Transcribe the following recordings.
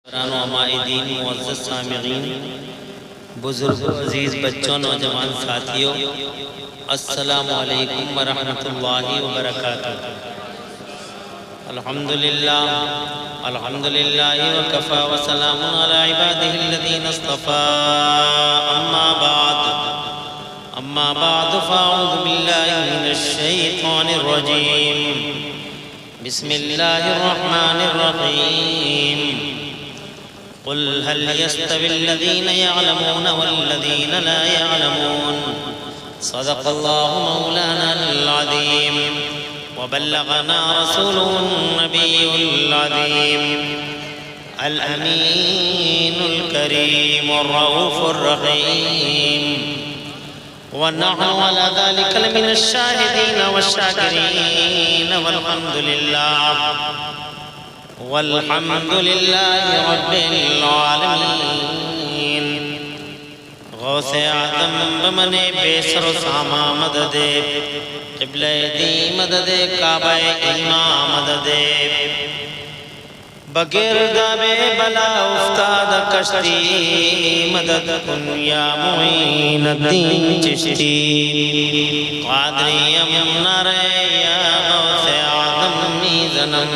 माहिदीन मुअज़्ज़ज़ सामिईन, बुज़ुर्गों, अज़ीज़ बच्चों, नौजवान साथियों, अस्सलामु अलैकुम व रहमतुल्लाहि व बरकातुहू। अल्हम्दुलिल्लाह अल्हम्दुलिल्लाहि व कफ़ा व सलामुन अला इबादिहिल्लज़ीना इस्तफ़ा। अम्मा बाद फ़अऊज़ु बिल्लाहि मिनश शैतानिर रजीम। बिस्मिल्लाहिर रहमानिर रहीम। क़ुल हल यस्तविल्लज़ीना यअलमून वल्लज़ीना ला यअलमून। सदक़ल्लाहु मौलानाल अज़ीम व बल्लगना रसूलुहुन नबियुल अज़ीम अल अमीनुल करीम और रऊफ़ुर रहीम। व नहनु अला ज़ालिका लमिनश शाहिदीन वश्शाकिरीन वल्हम्दुलिल्लाहि रब्बिल आलमीन। गौसे आदम बमने बेसरो सामा मददे, क़िबले दी मददे, काबे ईमा मददे, बगिरदाबे बला उफ्ताद कश्ती, मदद कुन या मुईनुद्दीन चिश्ती। क़ादरी मुन्नरे या गौसे आदम मीज़नम,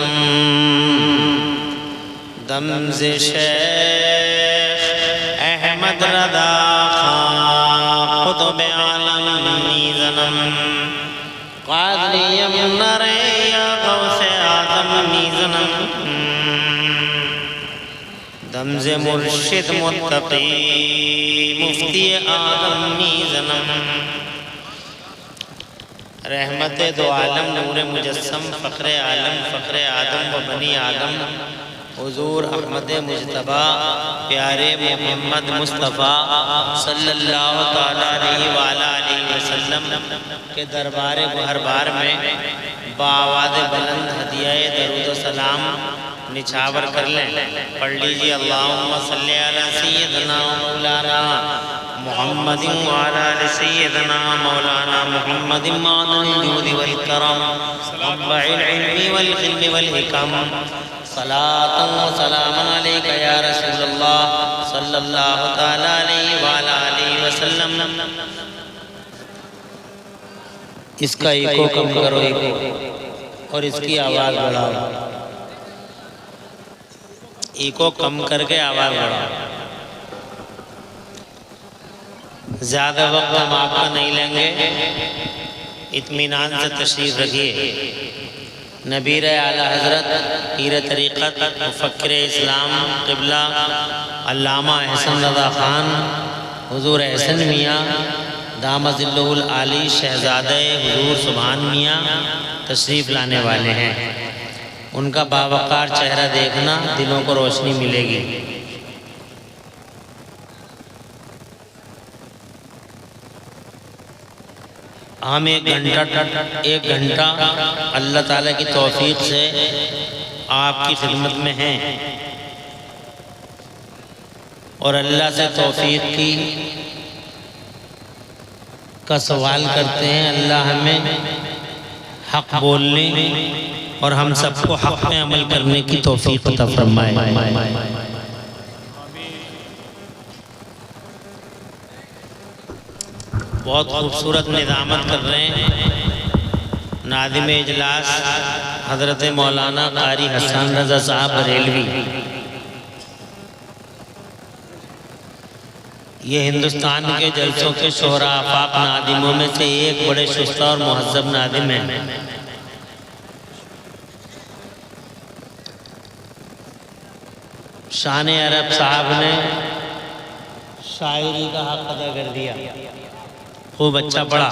दमज़े शेख अहमद रदा खां क़ुतुब आलम मीज़नम। क़ादरी मुन्नरे या गौसे आदम मीज़नम, दमज़े मुर्शिद मुत्तक़ी मुफ्ती आदम मीज़नम। रहमत दो आलम नूर मुजस्सम फ़ख्रे आलम फ़ख्रे आदम व बनी आदम हुज़ूर अहमद मुज्तबा प्यारे मोहम्मद मुस्तफ़ा सल्लल्लाहु तआला अलैहि वसल्लम के दरबार गुहरबार में बाआवाज़ बुलंद हदियाए दरूद व सलाम निछावर कर लें। पढ़ लीजिए अल्लाहुम्मा सल्ली अला सय्यिदना मौलाना मुहम्मदिन व अला आलि सय्यिदना मौलाना मुहम्मदिन मादनिल जूदि वल करम वल इल्मी वल हिल्मी वल हिकम। सलातन व सलामन अलैका या रसूलल्लाह सल्लल्लाहु तआला अलैहि व अला आलिहि वसल्लम। इसका इको कम करो इको, और इसकी आवाज़ बढ़ाओ। इको कम करके आवाज़ बढ़ाओ। ज़्यादा वक्त हम आपका नहीं लेंगे, इत्मीनान से तशरीफ़ रखिए। नबीर आला हज़रत पीर तरीक़त मुफ़क्किर इस्लाम क़िबला अल्लामा अहसन रज़ा ख़ान हुज़ूर अहसन मियाँ दामज़िल्लुहुल आली शहज़ादे हुज़ूर सुभान मियाँ तशरीफ़ लाने वाले हैं। उनका बावक़ार चेहरा देखना दिलों को रोशनी मिलेगी। हम एक घंटा अल्लाह ताला की तौफीक से आपकी खिदमत में हैं और अल्लाह से तौफीक की का सवाल करते हैं। अल्लाह हमें हक़ बोलने और हम सबको हक़ में अमल करने की तौफीक अता फरमाए। बहुत खूबसूरत निज़ामत कर रहे हैं नादिम इजलास हज़रत मौलाना क़ारी हसन रज़ा साहब बरेलवी। ये हिंदुस्तान के जलसों के शोहरा आफाक नादिमों में से एक बड़े शुस्ता और मुहज़्ज़ब नादिम हैं। शान अरब साहब ने शायरी का हक़ अदा कर दिया, खूब अच्छा पढ़ा।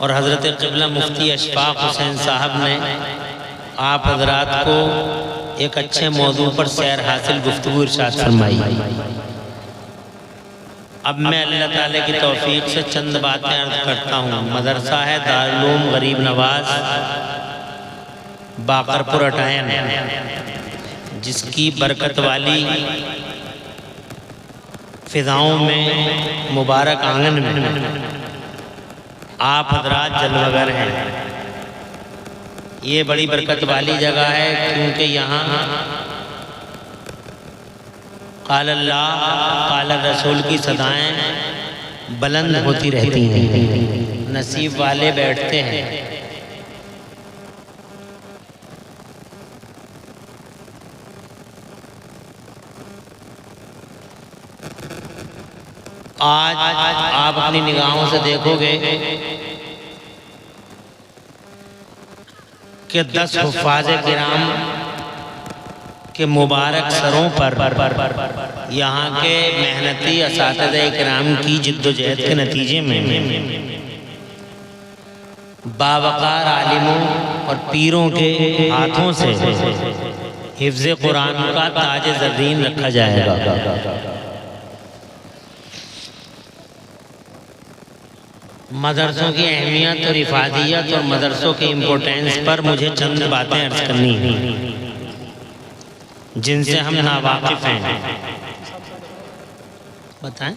और हज़रत क़िबला मुफ्ती अशफाक़ हुसैन साहब ने आप हज़रात को एक अच्छे मौजू पर सैर हासिल गुफ्तगू इरशाद फरमाई। अब मैं अल्लाह ताला की तौफीक से चंद बातें अर्ज़ करता हूँ। मदरसा है दारुल उलूम गरीब नवाज बाकरपुर अटायन, जिसकी बरकत वाली फ़िज़ाओं में मुबारक आंगन में आप हज़रात जलवागर हैं। ये बड़ी बरकत वाली जगह है क्योंकि यहाँ क़ाल अल्लाह क़ाल रसूल की सदाएं बुलंद होती रहती हैं, नसीब वाले बैठते हैं। आज आप अपनी निगाहों से देखोगे कि 10 हुफ़ाज़े किराम के मुबारक सरों पर यहाँ के मेहनती असातिज़े किराम की जिद्दोजहद के नतीजे में बावकार आलिमों और पीरों के हाथों से हिफ्ज़े कुरान का ताज ज़रीन रखा जाएगा। मदरसों की अहमियत और इफादियत और मदरसों की इम्पोर्टेंस पर मुझे चंद बातें अर्ज करनी हैं जिनसे हम नावाकिफ हैं। बताएं।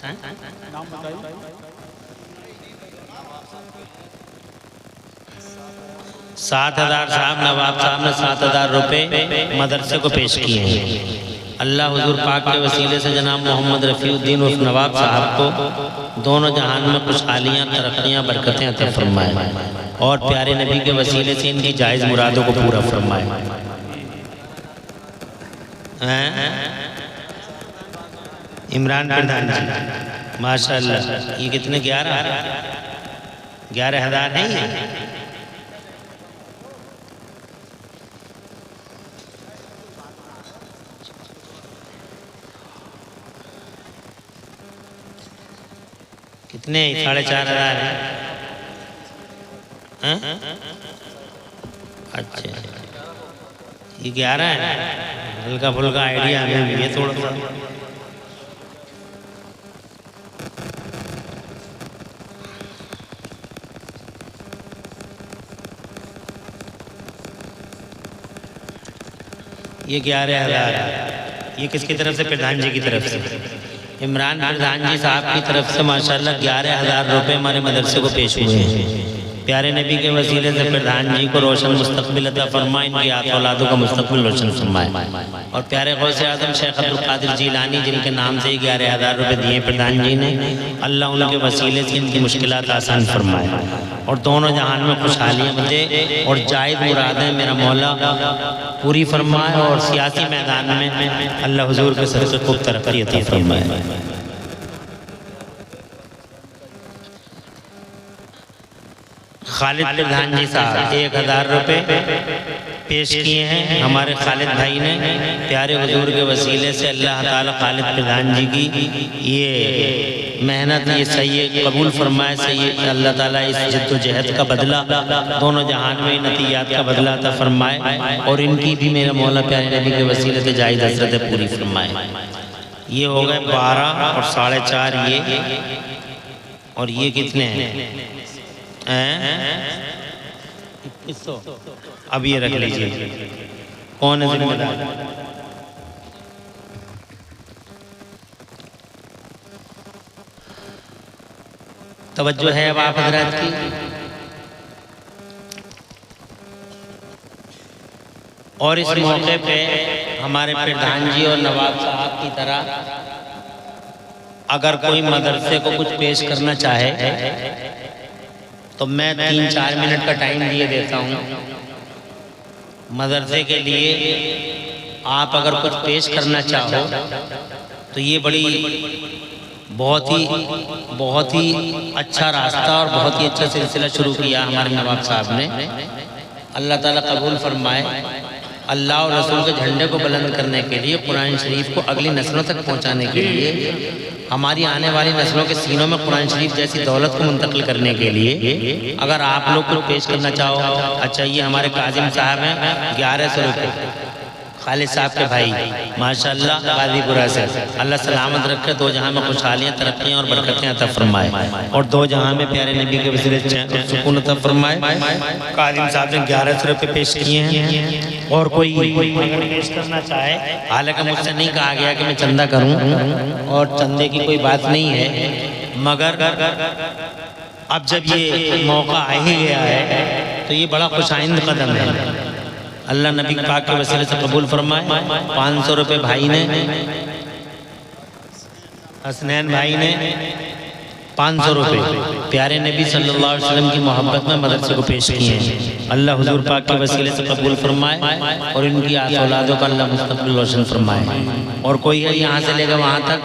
7,000 साहब नवाब साहब ने 7,000 रुपये मदरसे को पेश किए हैं। अल्लाह हुजूर पाक के वसीले से जनाब मोहम्मद रफ़ीउद्दीन उर्फ नवाब साहब को दोनों जहान में खुशहालियाँ, तरक्कियाँ, बरकतें अता फरमाए और प्यारे नबी के वसीले से इनकी जायज़ मुरादों को पूरा फरमाए। इमरान प्रधान जी माशाअल्लाह, ये कितने 11,000 नहीं है? कितने? 4,500 है। अच्छा, ये 11 है। हल्का फुल्का आइडिया हमें भी है थोड़ा सा। ये 11,000 है। ये किसकी तरफ से? प्रधान जी की तरफ से, इमरान प्रधान जी साहब की तरफ से माशाल्लाह 11,000 रुपये हमारे मदरसे को पेश हुए हैं। प्यारे नबी के वसीले से प्रधान जी को रोशन मुस्तकबिल अता फरमाए, इनकी औलादों का मुस्तकबिल रोशन फरमाए। और प्यारे गौसे आज़म शेख अब्दुल कादिर जीलानी जिनके नाम से 11,000 रुपये दिए प्रधान जी ने, अल्लाह उनके वसीले से इनकी मुश्किलात आसान फरमाए और दोनों जहान में खुशहालियाँ दे और जायज़ मुरादें मेरा मौला पूरी फरमाए और सियासी मैदान में अल्लाह हुजूर के सर से खूब तरक्की अता फरमाए। खालिद प्रधान जी साहब 1,000 रुपये पेश किए हैं हमारे खालिद भाई ने। प्यारे हुजूर के वसीले से अल्लाह ताला खालिद प्रधान जी की ये मेहनत, ये सही कबूल फरमाए। सही अल्लाह ताला इस जद्दोजहद का बदला दोनों जहान में नतीजात का बदला अता फरमाए और इनकी भी मेरा मौला प्यारे नबी के वसीले से जायज़ हज़रत पूरी फरमाए। ये हो गए 12 और 4.5 ये, और ये कितने हैं? 2100। अब ये रख लीजिए। कौन है जिम्मेदार? तवज्जो है अब आप हजरात की। और इस मौके पे हमारे प्रधान जी और नवाब साहब की तरह अगर कोई मदरसे को कुछ पेश करना चाहे तो मैं 3-4 मिनट का टाइम दिए देता हूँ। मदरसे के लिए आप अगर कुछ पेश करना चाहो तो ये बहुत ही अच्छा रास्ता और बहुत ही अच्छा सिलसिला शुरू किया हमारे नवाब साहब ने। अल्लाह ताला कबूल फरमाए। अल्लाह और रसूल के झंडे को बुलंद करने के लिए, कुरान शरीफ को अगली नस्लों तक पहुंचाने के लिए, हमारी आने वाली नस्लों के सीनों में कुरान शरीफ जैसी दौलत को मुंतकिल करने के लिए अगर आप लोग कुछ पेश करना चाहो। अच्छा, ये हमारे काजिम साहब हैं 1100 रुपये, खालिद साहब के भाई माशाल्लाह गाजीपुरा से। अल्लाह सलामत रखे, दो जहां में खुशहालियाँ, तरक्कियाँ और बरकतें अता फरमाए और दो जहां में प्यारे नबी के वसीले से सुकून अता फरमाए। काजिम साहब ने 1100 रुपये पेश किए हैं। और कोई पेश करना चाहे, हालांकि मुझसे नहीं कहा गया कि मैं चंदा करूं और चंदे की कोई बात नहीं है, मगर अब जब ये मौका आ ही गया है तो ये बड़ा खुशाइंद कदम है। अल्लाह नबी पाक के वसीले से कबूल फरमाए। 500 रुपये भाई ने हसनैन भाई ने 500 रुपये प्यारे नबी सल्लल्लाहु अलैहि वसल्लम की मोहब्बत में मदरसे को पेश किए हैं। अल्लाह हुजूर पाक के वसीले से कबूल फरमाए और इनकी औलादों का अल्लाह मुस्तक़बिल रोशन फरमाए। और कोई है यहाँ से लेकर वहाँ तक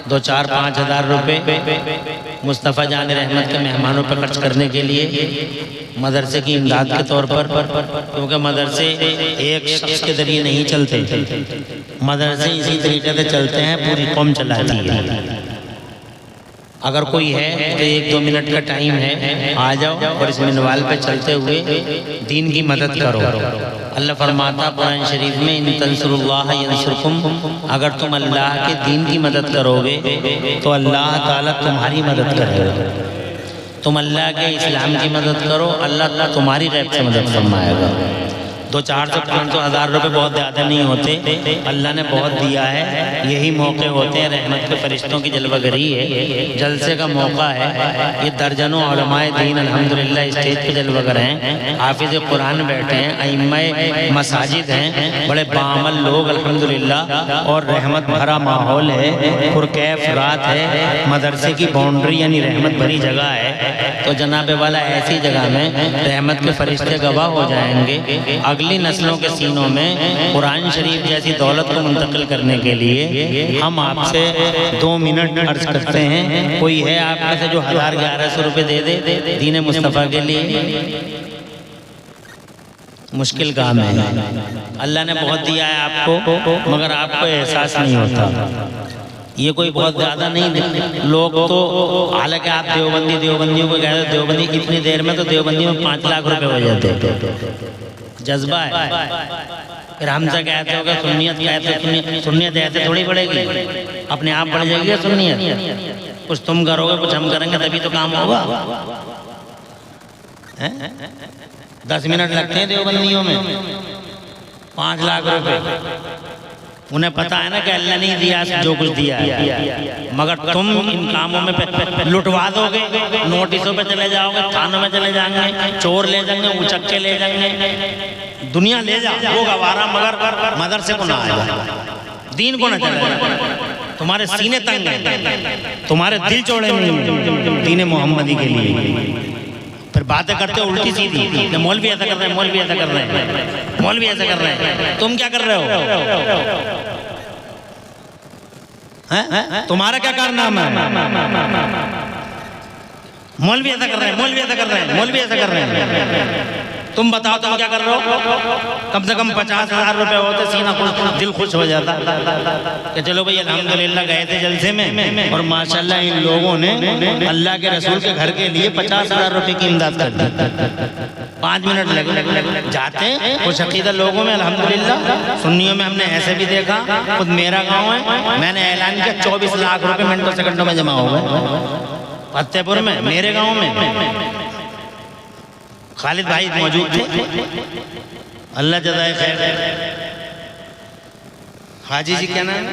2, 4, 5 हज़ार रुपये मुस्तफ़ा जान रहमत के मेहमानों पर खर्च करने के लिए मदरसे की इमदाद के तौर पर, क्योंकि मदरसे एक शख्स के जरिए नहीं चलते, मदरसे इसी तरीके से चलते हैं, पूरी कौम चलाती है। अगर कोई है तो 1-2 मिनट का टाइम है, आ जाओ और इस मिनवाल पे चलते हुए दीन की मदद करो। अल्लाह फरमाता कुरान शरीफ में, इन तंसुरुल्लाह यंसुरकुम, अगर तुम अल्लाह के दीन की मदद करोगे तो अल्लाह ताला तुम्हारी मदद करेगा। तुम अल्लाह के इस्लाम की मदद करो, अल्लाह तुम्हारी गैब से मदद फरमाएगा। 2, 400, 500 हज़ार रुपये बहुत ज़्यादा नहीं होते, अल्लाह ने बहुत दिया है। यही मौके होते हैं, रहमत के फरिश्तों की जलवागरी है, जलसे का मौका है। ये दर्जनों उलमाए दीन अल्हम्दुलिल्लाह स्टेज पे जलवागर हैं, हाफिज़ कुरान बैठे हैं, अइम्माए मसाजिद हैं, बड़े बामल लोग अल्हम्दुलिल्लाह, और रहमत भरा माहौल है, पुरकैफ रात है, मदरसे की बाउंड्री यानी रहमत भरी जगह है। तो जनाबे वाला ऐसी जगह में रहमत के फरिश्ते गवाह हो जाएंगे। अगली नस्लों के सीनों में कुरान शरीफ जैसी दौलत को मुंतकिल करने के लिए हम आपसे 2 मिनट अर्ज करते हैं। कोई है आप में से जो 1000-1100 रुपये दे दे दीन मुस्तफ़ा के लिए? मुश्किल काम है। अल्लाह ने बहुत दिया है आपको, मगर आपको एहसास नहीं होता। ये कोई बहुत ज़्यादा नहीं, लोग तो हालांकि आप देवबंदियों को कहते, देवबंदी इतनी देर में तो देवबंदी में 5 लाख रुपए हो जाते। जज्बा है। फिर हमसे कहते हो कि सुन्नियत कहते, सुन्नियत ऐसे थोड़ी बढ़ेगी, अपने आप बढ़ जाएगी सुन्नियत। कुछ तुम करोगे, कुछ हम करेंगे, तभी तो काम होगा। 10 मिनट लगते हैं देवबंदियों में, 5 लाख रुपए। उन्हें पता है ना कि अल्लाह नहीं दिया जो कुछ दिया है, मगर तुम इन कामों में लुटवा दोगे, नोटिसों पे चले जाओगे, थानों में चले जाएंगे, चोर ले जाएंगे, उचक्के ले जाएंगे, दुनिया ले जाओ, वो गवारा, मगर मदरसे को ना आएगा, दीन को ना चलेगा। तुम्हारे सीने तंग हैं, तुम्हारे दिल चौड़े नहीं दीन मोहम्मदी के लिए। फिर बातें करते हो उल्टी सीधी, मौलवी ऐसा कर रहे हैं, मौलवी ऐसा कर रहे हैं, मौलवी ऐसा कर रहे हैं। तुम क्या कर रहे हो? तुम्हारा क्या कारनामा है? मौलवी ऐसा कर रहे हैं, मौलवी ऐसा कर रहे हैं, मौलवी ऐसा कर रहे हैं। तुम बताओ तुम क्या कर रहे हो? कम से कम 50,000 रुपए होते, सीना खुश, दिल खुश हो जाता कि चलो भाई अल्हम्दुलिल्लाह गए थे जलसे में और माशाल्लाह इन लोगों ने अल्लाह के रसूल के घर के लिए 50,000 रुपए की इमदाद कर दी। 5 मिनट लगे जाते कुछ अकीदा लोगों में अल्हम्दुलिल्लाह। सुन्नियों में हमने ऐसे भी देखा, खुद मेरा गाँव है, मैंने ऐलान किया 24 लाख रुपए मिनटों सेकंडों में जमा हो गए फतेहपुर में, मेरे गाँव में। खालिद भाई मौजूद थे, अल्लाह जज़ाए खैर। हाजी जी क्या नाम?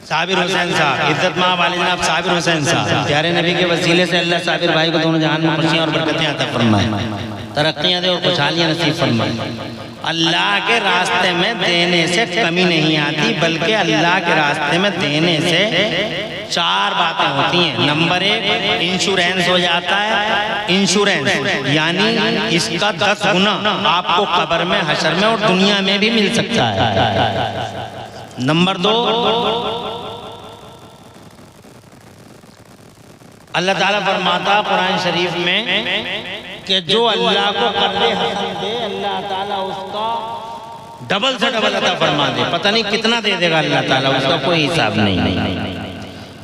साबिर हुसैन साहब, इज्जत मां वाले जनाब साबिर हुसैन साहब। प्यारे नबी के वसीले से अल्लाह साबिर भाई को दोनों जहान में खुशियां और बरकतें अता फरमाए, तरक्कियां दे और खुशहालियां नसीब फरमाए। अल्लाह के रास्ते में देने से कमी नहीं आती, बल्कि अल्लाह के रास्ते में देने से 4 बातें होती हैं। नंबर 1 इंश्योरेंस हो जाता है। इंश्योरेंस यानी इसका 10 गुना आपको कब्र में, हशर में और दुनिया में भी मिल सकता है। नंबर 2 अल्लाह ताला फरमाता कुरान शरीफ में कि जो अल्लाह को कर्ज़े हसन दे, अल्लाह ताला उसका डबल से डबल अता फरमा दे। पता नहीं कितना दे देगा अल्लाह ताला, उसका कोई हिसाब नहीं।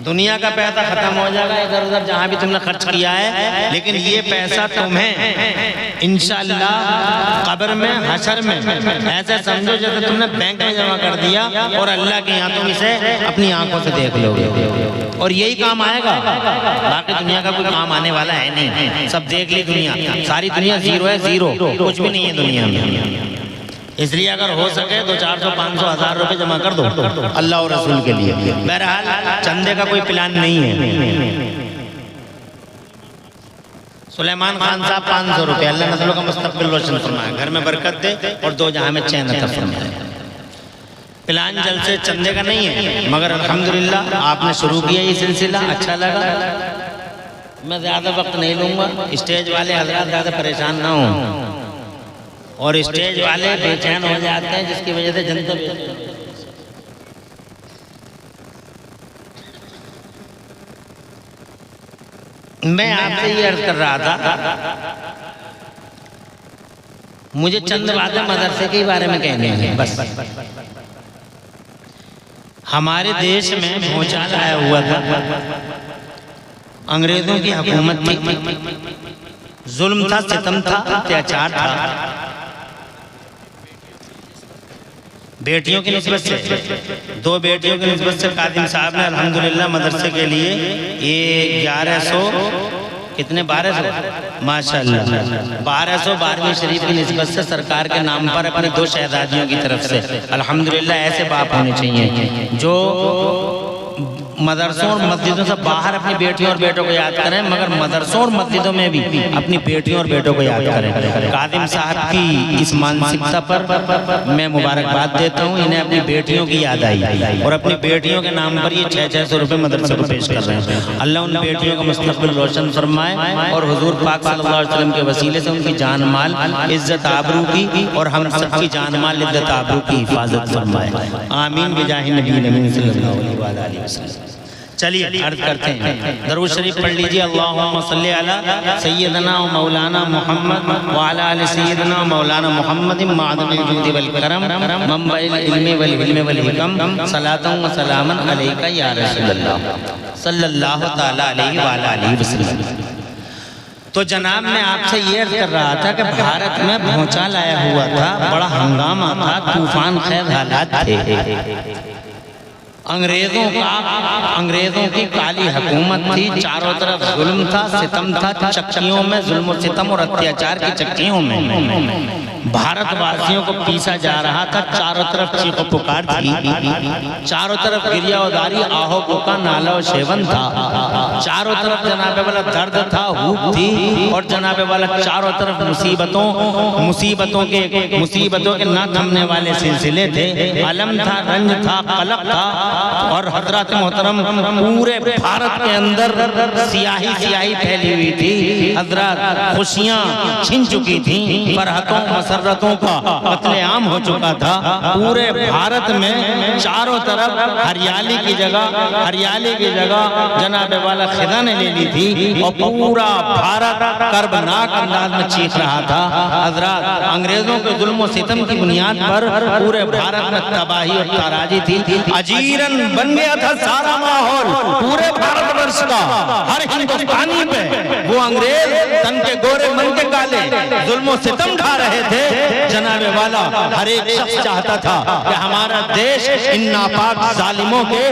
दुनिया का पैसा खत्म हो जाएगा इधर उधर जहाँ भी तुमने खर्च किया है, लेकिन ये पैसा तुम्हें इंशाअल्लाह कब्र में, हशर में ऐसे समझो जैसे तुमने बैंक में जमा कर दिया और अल्लाह के यहाँ तुम इसे अपनी आंखों से देख लोगे और यही काम आएगा। बाकी दुनिया का कोई काम आने वाला है नहीं, सब देख ली दुनिया, सारी दुनिया जीरो है, जीरो, कुछ भी नहीं है दुनिया में। इसलिए अगर हो सके तो 400, 500, 1000 रुपए जमा कर दो अल्लाह और रसूल के लिए। बहरहाल चंदे का कोई प्लान नहीं है। सुलेमान खान साहब 500 रुपए, अल्लाह नस्लों का मुस्तकबिल रोशन फरमाए, घर में बरकत दे और 2 जहां में चैन अता फरमाए। प्लान जल से चंदे का नहीं है, मगर अल्हम्दुलिल्लाह आपने शुरू किया ये सिलसिला, अच्छा लगा। मैं ज़्यादा वक्त नहीं लूँगा, स्टेज वाले हज़रात ज़्यादा परेशान ना हों, और स्टेज वाले बेचैन हो जाते हैं जिसकी वजह से जनता बेचैन। मैं आपसे ये अर्ज कर रहा था, मुझे चंद बातें मदरसे के बारे में कहनी है बस। हमारे देश में भूचाल आया हुआ था, अंग्रेजों की हुकूमत थी, जुल्म था, सितम था, अत्याचार था। बेटियों की निस्बत से, 2 बेटियों की निस्बत से कादिम साहब ने अल्हम्दुलिल्लाह मदरसे के लिए ये 1100 कितने 1200 माशाअल्लाह 1200 12वीं शरीफ की निस्बत से सरकार के नाम पर अपने 2 शहजादियों की तरफ से अल्हम्दुलिल्लाह ऐसे बाप होने चाहिए जो मदरसों और मस्जिदों से बाहर अपनी बेटियों और बेटों को याद करें, मगर मदरसों और मस्जिदों में भी अपनी बेटियों और बेटों को याद करें। कादिम साहब की इस मानसिकता पर मैं मुबारकबाद देता हूँ। इन्हें अपनी बेटियों की याद आई और अपनी बेटियों के नाम पर ये 600 रुपये मदरसे को पेश कर रहे हैं। अल्लाह उन बेटियों का मुस्तकबिल रोशन फरमाए और हुजूर पाक सल्लल्लाहु अलैहि वसल्लम के वसीले से उनकी जान माल इज्जत आबरू की और हम सबकी जान माल इज्जत आबरू की हिफाजत फरमाए। आमीन बिजाहि नबी नबी सल्लल्लाहु अलैहि वसल्लम। चलिए अर्ज करते हैं, दरूद शरीफ पढ़ लीजिए। अल्लाहुम्मा सल्ली अला सय्यदना व मौलाना मुहम्मद व अला आलि सय्यदना व मौलाना मुहम्मद मादनिल जुदी वल करम मंबइल इल्मी वल हिल्म वल हिकम सलातन व सलामन अलैका या रसूलल्लाह सल्लल्लाहु तआला अलैहि व आलिहि वसल्लम। तो जनाब मैं आपसे ये अर्ज कर रहा था कि भारत में भूचाल आया हुआ था, बड़ा हंगामा था, तूफान खैर हालात थे। अंग्रेजों की काली हुकूमत थी, चारों तरफ जुल्म था, सितम था, चक्कियों में जुल्म सितम और अत्याचार की चक्कियों में भारतवासियों को पीसा जा रहा था। चारों तरफ चीखो पुकार थी, चारों तरफ गिरियावदारी आहो बोका नाला और सेवन था, चारों तरफ जनाबे वाला दर्द था, हुक थी, और जनाबे वाला चारों तरफ मुसीबतों के ना थमने वाले सिलसिले थे। अलम था, रंज था, कलक था, और हजरत मोहतरम पूरे भारत के अंदर सियाही फैली हुई थी। हजरत खुशियाँ छिन चुकी थी, फरहतों मसरतों का कत्लेआम हो चुका था। पूरे भारत में चारों तरफ हरियाली की जगह जनाबे वाला खिदा ने ले ली थी और पूरा भारत कर्बनाक अंदाज में चीख रहा था। हजरत अंग्रेजों के जुल्म और सितम की बुनियाद पर पूरे भारत में तबाही और ताराजी थी। अजीरन बन गया था सारा माहौल पूरे भारतवर्ष का। हर हिंदुस्तानी पे वो अंग्रेज तन के गोरे मन के काले जुल्म सितम ढा रहे थे। जनाबे वाला हर एक शख्स चाहता था कि हमारा देश इन नापाक जालिमों के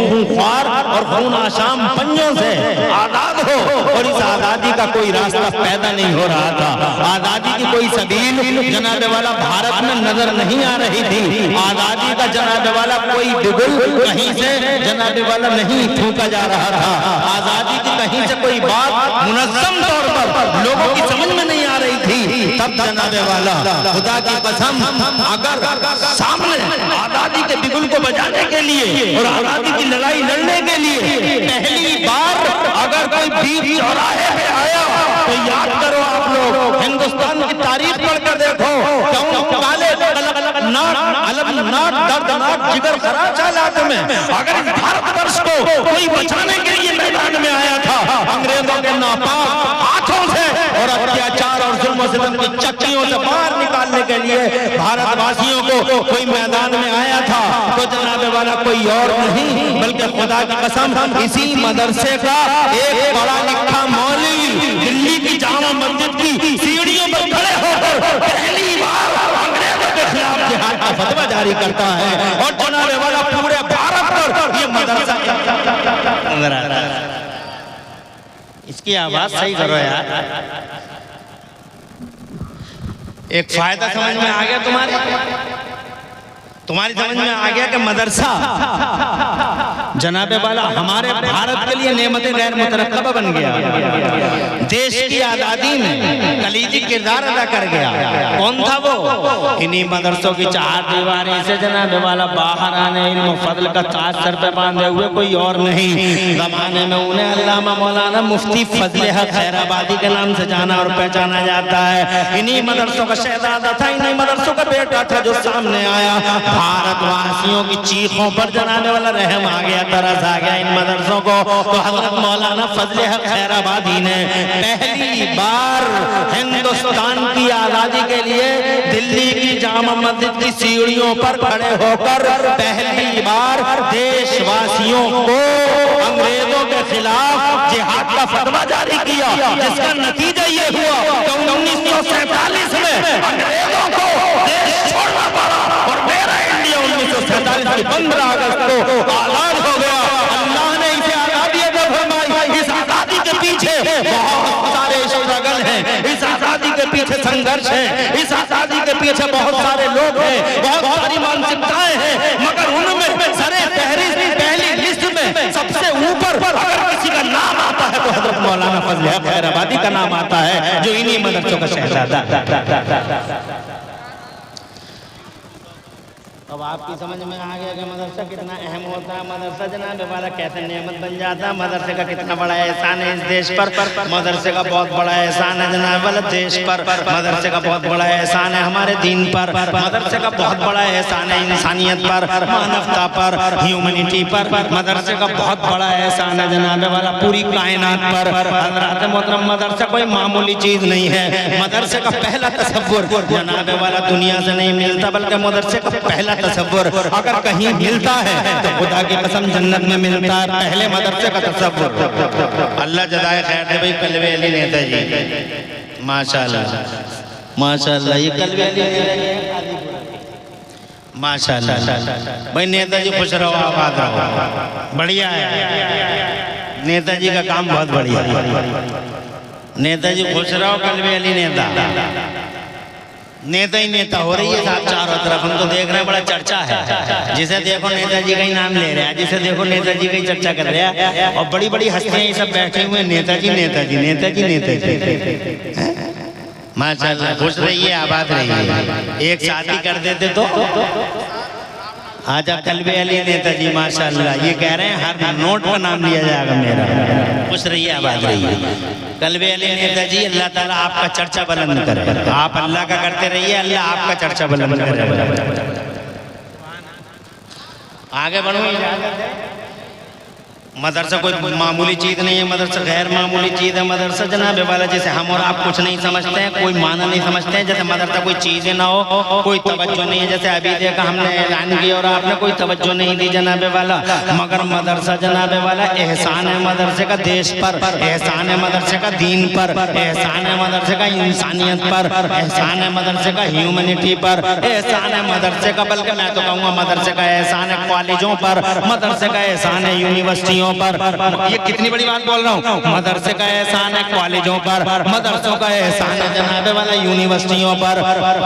खूंखार और खून आशाम पंजों से आजाद हो, और इस आजादी का कोई रास्ता पैदा नहीं हो रहा था। आजादी की कोई सबील जनाबे वाला भारत में नजर नहीं आ रही थी। आजादी का जनाबे वाला कोई बिगुल कहीं से जनाबे वाला नहीं फूंका जा रहा था। आजादी की कहीं से कोई बात मुनज़्ज़म तौर पर लोगों की समझ में नहीं आ रही थी। तब जनाबे वाला खुदा की कसम, अगर सामने आजादी के बिगुल को बजाने के लिए और आजादी की लड़ाई लड़ने के लिए पहली बार अगर कोई बीच चौराहे पे आया तो याद करो आप लोग, हिंदुस्तान की तारीख पढ़कर देखो, काले अलमनाक दर्दनाक जिगर खराज हालात में अगर इस भारतवर्ष को कोई बचाने के लिए मैदान में आया था अंग्रेजों के नापाक हाथों से और अत्याचार और जुल्म सितम की चक्कियों से बाहर निकालने के लिए भारतवासियों को कोई मैदान में आया था, तो जनाबे वाला कोई और नहीं बल्कि खुदा की कसम इसी मदरसे का एक बड़ा लिखा मौलवी दिल्ली की जामा मस्जिद की सीढ़ियों पर खड़े होकर पहली बार अंग्रेजों के खिलाफ जिहाद का फतवा जारी करता है। और जनाबे वाला पूरे भारत पर ये मदरसा इसकी आवाज सही करो यार। एक फायदा समझ में आ गया तुम्हारी समझ में आ गया कि मदरसा जनाबे वाला हमारे भारत के लिए नेमत गैर मुतरक्कबा बन गया, देश की आज़ादी में कलीदी किरदार अदा कर गया। कौन था वो? इन्हीं मदरसों की चार दीवारें से जनाबे वाला बाहर आने इल्म फजल का ताज सर पे बांधे हुए कोई और नहीं। ज़माने में उन्हें अल्लामा मौलाना मुफ्ती फजले हक खैराबादी के नाम से जाना और पहचाना जाता है। इन्हीं मदरसों का शहजादा था, इन्हीं मदरसों का बेटा था जो सामने आया। भारतवासियों की चीखों पर जनाबे वाला रहम आ गया, तरस आ गया इन मदरसों को। तो हजरत मौलाना फजले हक खैराबादी ने पहली बार हिंदुस्तान की आजादी के लिए दिल्ली की जामा मस्जिद की सीढ़ियों पर खड़े होकर पहली बार देशवासियों को अंग्रेजों के खिलाफ जिहाद का फतवा जारी किया, जिसका नतीजा ये हुआ कि 1947 में अंग्रेजों को देश छोड़ना पड़ा और मेरा इंडिया 1947 की 15 अगस्त को आजाद हो गया। अल्लाह ने इसे आजादी अदा फरमाई। इस आजादी के पीछे बहुत सारे स्ट्रगल हैं, इस आजादी के पीछे संघर्ष है, इस आजादी के पीछे बहुत सारे लोग हैं, बहुत सारी मानसिकताएं हैं, मगर उनमें सरे फहरिस्त पहली लिस्ट में सबसे ऊपर अगर किसी का नाम आता है तो हजरत मौलाना फजले हक खैराबादी का नाम आता है, जो इन्हीं मदरसों का शहजादा। अब आपकी समझ में आ गया कि मदरसा कितना अहम होता है। मदरसा जनाब वाला कैसे नेमत बन जाता है, मदरसे का कितना बड़ा एहसान है इस देश पर। मदरसे का बहुत बड़ा एहसान है जनाब वाला देश पर, मदरसे का बहुत बड़ा एहसान है हमारे दीन पर, मदरसे का बहुत बड़ा एहसान है इंसानियत पर, मानवता पर, ह्यूमैनिटी पर। मदरसे का बहुत बड़ा एहसान है जनाब वाला पूरी कायनात पर। हज़रात मोहतरम मदरसा कोई मामूली चीज नहीं है। मदरसे का पहला तसव्वुर जनाब वाला दुनिया से नहीं मिलता, बल्कि मदरसे का पहला तसव्वुर अगर कहीं मिलता है तो खुदा की कसम जन्नत में मिलता है, पहले मदरसे का तसव्वुर। अल्लाह जज़ाए खैर दे भाई कलवे अली नेताजी, माशाल्लाह माशाल्लाह। ये कलवे अली माशाल्लाह भाई, नेताजी खुश रहो, आबाद रहो, बढ़िया है। नेताजी का काम बहुत बढ़िया है। नेताजी खुश रहो, कलवे अली नेता ही नेता हो रही है साहब चारों तरफ। हम तो देख रहे हैं बड़ा चर्चा है, जिसे देखो नेताजी का ही नाम ले रहे हैं, जिसे देखो नेताजी का ही चर्चा कर रहे हैं। और बड़ी बड़ी हस्तियां ये सब बैठे हुए नेताजी नेताजी नेताजी नेताजी। माशाल्लाह खुश रहिए, आबाद रहिए। एक शादी कर देते तो आजा कलवे अली नेताजी माशाल्लाह। ये कह रहे हैं हर नोट पर नाम लिया जाएगा मेरा। खुश रहिए, आबाद रहिए। कलवे अली नेताजी, अल्लाह ताला आपका चर्चा बुलंद करे। आप अल्लाह का करते रहिए, अल्लाह आपका चर्चा बुलंद करे। आगे बढ़ो, इजाजत है। मदरसा कोई मामूली चीज़ नहीं है, मदरसा गैर मामूली चीज़ है। मदरसा जनाब वाला जैसे हम और आप कुछ नहीं समझते हैं, कोई माना नहीं समझते हैं, जैसे मदरसा कोई चीज़ें ना हो, कोई तवज्जो नहीं है। जैसे अभी देखा हमने ऐलान किया और आपने कोई तवज्जो नहीं दी जनाब वाला, मगर मदरसा जनाब वाला एहसान है मदरसे का देश पर, एहसान है मदरसे का दीन पर, एहसान है मदरसे का इंसानियत पर, एहसान है मदरसे का ह्यूमैनिटी पर, एहसान है मदरसे का, बल्कि मैं तो कहूँगा मदरसे का एहसान है कॉलेजों पर, मदरसे का एहसान है यूनिवर्सिटियों पर। ये कितनी बड़ी बात बोल रहा हूँ। मदरसे का एहसान है कॉलेजों पर, मदरसों का एहसान है जनाबे वाला यूनिवर्सिटियों पर।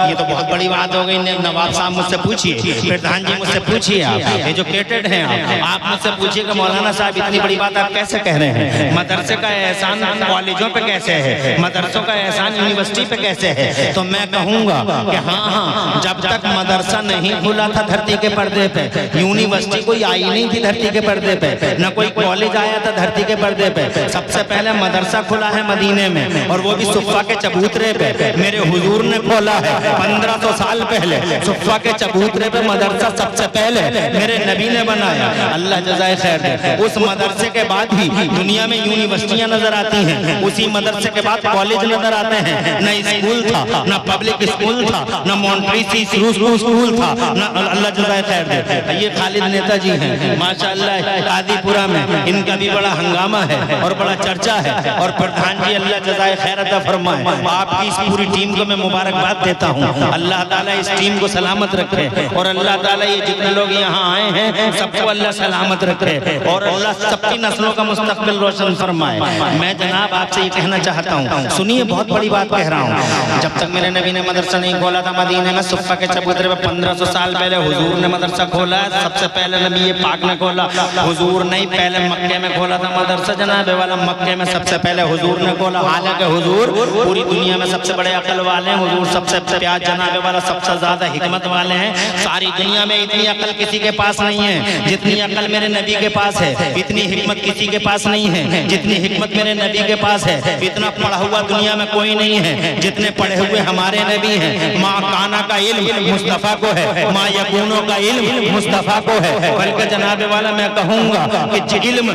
ये तो बहुत बड़ी बात हो गई। नवाब साहब मुझसे पूछिए, प्रधान जी मुझसे पूछिए, आप एजुकेटेड हैं, आप मुझसे पूछिए कि मौलाना साहब इतनी बड़ी बात आप कैसे कह रहे हैं। मदरसे का एहसान कॉलेजों पे कैसे है, मदरसों का एहसान यूनिवर्सिटी पे कैसे है। तो मैं कहूँगा कि हाँ, जब तक मदरसा नहीं खुला था धरती के पर्दे पे, यूनिवर्सिटी कोई आई नहीं थी धरती के पर्दे पे, न कोई कॉलेज आया था धरती के पर्दे पे। सबसे पहले मदरसा खुला है मदीने में, और वो भी सुफ़ा के चबूतरे पे। मेरे हुजूर ने खोला है 1500 साल पहले सुफ़ा के चबूतरे पे मदरसा सबसे पहले मेरे नबी ने बनाया, अल्लाह जज़ाए खैर दे। उस मदरसे के बाद ही दुनिया में यूनिवर्सिटियां नजर आती हैं, उसी मदरसे के बाद कॉलेज नजर आते हैं। न स्कूल था, न पब्लिक स्कूल था, न मॉन्ट्री स्कूल था, न अल्लाह जज़ाए खैर दे। ये खालिद नेताजी हैं माशाअल्लाह, कादीपुरा में इनका भी बड़ा हंगामा है और बड़ा चर्चा है। और प्रधान जी अल्लाह जज़ाए खैर अता फरमाए, आपकी इस पूरी टीम को मैं मुबारकबाद देता हूँ। अल्लाह ताला इस टीम को सलामत रखे और अल्लाह ताला ये जितने लोग यहाँ आए हैं सबको अल्लाह सलामत रखे और अल्लाह सबकी नस्लों का मुस्तकबिल रोशन फरमाए। मैं जनाब आपसे ये कहना चाहता हूँ, सुनिए बहुत बड़ी बात कह रहा हूँ। जब तक मेरे नबी ने मदरसा नहीं खोला था मदीने में सुफ़ा के चबूतरे पे 1500 साल पहले हुजूर ने मदरसा खोला है। सबसे पहले नबी पाक ने खोला, हुजूर नहीं, पहले मक्के में खोला था मदरसा जनाब वाला, मक्के में सबसे पहले हुजूर ने खोला। हालांकि हुजूर पूरी दुनिया में सबसे बड़े अकल वाले हैं, हुजूर सबसे प्यार जनाब वाला सबसे ज्यादा हिकमत वाले हैं। सारी दुनिया में इतनी अकल किसी के पास नहीं है जितनी अकल मेरे नबी के पास है, इतनी हिकमत किसी के पास नहीं है जितनी हिकमत मेरे नबी के पास है। इतना पढ़ा हुआ दुनिया में कोई नहीं है जितने पढ़े हुए हमारे नबी हैं। माँ काना का इल्म मुस्तफ़ा को है, माँ यकूनो का इल्म मुस्तफ़ा को है। बल्कि जनाब वाला मैं कहूँगा कि इल्म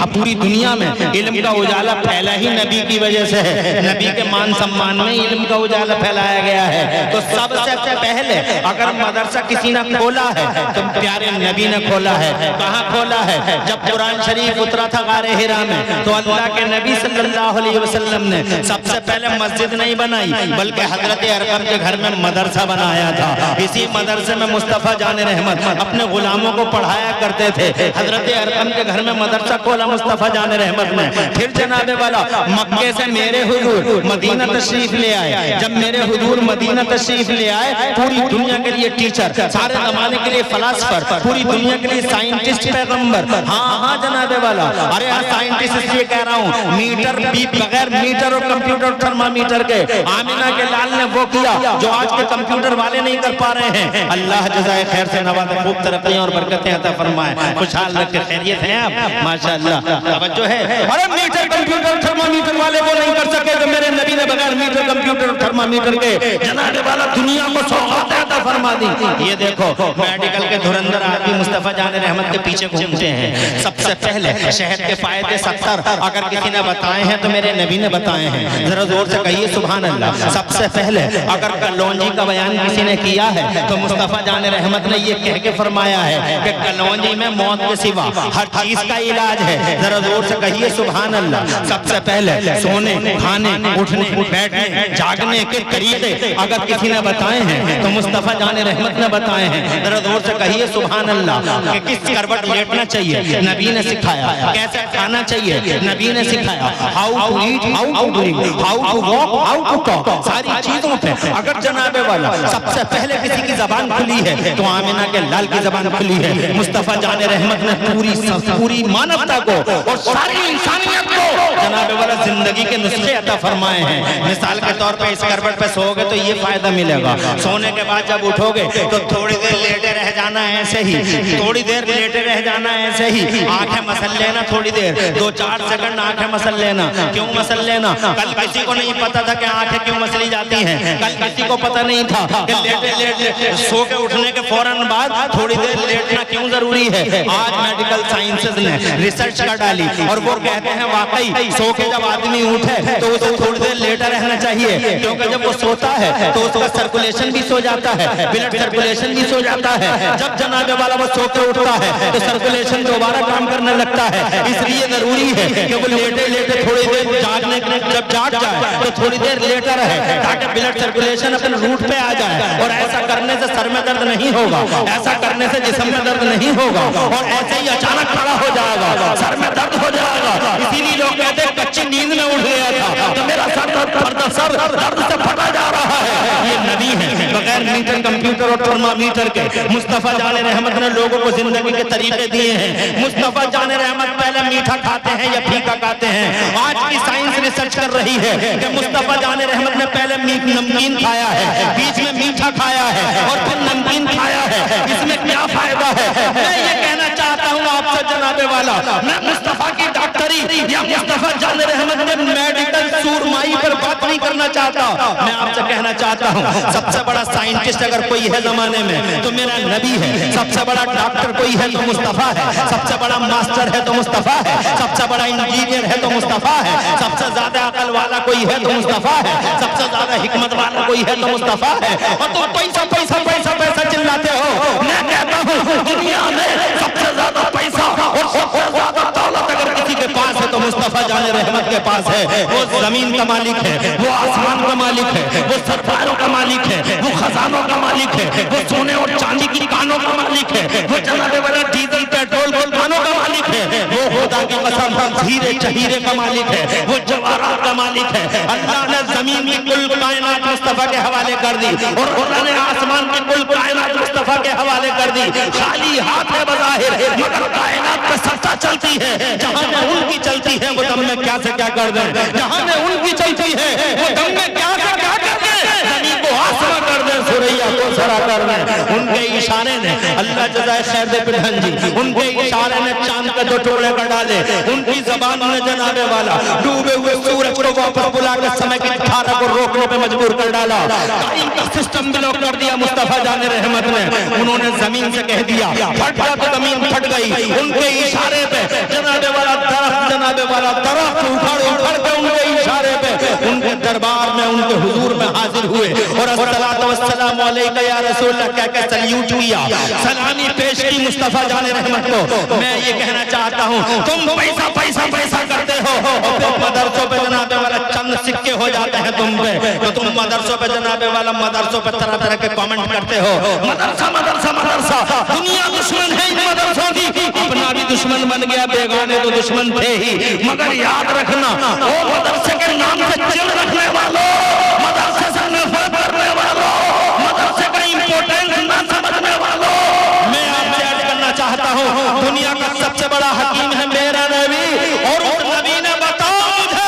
पूरी दुनिया में इल्म का उजाला फैला ही नबी की वजह से है। नबी के मान सम्मान में इल्म का उजाला फैलाया गया है। तो सबसे पहले अगर मदरसा किसी ने खोला है तो प्यारे नबी ने खोला है। कहाँ खोला है? जब कुरान शरीफ उतरा था गारे हिरा में तो अल्लाह के नबी सल्लल्लाहु अलैहि वसल्लम ने सबसे पहले मस्जिद नहीं बनाई बल्कि हजरत अरकम के घर में मदरसा बनाया था। इसी मदरसे में मुस्तफ़ा जान रहमत अपने गुलामों को पढ़ाया करते थे। हजरत अरकम के घर में मदरसा खोला मुस्तफ़ा जान रहमत ने। फिर जनाबे वाला मक्के से मेरे हुजूर मदीना तशरीफ ले आए। जब मेरे हुजूर मदीना तशरीफ ले आए पूरी दुनिया के लिए टीचर, सारे जमाने के लिए फलासफर, पूरी दुनिया के लिए साइंटिस्ट, पैगंबर। हाँ जनाबे वाला, अरे हाँ साइंटिस्ट इसलिए कह रहा हूँ, मीटर भी बगैर मीटर और कंप्यूटर थर्मामीटर के आमिना के लाल ने वो किया जो आज के कंप्यूटर वाले नहीं कर पा रहे हैं। अल्लाह जज़ाए खैर से नवाज़े, खूब तरक्कियां और बरकतें अता फरमाए, खुशहाल रखे, खैरियत हैं आप माशाअल्लाह। तवज्जो है। अरे मीटर कंप्यूटर थर्मामीटर वाले वो नहीं कर सके जो मेरे नबी ने बगैर मीटर कंप्यूटर थर्मामीटर के जनाबे वाला दुनिया को सौगात अता फरमा दी। ये देखो मेडिकल के धुरंधर आदमी मुस्तफ़ा जान रहमत के पीछे घूमते हैं। सबसे पहले शहद के फायदे 70 अगर किसी ने बताए हैं तो मेरे नबी ने बताए हैं। जरा जोर से कहिए सुभान अल्लाह। सबसे पहले अगर कलौंजी का बयान किसी ने किया है तो मुस्तफ़ा जान रहमत ने ये कह के फरमाया है कि कलौंजी में मौत के सिवा हर चीज का इलाज है। जरा जोर से कहिए सुभान अल्लाह। सबसे पहले सोने, खाने, उठने, बैठने, जागने के तरीके अगर किसी ने बताए हैं तो मुस्तफ़ा जान रहमत ने बताए हैं। जरा जोर से कहिए सुभान अल्लाह। कि किस करवट लेटना चाहिए नबी ने सिखाया, कैसे खाना चाहिए नबी ने सिखाया, how to eat, how to drink, how to walk, how to talk, सारी चीजों पे अगर जनाबे वाला सबसे पहले किसी की जबान खुली है तो आमिना के लाल की जबान खुली है। मुस्तफ़ा जान रहमत ने पूरी मानवता को और सारी इंसानियत को जनाबे वाला जिंदगी के नुस्खे अता फरमाए हैं। मिसाल के तौर पे इस करवट पे सोओगे तो ये फायदा मिलेगा, सोने के बाद जब उठोगे तो थोड़ी देर लेटे रह जाना ऐसे ही, थोड़ी देर लेटे रह जाना ऐसे ही, आंखें मसल लेना थोड़ी देर, 2-4 सेकंड आंखें मसल लेना। क्यों मसल लेना? कल किसी को नहीं पता था कि आंखें क्यों मसली जाती हैं, कल किसी को पता नहीं था कि लेटे सो के उठने के फौरन बाद थोड़ी देर लेटना क्यों जरूरी है। आज मेडिकल साइंसेज ने रिसर्च कर डाली और वो कहते हैं वाकई सो के जब आदमी उठे तो उसे थोड़ी देर लेटा रहना चाहिए, क्योंकि जब वो सोता है तो उसका सर्कुलेशन भी सो जाता है, ब्लड सर्कुलेशन भी सो जाता है। जब जनाबे वाला वो सो के उठता है तो सर्कुलेशन दोबारा काम करने लगता है। इसलिए जरूरी है कि वो लेटे लेटे थोड़ी देर जागने के जब जाग जाए तो थोड़ी देर लेटा रहे ताकि ब्लड सर्कुलेशन अपने रूट पे आ जाए। और ऐसा करने से सर में दर्द नहीं होगा, ऐसा करने से जिस्म में दर्द नहीं होगा और ऐसे ही अचानक खड़ा हो जाएगा, सर में दर्द हो जाएगा। इसीलिए लोग कहते हैं कच्ची नींद में उठ गया था तो मेरा सर दर्द से फटा जा रहा है। ये नबी है बगैर मीटर कंप्यूटर और थर्मामीटर के। मुस्तफ़ा जान रहमत ने लोगों को जिंदगी के तरीके दिए हैं। मुस्तफ़ा जान रहमत पहले मीठा खाते हैं या फीका खाते हैं। आज की साइंस रिसर्च कर रही है कि मुस्तफ़ा जान रहमत ने पहले नमकीन खाया है, बीच में मीठा खाया है और फिर नमकीन खाया है। इसमें क्या फायदा है? मैं ये कहना चाहता हूँ आपसे जनाबे वाला, मैं मुस्तफ़ा की डॉक्टरी या मुस्तफ़ा जान रहमत ने मेडिकल सूरमाई पर बात नहीं करना चाहता। मैं आपसे कहना चाहता हूँ सबसे बड़ा साइंटिस्ट अगर कोई है जमाने में तो मेरा नबी है। सबसे बड़ा डॉक्टर कोई है तो मुस्तफ़ा है। सबसे बड़ा मास्टर है तो मुस्तफ़ा है। सबसे बड़ा इंजीनियर है तो मुस्तफ़ा है। सबसे ज्यादा अकल वाला कोई है तो मुस्तफ़ा है। सबसे ज्यादा हिकमत वाला कोई है तो मुस्तफ़ा है। और तुम पैसा पैसा पैसा पैसा चिल्लाते हो। मैं कहता हूँ दुनिया में सबसे ज्यादा पैसा और सबसे ज्यादा मुस्तफा जाने रहमत के पास है। वो जमीन का मालिक है, वो आसमान का मालिक है, वो सरदारों का मालिक है, वो खजानों का मालिक है, वो सोने और चांदी की कानों का मालिक है, वो जनाबे वाला डीजल पेट्रोल के कानों का मालिक है, वो खुदा की कसम हीरे चहीरे का मालिक है, वो जवाहरात का मालिक है। अल्लाह ने जमीन की कुल कायनात मुस्तफा के हवाले कर दी और खुदा ने आसमान की कुल कायनात मुस्तफा के हवाले कर दी। खाली हाथ है बज़ाहिर, मगर कायनात पे सत्ता चलती है। जहां में उनकी चलती है वो दम में क्या से क्या कर दें, जहां में उनकी चलती है वो दम में क्या से क्या कर दें, जमीन को आसमां कर दें, सुरैया को सरा कर दें। उनके इशारे ने, अल्लाह जज़ाए खैर दे पिढ़न जी, उनके इशारे ने चांद के दो टुकड़े कर डाले। उनकी जबान ने जनाबे वाला डूबे हुए सूरज को वापस बुला कर समय की धारा को रोकने पे मजबूर कर डाला। टाइम का सिस्टम ब्लॉक कर दिया मुस्तफा जाने रहमत ने। उन्होंने जमीन से कह दिया फट जा, तो जमीन फट गई। उनके इशारे पे जनाबे वाला दरख्त उखड़ के उनके इशारे पे उनके दरबार में, उनके हुजूर में हाजिर हुए और अस्सलातु वस्सलामु अलैका या रसूल अल्लाह कह के सल्यूट किया, सलामी पेश की मुस्तफा जाने रहमत को। मैं ये कहना चाहता हूँ, तुम पैसा पैसा पैसा करते हो और फिर मदरसों पे जनाबे वाला चंद सिक्के हो जाते हैं तुम पे, तो तुम मदरसों पे जनाबे वाला मदरसों पे तरह तरह के कमेंट करते हो। मदरसा मदरसा मदरसा, दुनिया दुश्मन है इन मदरसों की, अपना भी दुश्मन बन गया, बेगाने तो दुश्मन थे ही। मगर याद रखना, ओ मदरसे के नाम से चिढ़ रखने वालों, मदरसे से नफरत करने वालों, मदरसे का इम्पोर्टेंस ना समझने वालों, मैं आपसे अर्ज करना चाहता हूँ, दुनिया का सबसे बड़ा हकीम है मेरा नबी, और उस नबी ने बताओ मुझे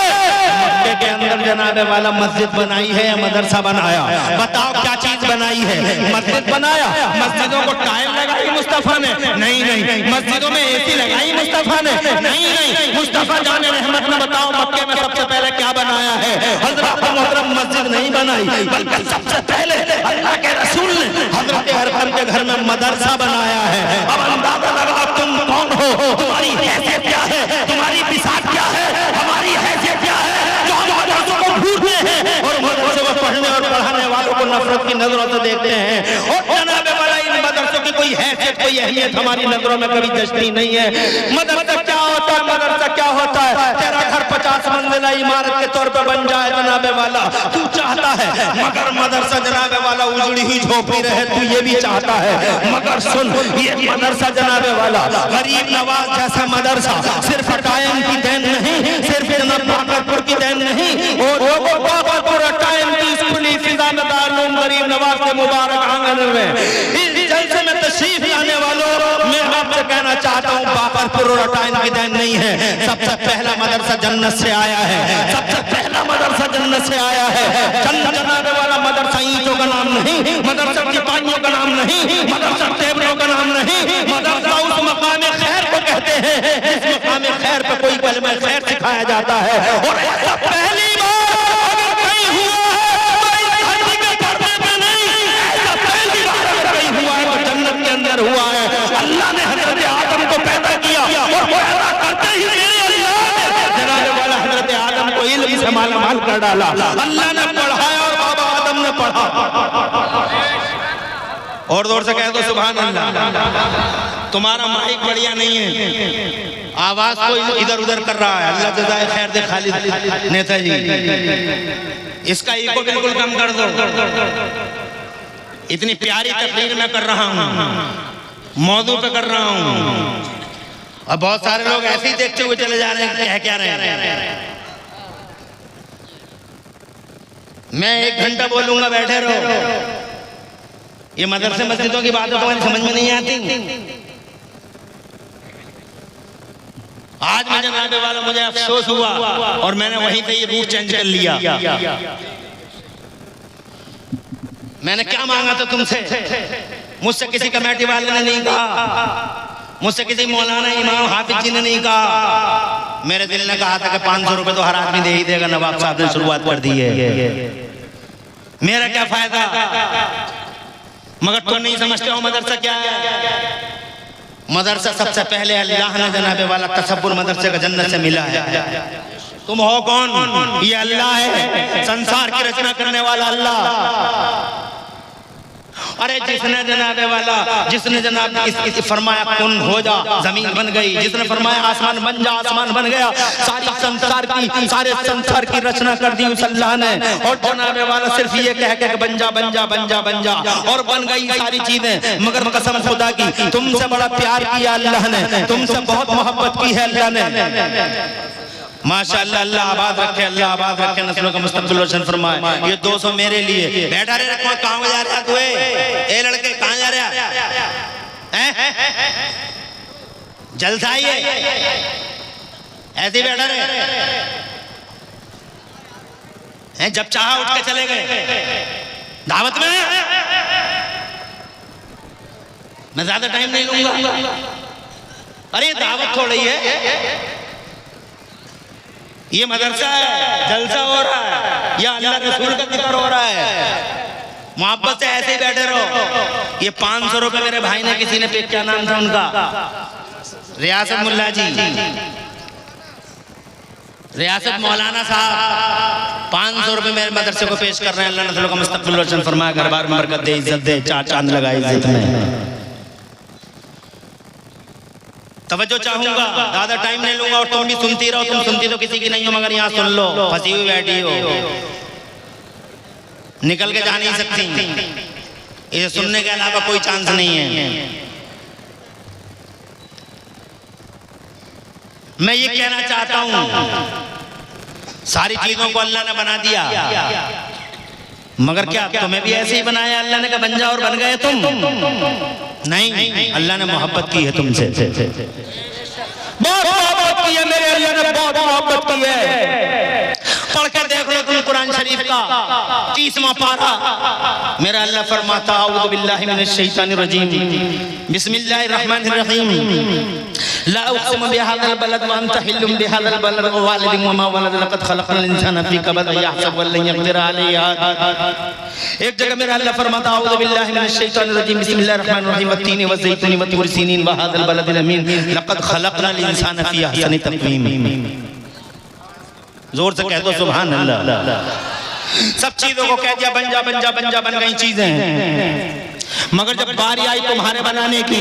मक्के के अंदर जनाबे वाला मस्जिद बनाई है या मदरसा बनाया? बताओ क्या चीज बनाई है? मस्जिद बनाया? मस्जिदों को टाइल लगाई मुस्तफा ने? नहीं नहीं। मस्जिदों में एसी लगाई मुस्तफा ने? नहीं नहीं। मुस्तफा जाने रहमत ने बताओ मक्के में सबसे पहले क्या बनाया है? हजरत मोहतरम मस्जिद नहीं बनाई, बल्कि सबसे पहले अल्लाह के रसूल ने हजरत अरकम के घर में मदरसा बनाया है। अब अंदाजा लगाओ तुम कौन हो, तुम्हारी हैसियत क्या है, तुम्हारी बिसात क्या है, हमारी हैसियत क्या है, जो हम मदरसों को भूलते हैं और मदरसों को पढ़ने और पढ़ाने वालों को नफरत की नजरों से देखते हैं। और जनाबे वाला इन मदरसों की कोई हैसियत, कोई अहमियत हमारी नजरों में कभी जचती नहीं है। मदरसा क्या होता है, मदरसा क्या होता है? तेरा घर 50 मंजिला इमारत के तौर पर बन जाए जनाबे वाला, तू चाहता है, मगर मदरसा जनाबे वाला उजड़ी हुई झोपड़ी रहे, तू ये भी चाहता है। मगर सुन, ये मदरसा जनाबे वाला गरीब नवाज जैसा मदरसा सिर्फ टाइम की देन नहीं, सिर्फ जनाब बाकरपुर की देन नहीं, और वो बाकरपुर टाइम की स्कूली फिजा में दारुल गरीब नवाज के मुबारक आंगन में इस जलसे में तशरीफ लाने वालों, मैं आपसे कहना चाहता हूँ, बाकरपुर और टाइम की देन नहीं है। सबसे पहला मदरसा जन्नत से आया है, सबसे पहला मदरसा जन्नत से आया है। जनाबे वाला मदरसा ईंटों का नाम नहीं, मदरसा सिपाहियों का नाम नहीं, मदरसा टेबलों का नाम नहीं, मदरसा उस मकाम खैर को कहते हैं जिस मकाम खैर पे कोई कलमा खैर सिखाया जाता है। और ऐसा पहली बार अगर कहीं हुआ है तो इस धरती के पर्दे पे नहीं, ऐसा पहली बार अगर कहीं हुआ है तो जन्नत के अंदर हुआ है। अल्लाह ने हजरत आदम को पैदा किया और पैदा करते ही मेरे अल्लाह ने जनाबे वाला हजरत आदम को इल्म से मालामाल कर डाला। अल्लाह ने पढ़ाया और बाबा आदम ने पढ़ा। और जोर से कह दो सुभान अल्लाह। तुम्हारा माइक बढ़िया नहीं है, आवाज को इधर उधर कर रहा है। अल्लाह जज़ाए खैर दे खालिद नेताजी, इसका इको बिल्कुल कम कर दो। इतनी प्यारी तकरीर मैं कर रहा हूँ, मौजू पे कर रहा हूँ, और बहुत सारे लोग ऐसे ही देखते हुए चले जा रहे हैं, कह क्या रहे हैं। मैं 1 घंटा बोलूंगा, बैठे रहो। ये मदरसे मस्जिदों की बातें तुम्हारी समझ में नहीं आती। आज में जनाबे वाला मुझे अफसोस हुआ और मैंने वहीं पे ये रूट चेंज कर लिया। मैंने क्या मांगा था तुमसे? मुझसे किसी कमेटी वाले ने नहीं कहा, मुझसे किसी मौलाना इमाम हाफिज जी ने नहीं कहा। मेरे दिल ने कहा था कि 500 रुपए तो हर आदमी दे ही देगा। नवाब साहब ने शुरुआत कर दी है, मेरा क्या फायदा? मगर तुम नहीं समझते हो मदरसा क्या है। मदरसा सबसे पहले अल्लाह ने जनाबे वाला तसव्वुर मदरसे का जन्नत से मिला है। तुम हो कौन? ये अल्लाह है, संसार की रचना करने वाला अल्लाह। अरे जिसने जनाब फरमाया कुन हो जा, जमीन बन गई। जिसने फरमाया आसमान बन जा, आसमान बन गया। सारे संसार की रचना कर दी उस अल्लाह ने। और जनाब वाला सिर्फ ये कह के बन जा बन जा बन जा बन जा, और बन गई सारी चीजें। मगर कसम खुदा की तुमसे बड़ा प्यार किया अल्लाह ने, तुमसे बहुत मोहब्बत की है अल्लाह ने। माशाअल्लाह, अल्लाह आबाद रखे, अल्लाह आबाद रखे, नस्लों का मुस्तकबिल रोशन फरमाए। ये 200 मेरे लिए। बैठा रे, कहाँ जा रहा तू? ए लड़के कहाँ जा रहा है? जलसा ही है, ऐसे बैठा रहे। जब चाहा उठ के चले गए दावत में। मैं ज्यादा टाइम नहीं लूंगा। अरे दावत थोड़ी है, ये मदरसा है, जलसा हो रहा है, या अल्लाह रसूल का जिक्र हो रहा है। मोहब्बत से ऐसे ही बैठे रहो। ये 500 रुपए मेरे भाई ने, किसी ने पे, क्या नाम था उनका, रियासत मुल्ला जी, रियासत मौलाना साहब 500 रुपए मेरे मदरसे को पेश कर रहे हैं। अल्लाह नस्लों का मुस्तकबिल रोशन फरमाए, घर बार में बरकत दे, इज्जत दे, चार चांद लगाए इज्जत में। तवज्जो चाहूंगा, ज्यादा टाइम नहीं लूंगा। और तुम भी सुनती रहो। तुम सुनती तो किसी की नहीं हो, मगर यहाँ सुन लो, फंसी हुई बैठी हो, निकल के जा नहीं सकती। इसे सुनने के अलावा कोई चांस नहीं है। मैं ये कहना चाहता हूं, सारी चीजों को अल्लाह ने बना दिया, मगर क्या तुम्हें भी ऐसे ही बनाया अल्लाह ने? बन जाओ और बन गए तुम? नहीं, अल्लाह ने मोहब्बत की है तुमसे, बहुत मोहब्बत की है मेरे अल्लाह ने, बहुत मोहब्बत की है। पढ़ कर देख लो तुम कुरान शरीफ का 30वां पारा। मेरा अल्लाह फरमाता है, औज़ु बिल्लाहि मिनश शैतानिर रजीम, बिस्मिल्लाहिर रहमानिर रहीम, ला उक़सिमु बिहाज़ल बलद व अंत हिल्लुम बिहाज़ल बलद व वालिदिन व मा वलद, लक़द ख़लक़नल इंसाना फ़ी कबद व यहसबु अन लन यक़दिर अलैहि अहद। एक जगह मेरा अल्लाह फरमाता है, औज़ु बिल्लाहि मिनश शैतानिर रजीम, बिस्मिल्लाहिर रहमानिर रहीम, वत्तीनि वज़ैतूनि वतूरि सीनीन व हाज़ल बलदिल अमीन, लक़द ख़लक़नल इंसाना फ़ी अहसनि तक़वीम। जोर से कह दो सुभान अल्लाह। सब चीजों को कह दिया बन जा बन जा बन जा, बन गई चीजें। मगर जब बारी आई तुम्हारे बनाने की,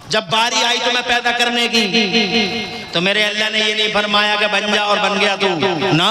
जब बारी आई तुम्हें पैदा करने की, तो मेरे अल्लाह ने ये नहीं फरमाया कि बन जा और बन गया तू ना।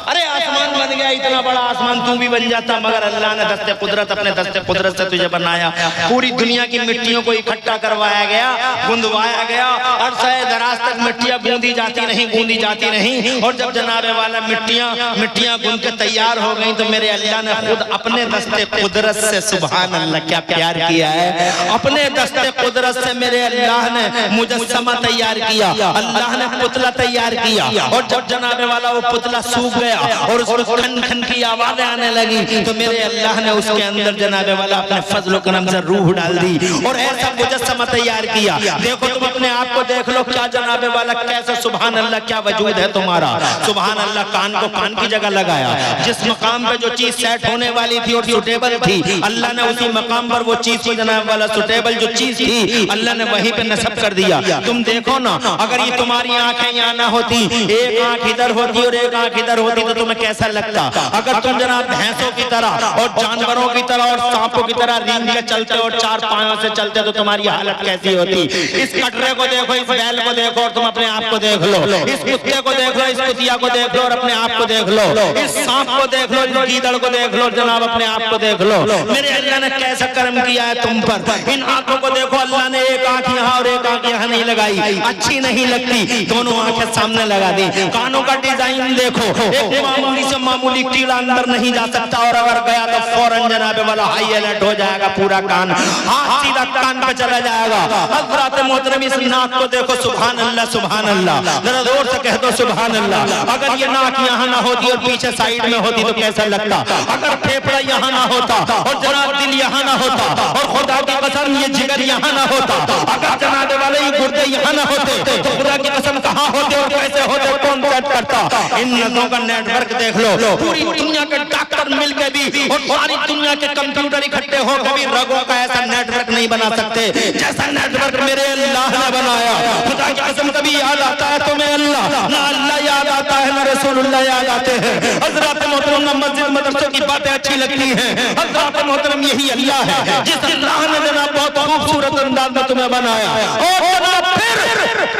अरे आसमान बन गया, इतना बड़ा आसमान, तू भी बन जाता। मगर अल्लाह ने दस्ते कुदरत, अपने दस्ते कुदरत से तुझे बनाया। पूरी दुनिया की मिट्टियों को इकट्ठा करवाया गया, गुंदवाया गया, और सहे दराज तक मिट्टियां गूंदी जाती नहीं, गूंदी जाती नहीं। और जब जनाबे वाला मिट्टियां गूंद के तैयार हो गई, तो मेरे अल्लाह ने खुद अपने दस्ते कुदरत से, सुभान अल्लाह क्या प्यार किया है, अपने दस्ते कुदरत से मेरे अल्लाह ने मुजस्समा तैयार किया, अल्लाह ने पुतला तैयार किया। और जब जनाबे वाला वो पुतला सूख गया और उसको खन खन की आवाजें आने लगी, तो मेरे अल्लाह ने उसके अंदर जनाबे वाला अपने फजल करम से रूह डाल दी और ऐसा मुजस्समा तैयार किया। देखो तुम अपने आप को देख लो, क्या जनाबे वाला, कैसे सुभान अल्लाह, क्या वजूद है तुम्हारा। सुभान अल्लाह, कान को कान की जगह लगाया। जिस मकाम पे जो चीज सेट होने वाली थी और सुटेबल थी, अल्लाह ने उसी मकाम पर वो चीज को जनाबे वाला सुटेबल जो चीज थी, अल्लाह ने वहीं पे नस्ब कर दिया। तुम देखो ना, अगर ये तुम्हारी आंखें यहाँ ना होती, एक आंख इधर होती और एक आंख इधर होती, तो तुम्हें कैसा लगता? अगर तुम जनाब भैंसों की तरह और जानवरों की तरह और सांपों की तरह रेंग के चलते और चार पांयों से चलते, तो तुम्हारी हालत कैसी होती? इस कटरे को देखो, इस बैल को देखो और तुम अपने आप को देख लो, इस कुत्ते को देख लो, इस कुतिया को देख लो और अपने आप को देख लो, इस सांप को देख लो, इस गीदड़ को देख लो, जनाब अपने आप को देख लो। मेरे अल्लाह ने कैसा कर्म किया है तुम पर। इन आंखों को देखो, अल्लाह ने एक आंख यहाँ और एक आंख यहाँ नहीं लगाई, अच्छी नहीं लगती, दोनों आंखें सामने लगा दी। कानों का डिजाइन देखो, एक मामूली से मामूली कीड़ा अंदर नहीं जा सकता, और अगर गया तो फौरन जनाबे वाला हाई अलर्ट हो जाएगा, पूरा कान हाथ सीधा कान पे चला जाएगा। हज़रात मोहतरम, इस नाक को देखो, सुभान अल्लाह सुभान अल्लाह, जरा जोर से कह दो सुभान अल्लाह। अगर ये नाक यहाँ ना होती और पीछे साइड में होती तो कैसा लगता? अगर फेफड़ा यहाँ ना होता और जनाब दिल यहाँ ना होता और खुदा की कसम ये जिगर यहाँ ना होता, अगर जनाबे वाले ये गुर्दे नजरें यहाँ न होते तो खुदा की कसम कहाँ होते और कैसे होते, कौन सेट करता। इन नजरों का नेटवर्क देख लो, पूरी दुनिया के डॉक्टर मिलकर भी और सारी दुनिया के कंप्यूटर इकट्ठे हो कभी रगों का ऐसा नेटवर्क नहीं बना सकते जैसा नेटवर्क मेरे अल्लाह ने बनाया। खुदा की कसम कभी याद आता है तुम्हें अल्लाह, ना अल्लाह याद आता है ना रसूलुल्लाह याद आते हैं। हज़रत मोहतरम ना मस्जिद मदरसों की बातें अच्छी लगती हैं, हज़रत मोहतरम यही अल्लाह है जिस अल्लाह ने जनाब बहुत खूबसूरत अंदाज में तुम्हें बनाया और फिर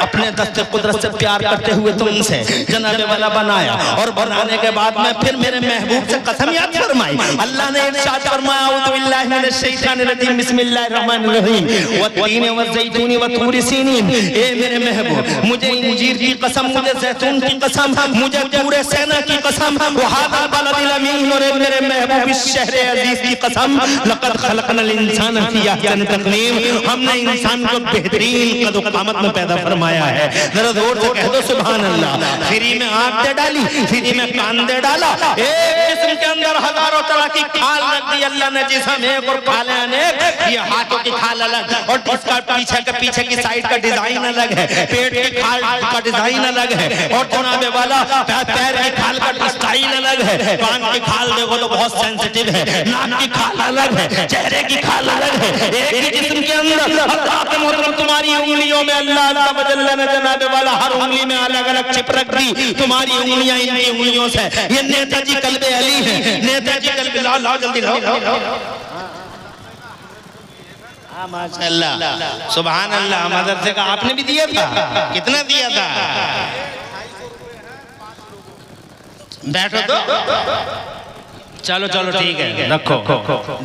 अपने दस्ते कुदरत से प्यार करते हुए तुमसे जनाब वाला बनाया और बनाने के बाद में फिर मेरे महबूब से कसम याद फरमाई। अल्लाह ने इरशाद फरमाया औज़ु बिल्लाहि मिनश शैतानिर रजीम बिस्मिल्लाहिर रहमानिर रहीम वत्तीन वज़ैतून वतूर सीनीन। ए मेरे महबूब मुझे इंजीर की कसम, मुझे जैतून की कसम, मुझे पूरे सेना की कसम, वहादा बलदिल अमीन और मेरे महबूब इस शहर अजीज की कसम, लक़द खलक़नल इंसान फी अहसन तक़वीम। हमने इंसान को बेहतरीन कद-ओ-क़ामत में पैदा फरमाया है। जरा जोर से कह दो सुभान अल्लाह। फ्री में आँख दे डाली, फ्री में कान दे डाला, एक जिस्म के अंदर हजारों तरह की खाल रख दी अल्लाह ने, जिसम एक और खालें अनेक। ये हाथों की खाल अलग और इसका पीछे की साइड का डिजाइन अलग है, पेट की खाल का डिजाइन अलग है और जनाबे वाला पैर की खाल का स्टाइल अलग है। कान की खाल देखो तो बहुत सेंसिटिव है, नाक की खाल अलग है, चेहरे की खाल अलग है। एक ही जिस्म के अंदर हज़रत मोहतरम तुम्हारी उंगलियों में अल्लाह ने जनाबे वाला हर उंगली में अलग अलग चिप रख दी। तुम्हारी उंगलियां इनकी उंगलियों से, ये नेताजी कल्बे अली है, नेताजी कल्बे लाओ जल्दी लाओ। माशाअल्लाह सुभान अल्लाह। मदरसे का आपने भी दिया था, कितना दिया था? बैठो तो चलो चलो ठीक है रखो।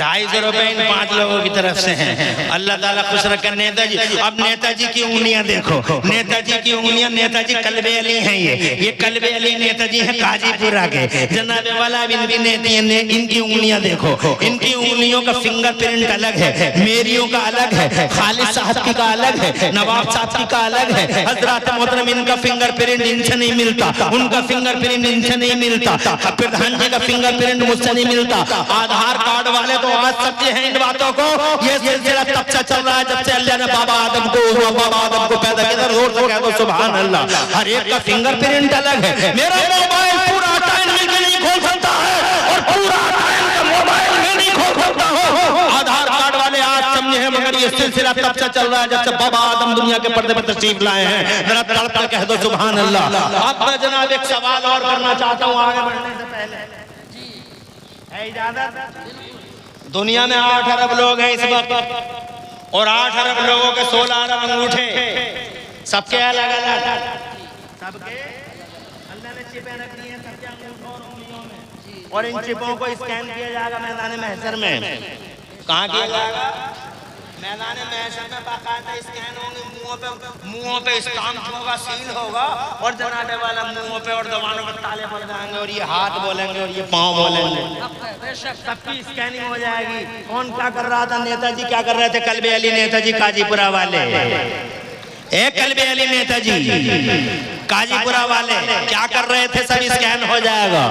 250 रुपए इन 5 लोगों की तरफ से हैं। अल्लाह ताला खुश रखे। नेताजी, अब नेताजी की उंगलियां देखो, नेताजी की उंगलियां, नेताजी कल्बे अली हैं। ये कल्बे अली नेताजी हैं काजीपुरा के जनाबे वाला। अब इनकी उंगलियां देखो, इनकी उंगलियों का फिंगर प्रिंट अलग है, मेरियों का अलग है, खालिद साहब की का अलग है, नवाब साहब की का अलग है। हज़रत मोहतरम इनका फिंगर प्रिंट इनसे नहीं मिलता, उनका फिंगर प्रिंट इनसे नहीं मिलता, प्रधान जी का फिंगर प्रिंट मुझसे नहीं मिलता। आधार कार्ड वाले तो आज समझे हैं इन बातों को। ये सिलसिला तब से चल रहा है जब से अल्लाह ने बाबा आदम को पैदा किया। जोर से कह दो सुभान अल्लाह। हर एक का फिंगर प्रिंट अलग है। मेरा मोबाइल पूरा टाइम मिलकर नहीं खोल सकता है और पूरा टाइम का मोबाइल में नहीं खोल सकता हो। आधार कार्ड वाले आज समझे हैं, मगर ये सिलसिला तब से चल रहा है जब से बाबा आदम दुनिया के पर्दे पर तशरीफ लाए हैं। मेरा तड़प कर कह दो सुभान अल्लाह। अब मैं जनाब एक सवाल और करना चाहता हूँ आगे बढ़ने से पहले। इजाजत? दुनिया में 8 अरब लोग हैं इस वक्त और 8 अरब लोगों के 16 अरब अंगूठे, सबके अलग अलग, सबके अल्लाह ने चिपें रख दी हैं सबके अंगूठों और उंगलियों में। और इन चिपों को स्कैन किया जाएगा मैदान महशर में। कहाँ किया जाएगा? मैदान महशर में बाकायदा स्कैन होंगे, मुंहों पे स्टाम्प होगा, सील होगा और जनाबे वाला मुंहों पे और दबानों पे ताले पड़ जाएंगे और ये हाथ बोलेंगे और ये पाँव बोलेंगे, सबकी स्कैनिंग हो जाएगी। कौन क्या कर रहा था? नेताजी क्या कर रहे थे? कल्बे अली नेताजी काजीपुरा वाले, एक कल्बे अली नेताजी काजीपुरा वाले क्या कर रहे थे? सब स्कैन हो जाएगा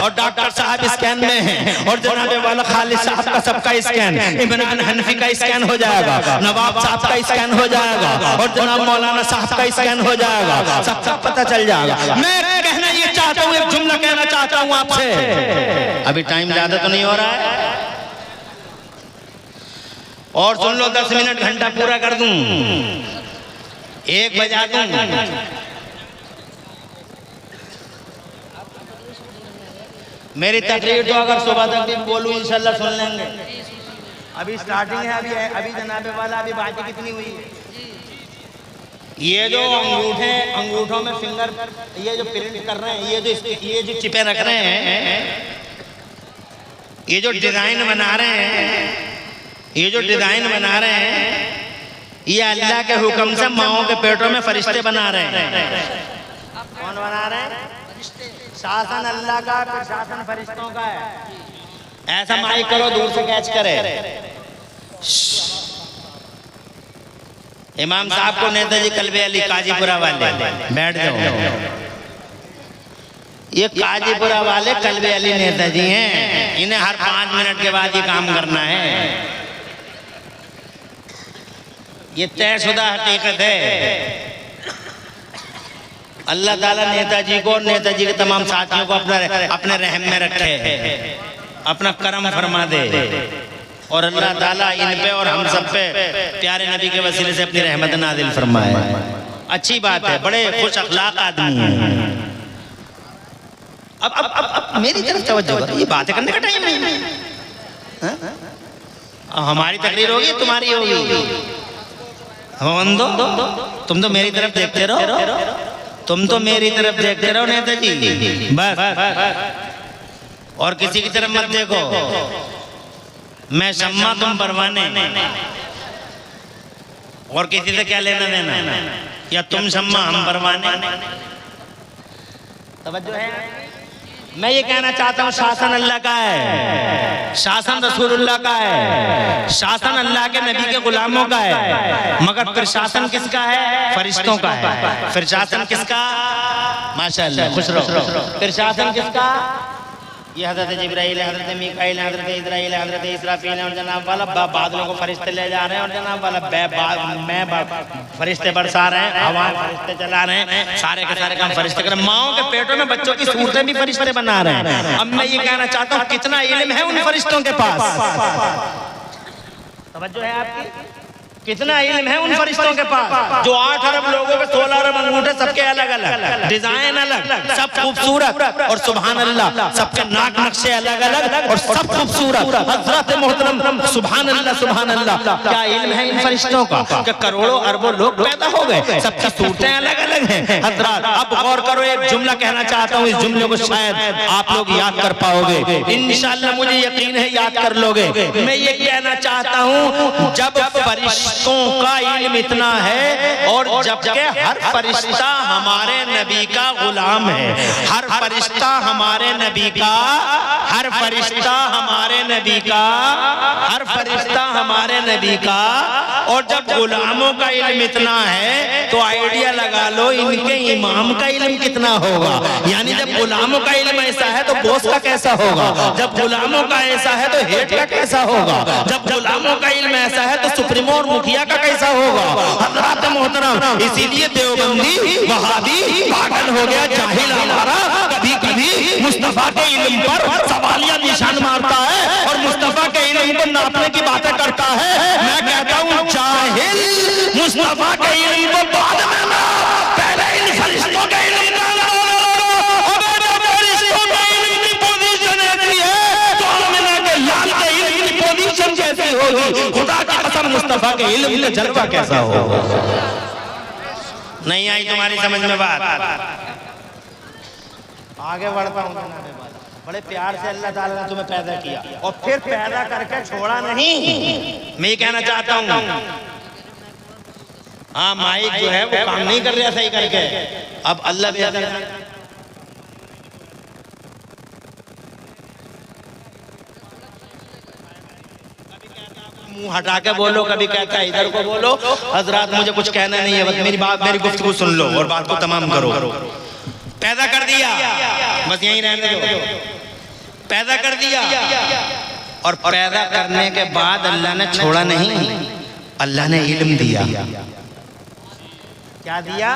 और डॉक्टर साहब स्कैन में हैं और जनाबे वाला खालिद साहब का सबका स्कैन, इमरान हनफी का स्कैन हो जाएगा, नवाब साहब का स्कैन हो जाएगा और जनाब मौलाना साहब का स्कैन हो जाएगा। सबका पता चल जाएगा। मैं कहना ये चाहता हूँ, एक जुमला कहना चाहता हूँ आपसे। अभी टाइम ज्यादा तो नहीं हो रहा है और सुन लो, 10 मिनट घंटा पूरा कर दूं, 1 बजा दूं। मेरी तकरीर तो अगर सुबह तक भी बोलूं इंशाल्लाह सुन लेंगे। अभी स्टार्टिंग है, अभी जनाबे वाला अभी बातें कितनी हुई। ये जो अंगूठे, अंगूठों में फिंगर, ये जो प्रिंट कर रहे हैं, ये जो चिपे रख रहे हैं, ये जो डिजाइन बना रहे हैं, ये जो डिजाइन बना रहे हैं, ये अल्लाह के हुक्म से माओं के पेटों में फरिश्ते बना रहे हैं। कौन बना रहे हैं? शासन अल्लाह का, शासन फरिश्तों का है। ऐसा माइक करो, दूर से कैच करे। इमाम साहब को नेताजी कल्बे अली काजीपुरा वाले बैठ जाओ। ये काजीपुरा वाले कल्बे अली नेताजी हैं, इन्हें हर 5 मिनट के बाद ये काम करना है। ये तयशुदा हकीकत है। अल्लाह ताला नेताजी को और नेताजी के तमाम साथियों को अपने रहम में रखे, अपना करम फरमा दे, और अल्लाह ताला इन पे और हम सब पे प्यारे नबी के वसीले से अपनी रहमत नाजिल फरमाए। अच्छी बात है, बड़े खुश अखलाक आदमी हैं। अब मेरी तरफ तवज्जो करो, ये बातें करने का टाइम नहीं है। हमारी तकरीर होगी, तुम्हारी होगी। तुम तो मेरी तरफ देखते रहो, तुम तो मेरी तरफ देखते रहो नेताजी, बस, और किसी की तरफ मत देखो। मैं शम्मा, तुम परवाने, और किसी से क्या लेना देना, या तुम शम्मा हम परवाने। तवज्जो है। मैं ये कहना चाहता हूँ, शासन अल्लाह का है, शासन रसूलुल्लाह का है, शासन अल्लाह के नबी के गुलामों का है, मगर फिर शासन किसका है? फरिश्तों का है। फिर शासन किसका? माशाअल्लाह, खुश रहो। फिर शासन किसका? ये हज़रत जिब्राइल है, हज़रत मीकाईल है, हज़रत इज़राइल है, हज़रत इसराफील है, और जनाब वाला बादलों को फरिश्ते ले जा रहे हैं, और जनाब वाला फरिश्ते बरसा रहे हैं, हवा फरिश्ते चला रहे हैं, सारे के सारे काम फरिश्ते कर रहे हैं। माओ के पेटों में बच्चों की सूरतें भी फरिश्ते बना रहे हैं। अब मैं ये कहना चाहता हूँ, कितना इल्म है उन फरिश्तों के पास? तवज्जो है आपकी? कितना इल्म है उन फरिश्तों के पास, जो 8 अरब लोगों के 16 अरब अंगूठे, सबके अलग अलग डिजाइन, अलग, सब खूबसूरत, और सुभान अल्लाह सबके नाक नक्शे अलग अलग, और सब खूबसूरत। हज़रत मोहतरम, सुभान अल्लाह, सुभान अल्लाह, क्या इल्म है इन फरिश्तों का? क्या करोड़ों अरबों लोग पैदा हो गए, सबकी सूरतें अलग अलग हैं। हज़रत अब गौर करो, एक जुमला कहना चाहता हूँ, इस जुमले को शायद आप लोग याद कर पाओगे, इंशाअल्लाह मुझे यकीन है याद कर लोगे। मैं ये कहना चाहता हूँ, जब फरिश्तों का इल्म इतना है, और जबकि हर फरिश्ता हमारे नबी का गुलाम है, हर फरिश्ता हमारे नबी का, हर फरिश्ता हमारे नबी का, हर फरिश्ता हमारे नबी का, और जब गुलामों का इल्म इतना है, तो आइडिया लगा लो इनके इमाम का इल्म कितना होगा। यानी जब गुलामों का इल्म ऐसा है, तो बॉस का कैसा होगा? जब गुलामों का ऐसा है, तो हेड का कैसा होगा? जब गुलामों का इल्म ऐसा है, तो सुप्रीमो और मुखिया का कैसा होगा? हज़रात मोहतरम, इसीलिए देवबंदी वहाबी पागल हो गया, जाहिल हमारा कभी कभी मुस्तफा के इल्म पर सवालिया निशान मारता है, और मुस्तफा के इल्म को नापने की बातें करता है। मैं कहता हूँ, जाहिल मुस्तफा के इल्म को बाद में ना, पहले इन फरिश्तों के इल्म कैसी होगी, खुदा की कसम मुस्तफा के इल्म का जलवा कैसा होगा। नहीं आई तुम्हारी समझ में बात? आगे बढ़ता हूँ। बड़े प्यार से अल्लाह ताला ने तुम्हें पैदा किया, और फिर पैदा करके छोड़ा नहीं। मैं ये कहना चाहता हूँ, हाँ माइक जो है वो काम नहीं कर रहा सही करके। अब अल्लाह भी मुंह हटा के बोलो, कभी कहता है इधर को बोलो। हजरात मुझे कुछ कहना नहीं है, बस मेरी गुफ्तगू सुन लो और बात को तमाम करो। पैदा कर दिया, बस यहीं रहने दो। पैदा कर दिया, और पैदा करने के बाद अल्लाह ने छोड़ा नहीं, अल्लाह ने इल्म दिया। क्या दिया?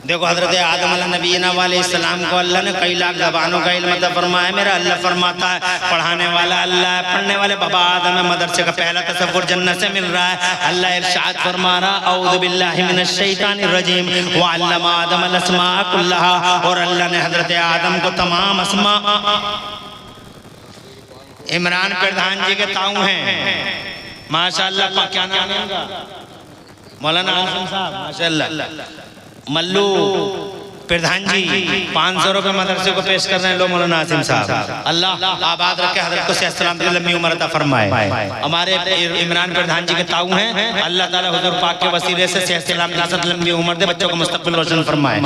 देखो हजरत आदम नबीना वालेइस्सलाम को अल्लाह ने कई लाख ज़बानों का इल्म अता फरमाया। मेरा अल्लाह फरमाता है, पढ़ाने वाला अल्लाह है, पढ़ने वाले बाबा आदम है। मदरसे का पहला तसव्वुर जन्नत से मिल रहा है। अल्लाह इरशाद फरमा रहा, औज़ु बिल्लाहि मिनश शैतानिर रजीम व अल्लमा आदम अल अस्मा कुल्लहा, और अल्लाह ने हजरत आदम को तमाम अस्मा। इमरान प्रधान जी के ताऊ हैं माशाअल्लाह, क्या नाम है उनका? मौलाना आसिम साहब माशाअल्लाह। मल्लू प्रधान जी 500 रुपए मदरसे को पेश कर रहे हैं। लो मौलाना आसिम साहब, अल्लाह आबाद रखे, हजरत को सलाम की लंबी उम्र अता फरमाए। हमारे इमरान प्रधान जी के ताऊ हैं, अल्लाह ताला हुजूर पाक के वसीले से सेहत सलाम की लंबी उम्र दे, बच्चों को मुस्तकबिल रोशन फरमाए।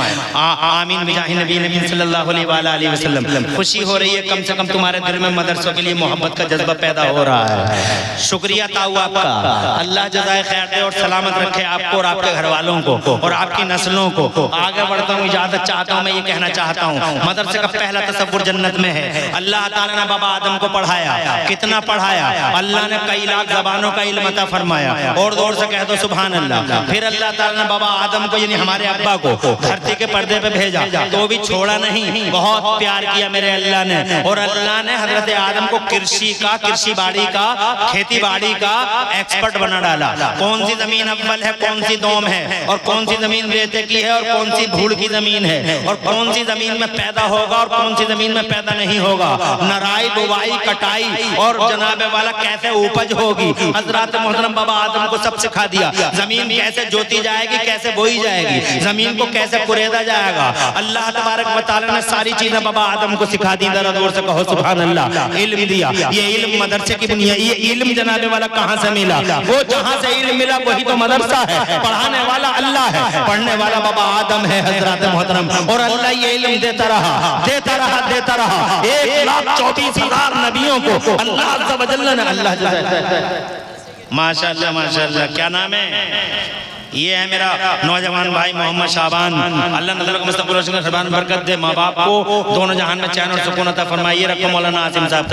आमीन बिजाहि नबी सल्लल्लाहु अलैहि वसल्लम। खुशी हो रही है, कम से कम तुम्हारे दिल में मदरसों के लिए मोहब्बत का जज्बा पैदा हो रहा है। शुक्रिया ताऊ आपका, अल्लाह जज़ाए खैर दे और सलामत रखे आपको और आपके घर वालों को और आपकी नस्लों को। आगे बढ़ता हूँ, इजाज़त शहादत चाहता हूँ, मैं ये कहना चाहता हूँ, मदरसे का पहला तसव्वुर जन्नत में है। अल्लाह ताला ने बाबा आदम को पढ़ाया, कितना पढ़ाया? अल्लाह ने कई लाख ज़बानों का इल्म अता फरमाया, और जोर से कह दो सुभान अल्लाह। फिर अल्लाह ताला ने बाबा आदम को यानी हमारे अब्बा को धरती के पर्दे पे भेजा, तो भी छोड़ा नहीं, बहुत प्यार किया मेरे अल्लाह ने। और अल्लाह ने हजरत आदम को कृषि बाड़ी का, खेती बाड़ी का एक्सपर्ट बना डाला। कौन सी जमीन अव्वल है, कौन सी दोम है, और कौन सी जमीन रेते की है, और कौन सी धूल की जमीन है, और कौन सी जमीन में पैदा होगा और कौन सी जमीन में पैदा नहीं होगा, नराई बुवाई कटाई और जनाबे वाला कैसे उपज होगी। हजरत मोहतरम बाबा आदम को सब सिखा दिया। जमीन कैसे जोती जाएगी, कैसे बोई जाएगी, जमीन को कैसे कुरेदा जाएगा, अल्लाह तबारक व तआला ने सारी चीजें बाबा आदम को सिखा दी। जरा जोर से कहो सुभान अल्लाह। इल्म दिया, ये इल्म मदरसे की बुनियाद। ये इल्म जनाबे वाला कहाँ से मिला? वो जहाँ से इल्म मिला वही तो मदरसा है। पढ़ाने वाला अल्लाह है, पढ़ने वाला बाबा आदम है हजरत मोहतरम। और अल्लाह ये इल्म देता रहा, देता रहा, देता रहा। 1,24,000 नबियों को अल्लाह अज़्ज़ व जल्ल ने माशाअल्लाह माशाअल्लाह। क्या नाम है? ये है मेरा नौजवान भाई मोहम्मद शाबान। अल्लाह नज़र को मुस्तक़बिल रोशन ख़ुरबान बरकत दे, माँ बाप को दोनों जहान में चैन और सुकून अता फरमाए। ये रखो मौलाना आसिम साहब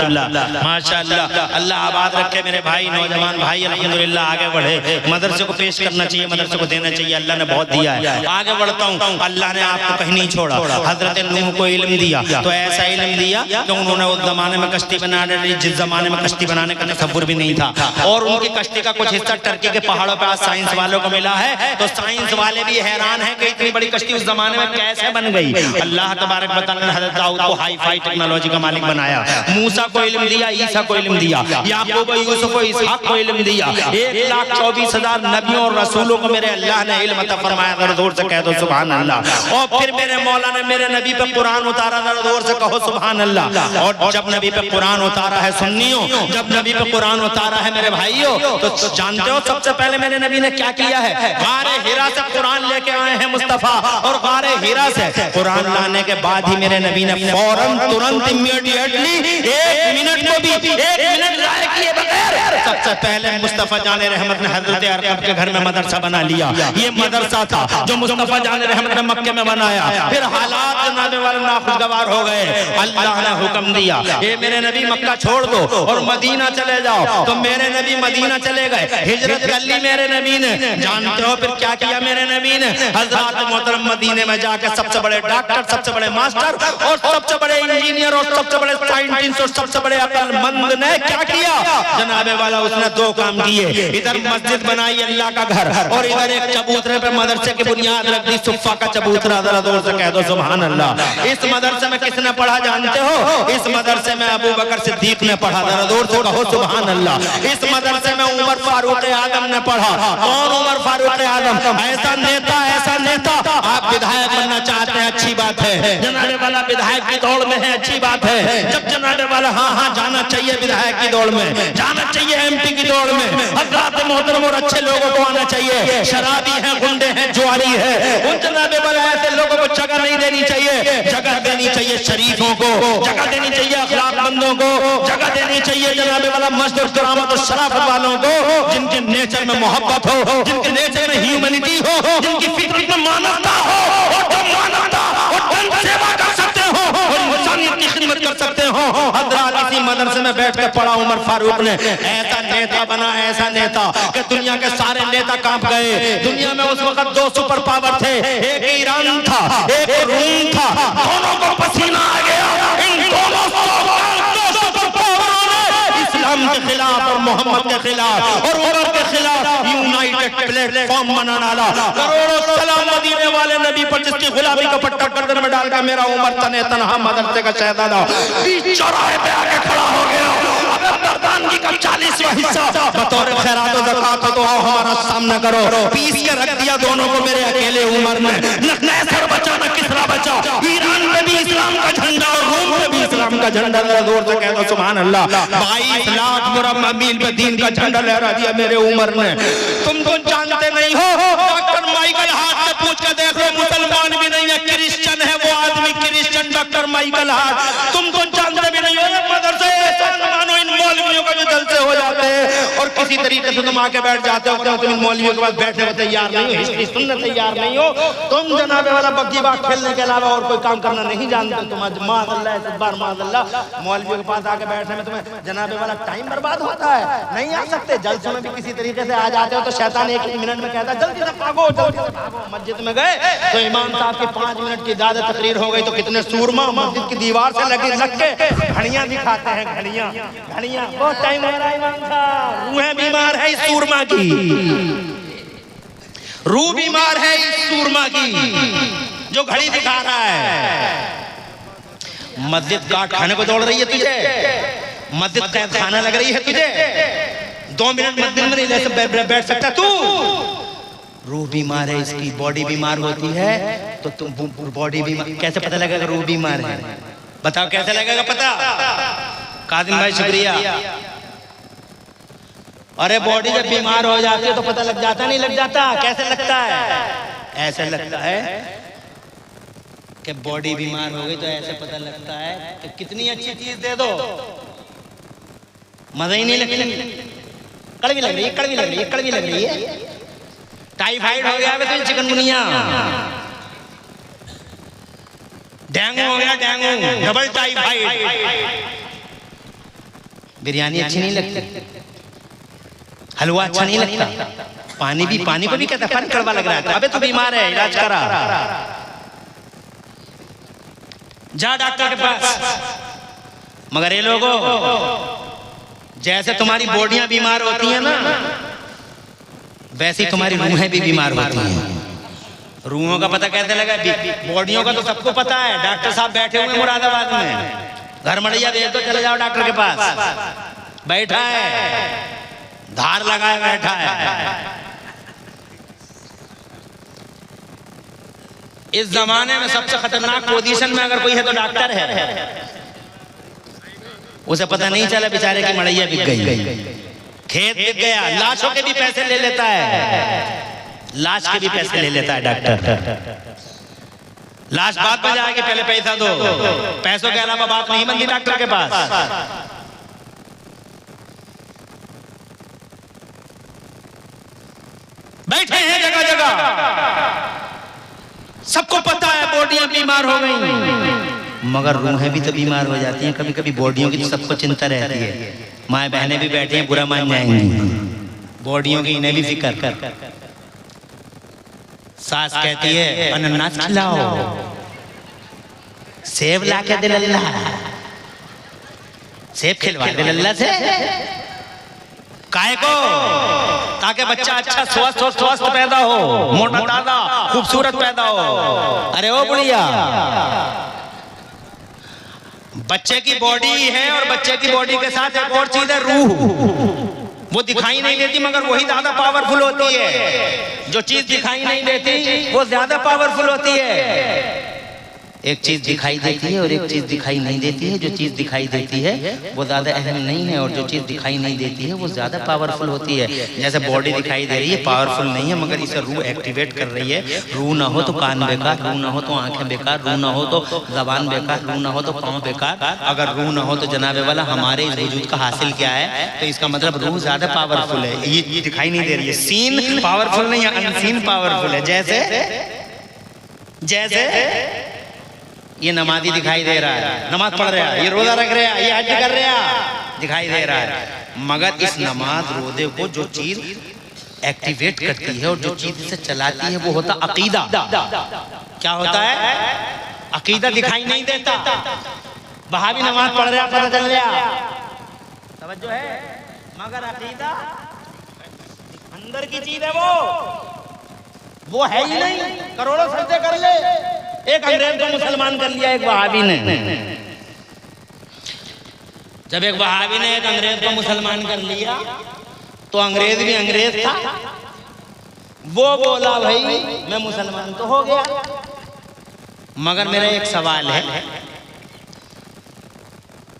माशाअल्लाह, अल्लाह आबाद रखे मेरे भाई, नौजवान भाई अल्हम्दुलिल्लाह आगे बढ़े। मदरसे को पेश करना चाहिए, मदरसे को देना चाहिए, अल्लाह ने बहुत दिया है। आगे बढ़ता हूँ, अल्लाह ने आपको कहीं नहीं छोड़ा। हजरत नूह को इल्म दिया, तो ऐसा इल्म दिया कि उन्होंने उस जमाने में कश्ती बना डाली जिस जमाने में कश्ती बनाने का तसव्वुर भी नहीं था। और उनकी कश्ती का कुछ हिस्सा टर्की के पहाड़ों पर आज साइंस वालों को मिला है, तो साइंस वाले भी हैरान हैं कि इतनी बड़ी कश्ती उस जमाने में कैसे बन गई। अल्लाह तबारक व तआला ने हज़रत दाऊद को हाई फाई टेक्नोलॉजी का मालिक बनाया, मूसा को इल्म दिया, ईसा को इल्म दिया, याकूब यूसुफ को इसहाक को इल्म दिया। 1,24,000 नबियों और रसूलों को मेरे अल्लाह ने इल्म अता फरमाया। जरा जोर से कह दो सुभान अल्लाह। और फिर मेरे मौला ने मेरे नबी पे कुरान उतारा, जरा जोर से कहो सुभान अल्लाह। और जब नबी पे कुरान उतारा है सुन्नियों, जब नबी पे कुरान उतारा है मेरे भाइयों, तो जानते हो सबसे पहले मेरे नबी ने क्या किया है? गारे हिरा से कुरान लेके आए हैं मुस्तफा, और गारे हिरा से कुरान लाने के बाद ही मेरे नबी ने फौरन तुरंत इमीडिएटली 1 मिनट को भी 1 मिनट जाया किए बगैर सबसे पहले मुस्तफा जाने रहमत ने हजरत अरकम के घर में मदरसा बना लिया। ये मदरसा था जो मुस्तफा जाने रहमत ने मक्के में बनाया। फिर हालात जनाबे वाले नाखुशगवार हो गए, अल्लाह ने हुक्म दिया ये मेरे नबी मक्का छोड़ दो और मदीना चले जाओ। तो मेरे नबी मदीना चले गए, हिजरत कर ली मेरे नबी ने। जानते हो फिर क्या किया मेरे नबी ने? हजरत मोहतरम मदीने में जाकर सबसे बड़े डॉक्टर, सबसे बड़े मास्टर और सबसे बड़े इंजीनियर और सबसे बड़े साइंटिस्ट और सबसे बड़े अक्लमंद ने क्या किया जनाबे वाला? उसने 2 काम किए। इधर मस्जिद बनाई अल्लाह का घर, और इधर एक चबूतरे पे मदरसे की बुनियाद रख दी, सुफ़ा का चबूतरा। जरा जोर से कह दो सुभान अल्लाह। इस मदरसे में किसने पढ़ा जानते हो? इस मदरसे में अबू बकर सिद्दीक ने पढ़ा। जरा जोर से कहो सुभान अल्लाह। इस मदरसे में उमर फारूक आजम ने पढ़ा। कौन उमर फारूक आजम? ऐसा नेता आप विधायक बनना चाहते हैं, अच्छी बात है। जनाने वाला विधायक की दौड़ में है, अच्छी बात है। जब जनाने वाला हाँ जाना चाहिए विधायक की दौड़ में, जाना चाहिए एमपी की दौड़ में। हज़रात मोहतरम और अच्छे लोगों को आना चाहिए। शराबी है, गुंडे हैं, जुआरी है, उन जनाबे वाले ऐसे लोगों को जगह नहीं देनी चाहिए। जगह देनी चाहिए शरीफों को, जगह देनी चाहिए अखलाकमंदों को, जगह देनी चाहिए जनाबे वाला मस्जिद और करामत और शराफत वालों को, जिनके नेचर में मोहब्बत हो, जिनके नेचर में ह्यूमैनिटी हो, जिनकी फितरत में मानवता हो, और जो मानवता और जन सेवा कर सकते हो और इंसानियत की खिदमत कर सकते हो। हज़रात इसी मदरसे में बैठ के पढ़ा उमर फारूक ने। ऐसा नेता बना, ऐसा नेता कि दुनिया के सारे नेता कांप गए। दुनिया में उस वक्त 2 सुपर पावर थे, एक ईरान था, एक रूम था। दोनों को पसीना आ गया। इन दोनों सुपर पावरों ने इस्लाम के खिलाफ और मोहम्मद के खिलाफ और उमर के खिलाफ यूनाइटेड प्लेटफॉर्म बना डाला। करोड़ों सलाम मदीने वाले नबी पर, जिसकी गुलामी का पट्टा गर्दन में डालकर मेरा उमर तने तनहा मदरसे का शहजादा चौराहे पे आके खड़ा हो गया। मर्दानगी का 40वां हिस्सा बतौर खैरात और ज़कात तो आओ हमारा सामना करो। पीस के रख दिया दोनों को मेरे अकेले उमर ने। न कैसर बचा न किसरा बचा। ईरान में भी इस्लाम का झंडा और रोम में भी इस्लाम का झंडा। जरा जोर से कह दो सुभान अल्लाह। 22 लाख मुरब्बा मील पे दीन का झंडा लहरा दिया मेरे उमर ने। तुम तो जानते नहीं हो, डॉक्टर माइकल हार्ट से पूछ कर देख लो, मुसलमान भी नहीं है, क्रिश्चियन है वो आदमी, क्रिश्चियन डॉक्टर माइकल हार्ट। तुम तो जानते भी नहीं हो। मदरसे ऐसा मानो इन मौलवियों का जो जलसे हो जाते हैं और किसी तरीके से तुम आके बैठ जाते हो, तुम मौलवियों के पास बैठने को तैयार नहीं हो, हिस्ट्री सुनने तैयार नहीं हो, तुम जनाबे वाला बग्गी बाग खेलने के अलावा और कोई काम करना नहीं जानते। तुम माज़अल्लाह बार माज़अल्लाह मौलवियों के पास आके बैठने में तुम्हें जनाबे वाला टाइम बर्बाद होता है, नहीं आ सकते। जलसों में भी किसी तरीके से आ जाते हो तो शैतान एक मिनट में कहता है जल्दी से भागो, जल्दी से भागो। मस्जिद में गए तो इमाम साहब की 5 मिनट की ज्यादा तकरीर हो गई तो कितने सूरमा मस्जिद की दीवार से लग के घड़ियां दिखाते हैं, घड़ियां बहुत टाइम हो रहा है इमाम साहब, रूह बीमार है इस सूरमा की, रूह बीमार है इस सूरमा की जो घड़ी दिखा रहा है। मस्जिद काट खाने को दौड़ रही है तुझे, मस्जिद कैद खाना लग रही है तुझे, 2 मिनट मस्जिद में नहीं बैठ सकता तू। रूह बीमार है इसकी, बॉडी बीमार होती है तो तुम बॉडी बीमार कैसे पता लगेगा रूह बीमार है? बताओ कैसे लगेगा पता? कादिम भाई शुक्रिया। अरे बॉडी जब बीमार हो जाती है तो पता लग जाता नहीं लग जाता? कैसे लगता है? ऐसे लगता है कि बॉडी बीमार हो गई तो ऐसे पता लगता है कि कितनी अच्छी चीज दे दो मजा ही नहीं लगती, कड़वी लग रही है, कड़वी लग रही है, कड़वी लग रही है। टाइफाइड हो गया तो चिकनगुनिया, डेंगू हो गया, डेंगू डबल टाइफाइड। बिरयानी अच्छी नहीं लगती, हलवा अच्छा नहीं लगता, पानी को भी कहता है पानी कड़वा लग रहा है, अबे तू बीमार है इलाज करा, जा डॉक्टर के पास। मगर ये लोगों जैसे तुम्हारी बॉडियां बीमार होती हैं ना वैसे ही तुम्हारी रूहें भी बीमार होती हैं। रूहों का पता कैसे लगा? बॉडियों का तो सबको पता है, डॉक्टर साहब बैठे हुए मुरादाबाद में, घर मड़िया भेज दो, चले जाओ डॉक्टर के पास, बैठा है धार लगाए बैठा है। इस जमाने में सबसे खतरनाक पोजीशन में अगर कोई है तो डॉक्टर है। उसे पता नहीं चला बेचारे की मड़ैया बिक गई, खेत बिक गया, लाशों के भी पैसे ले लेता है, लाश के भी पैसे ले लेता है डॉक्टर। लाश बाद में जाएगी, पहले पैसा दो, पैसों के अलावा बात नहीं बनती डॉक्टर के पास। बैठे हैं जगह जगह, सबको पता है बॉडियां बीमार हो गई, मगर रूहें भी तो बीमार हो जाती हैं कभी कभी। बॉडियों की तो सबको चिंता रहती है, माए बहनें भी बैठी हैं बुरा मान जाएंगी, बॉडियों की इन्हें भी फिक्र कर। सास कहती है अनानास खिलाओ, सेब ला के दे लल्ला, सेब खिलवा दे लल्ला से, काहे को? ताकि बच्चा अच्छा स्वस्थ पैदा हो, मोटा ताजा खूबसूरत पैदा हो। अरे ओ बुढ़िया, बच्चे की बॉडी है और बच्चे की बॉडी के साथ एक और चीज है रूह, वो दिखाई नहीं देती मगर वही ज्यादा पावरफुल होती है। जो चीज दिखाई नहीं देती वो ज्यादा पावरफुल होती है। एक चीज दिखाई देती है और एक चीज दिखाई नहीं देती है। जो चीज दिखाई देती है वो ज्यादा अहम नहीं है और जो चीज दिखाई नहीं देती है वो ज्यादा पावरफुल होती है। जैसे बॉडी दिखाई दे रही है, पावरफुल नहीं है मगर इसे रूह एक्टिवेट कर रही है। रूह ना हो तो कान बेकार, रूह ना हो तो आंखें बेकार, रूह ना हो तो जबान बेकार, रूह ना हो तो पाँव बेकार। अगर रूह ना हो तो जनाबे वाला हमारे इस वजूद का हासिल क्या है? तो इसका मतलब रूह ज्यादा पावरफुल है। ये दिखाई नहीं दे रही है, सीन पावरफुल नहीं है, अनसीन पावरफुल है। जैसे ये नमाजी दिखाई दे रहा है, नमाज पढ़ रहा है, ये रोजा रख रहा है, ये हज कर रहा है, दिखाई दे रहा है। मगर इस नमाज रोजे को जो चीज एक्टिवेट करती है और जो चीज इसे चलाती है वो होता अकीदा। क्या होता है? अकीदा दिखाई नहीं देता। वहाबी नमाज पढ़ रहा, पता चल रहा, तवज्जो है, मगर अकीदा अंदर की चीज है, वो है ही नहीं। करोड़ों सजदे कर ले, एक अंग्रेज को मुसलमान कर लिया एक वहाबी ने। जब एक वहाबी ने एक अंग्रेज को मुसलमान कर लिया तो अंग्रेज भी अंग्रेज था, वो बोला भाई मैं मुसलमान तो हो गया, मगर मेरा एक सवाल है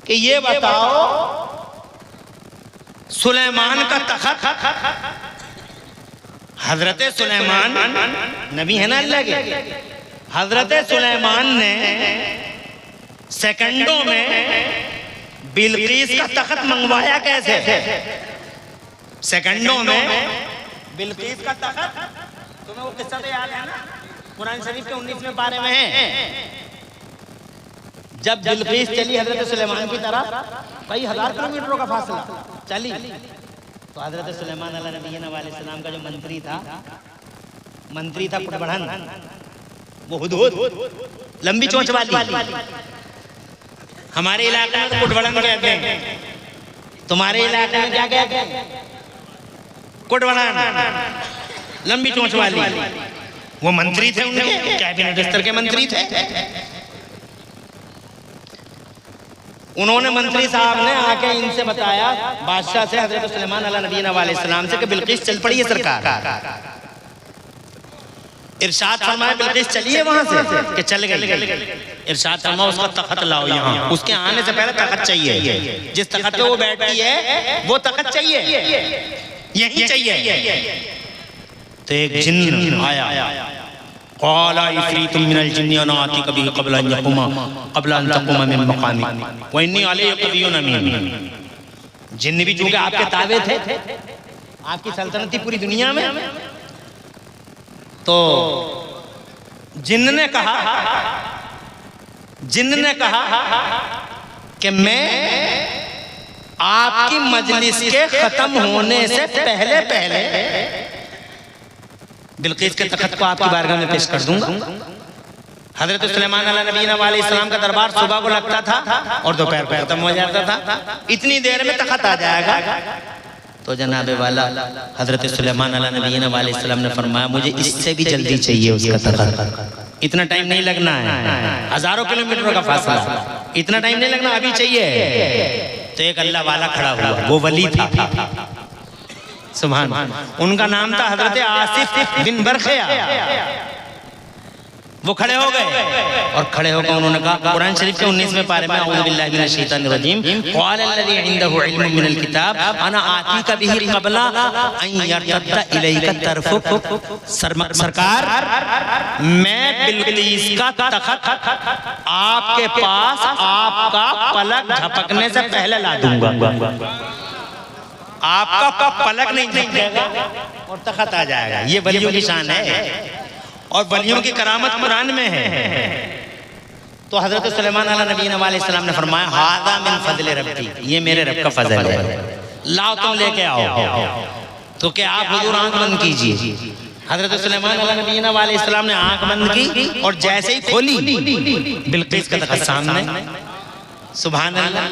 कि ये बताओ सुलेमान का तख्त, हजरत सुलेमान नबी है ना अल्लाह के, हजरत सुलेमान ने सेकंडों में बिलकीस का तख्त मंगवाया कैसे? सेकंडों में बिल्किस का तख्त, तुम्हें वो किस्सा तो याद है ना, कुरान शरीफ के 19वें पारे में है। जब बिल्किस चली हजरत सुलेमान की तरफ, कई हजार किलोमीटरों का फासला चली, तो हजरत सुलेमान अलैहिस्सलाम का जो मंत्री था कुटबड़न, वो हुदहुद लंबी चोंच वाली, हमारे इलाके में तो कुटबड़न कहते हैं, तुम्हारे इलाके में क्या कहते हैं? कुटबड़न, लंबी चोंच वाली। वो मंत्री थे, उनके कैबिनेट स्तर के मंत्री थे। उन्होंने मंत्री साहब ने आके इनसे बताया, बादशाह से, हजरत सुलेमान अलैहिस्सलाम से, कि बिल्किस चल पड़ी है सरकार। इरशाद फरमाया बिल्किस चली है वहां से, कि चल गई। इरशाद फरमाया उसका तख्त लाओ यहाँ, उसके आने से पहले तख्त चाहिए, जिस तख्त पे वो बैठती है वो तख्त चाहिए, यही चाहिए। तो एक जिन्न आया, क़ाला इफ़रीतुम मिनल जिन्नि अना आतिका बिही क़ब्ल अन तक़ूमा मिन मक़ामिक व इन्नी अलैहि क़विय्युन अमीन। जिन्न भी चूंकि आपके ताबे थे, आपकी सल्तनत थी पूरी दुनिया में, तो जिन्न ने कहा कि मैं आपकी मजलिस के खत्म होने से पहले बिल्किस के तख्त को आपकी बारगाह में पेश कर दूंगा। हजरत सुलेमान अलैहिस्सलाम का दरबार सुबह को लगता था और दोपहर को खत्म हो जाता था, इतनी देर में तख्त आ जाएगा। तो जनाबे वाला हजरत सुलेमान अलैहिस्सलाम ने फरमाया, मुझे इससे भी जल्दी चाहिए उसका तख्त, इतना टाइम नहीं लगना है, हजारों किलोमीटरों का फासला, इतना टाइम नहीं लगना, अभी चाहिए। तो एक अल्लाह वाला खड़ा हुआ, वो वली था, सुभान, उनका नाम था हजरत आसिफ बिन बरखिया। वो खड़े हो गए और खड़े होकर उन्होंने कहा, कुरान शरीफ के 19वें पारे में, अऊज़ु बिल्लाहि मिनश शैतानिर रजीम, क़ाल अल्लज़ी इंदहु इल्मुम मिनल किताब अना आतीका बिही क़ब्ला अन यरतद्दा इलैका तरफुक। सरकार, मैं बिल्किस का तख्त आपके पास आपका पलक झपकने से पहले ला दूंगा। आपका पलक नहीं झपकेगा और तख्त आ जाएगा। ये वलियों की शान है और वलियों की करामत कुरान में है। तो हजरत सुलेमान अलैहिस्सलाम ने फरमाया, हाज़ा मिन फ़ज़्ल रब्बी, ये मेरे रब का फजल है, लाओ तुम लेके आओ। तो क्या आप हुजूर आंख बंद कीजिए। हजरत सुलेमान अलैहिस्सलाम ने आंख बंद की और जैसे ही खोली, बिल्किस का तख्त सामने। सुभान अल्लाह।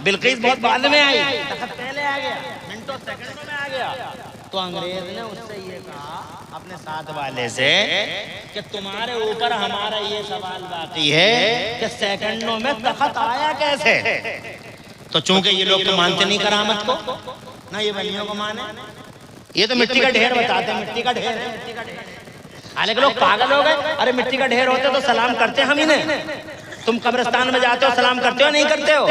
बिल्किस बहुत बाद में आई, तख्त पहले आ गया, मिनटों सेकंडों में आ गया। तो अंग्रेज ने उससे ये कहा अपने साथ वाले से कि तुम्हारे ऊपर हमारा ये सवाल बाकी है कि सेकंडों में तख्त आया कैसे। तो चूंकि ये लोग तो मानते नहीं करामत को, ना ये वलियों को माने, ये तो मिट्टी का ढेर बताते हैं, मिट्टी का ढेर है, मिट्टी का ढेर। हालांकि लोग पागल हो गए, अरे मिट्टी का ढेर होते तो सलाम करते हम इन्हें। तुम कब्रिस्तान में जाते हो, सलाम करते हो नहीं करते हो?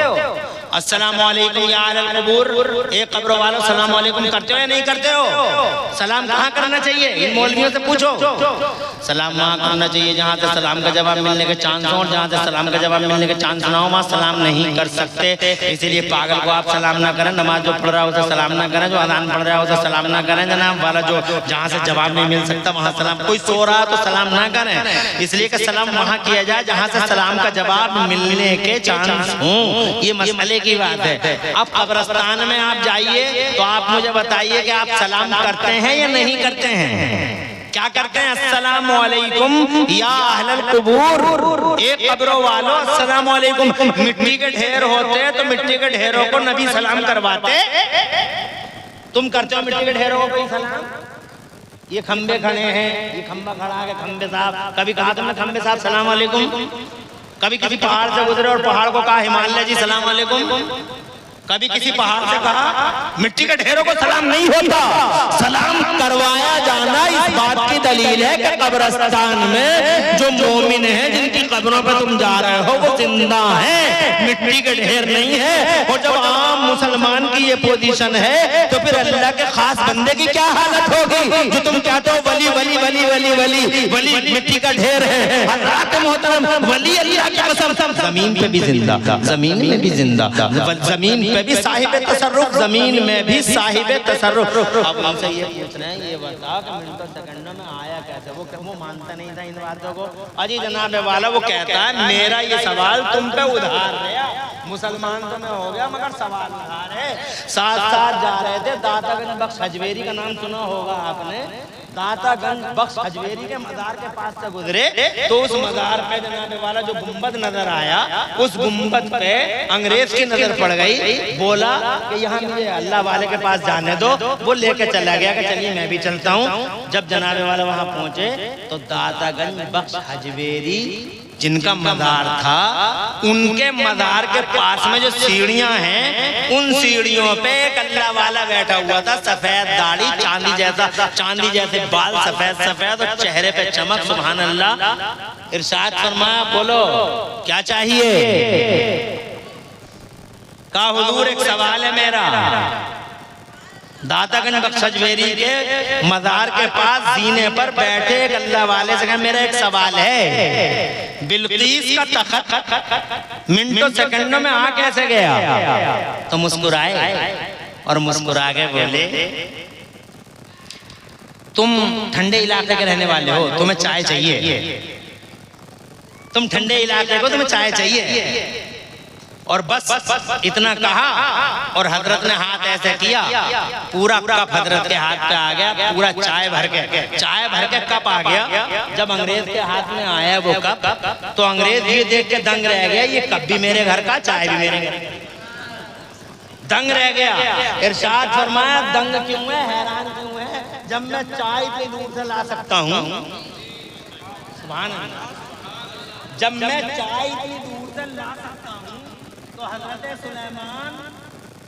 अस्सलामु अलैकुम या अहलल क़ुबूर, एक कब्रों वालों सलाम अलैकुम करते हो या नहीं करते हो? सलाम कहाँ करना चाहिए? इन मौलवियों से पूछो। सलाम वहाँ करना चाहिए जहाँ से सलाम का जवाब मिलने के चांस हो, और जहाँ से सलाम का जवाब मिलने के चांस ना हो वहाँ सलाम नहीं कर सकते। इसीलिए पागल को आप सलाम ना करें, नमाज जो पढ़ रहा है उसे सलाम ना करें, जो अज़ान पढ़ रहा है उसे सलाम ना करें, जनाब वाला जो जहाँ से जवाब नहीं मिल सकता वहाँ सलाम, कोई सो रहा तो सलाम ना करें, इसलिए कि सलाम वहाँ किया जाए जहाँ से सलाम का जवाब मिलने के चांस हो। ये मसले की बात है। अब कब्रिस्तान में आप जाइए तो आप मुझे बताइए कि आप सलाम करते हैं या नहीं करते हैं? क्या करते हैं? अस्सलामु अलैकुम या अहलल क़ुबूर, एक कब्रों वालों अस्सलामु अलैकुम। मिट्टी के ढेर होते तो मिट्टी के ढेरों को नबी सलाम करवाते, तुम करते हो मिट्टी के ढेरों को कोई सलाम? ये खंबे खड़े हैं, ये खंबा खड़ा है, खंबे साहब, कभी कहा तुमने खंबे साहब सलाम अलैकुम? कभी किसी पहाड़ से गुजरे और पहाड़ को कहा हिमालय जी सलाम अलैकुम? कभी किसी पहाड़ से कहा? मिट्टी के ढेरों को सलाम नहीं होता। सलाम करवाया जाना इस बात की दलील है कि कब्रिस्तान में जो मोमिन हैं, जिनकी कब्रों पे तुम जा रहे हो, वो जिंदा हैं, मिट्टी के ढेर नहीं है। और जब आम मुसलमान की ये पोजीशन है तो फिर अल्लाह के खास बंदे की क्या हालत होगी जो तुम कहते हो वली वली वली वली वली वली मिट्टी का ढेर है। हज़रात मोहतरम, वली अल्लाह की कसम जमीन पे भी जिंदा, जमीन में भी जिंदा, जमीन पे भी साहिब तसर्रुफ, जमीन में भी साहिब तसर्रुफ। अब उनसे ये पूछ रहे हैं, ये बताओ कि मिनटों सेकंडों में आया कैसे? वो मानता नहीं था इन बातों को। अजी जनाब वाला वो कहता है मेरा ये सवाल तुम पे उधार है, मुसलमान तो मैं हो गया मगर सवाल उधार है। साथ साथ जा रहे थे, दातागंज बख्श हजवेरी का नाम सुना होगा आपने। दातागंज बख्श हजवेरी के मजार के पास से गुजरे तो उस मजार पे जनाब वाला जो गुंबद नजर आया, उस गुंबद पे अंग्रेज की नजर पड़ गई। बोला कि यहाँ मुझे अल्लाह वाले के पास जाने दो। वो लेके चला गया कि चलिए मैं भी चलता हूँ। जब जनाब वाला वहाँ पहुंचे तो दातागंज बख्श हजवेरी जिनका मजार था, उनके मजार के पास में जो सीढ़ियां हैं, उन सीढ़ियों पे एक अल्लाह वाला बैठा हुआ था। सफेद दाढ़ी, चांदी जैसे बाल, सफेद सफेद और चेहरे पे चमक। सुभान अल्लाह। इरशाद फरमाया, बोलो क्या चाहिए? कहा हुजूर एक सवाल है मेरा। दातागंज बख्श हजवेरी के मजार के पास जीने पर बैठे एक अल्लाह वाले से कहा मेरा एक सवाल है, बिल्कीस का तख्त मिनटों सेकंडों में आ कैसे गया? तो मुस्कुराए और मुस्कुरा के बोले तुम ठंडे इलाके के रहने वाले हो, तुम्हें चाय चाहिए? तुम ठंडे इलाके को, तुम्हें चाय चाहिए? और बस इतना कहा और हजरत ने हाथ ऐसे किया, पूरा कप हजरत के हाथ पे आ गया, पूरा चाय भर के कप आ गया। जब अंग्रेज के हाथ में आया वो कप, तो अंग्रेज ये देख के दंग रह गया, ये कप भी मेरे घर का, चाय भी मेरे घर, दंग रह गया। इरशाद फरमाया दंग क्यों है, हैरान क्यों है, जब मैं चाय इतनी दूर से ला सकता हूँ। सुभान अल्लाह। जब मैं चाय इतनी दूर से ला सकता हूँ तो हजरत सुलेमान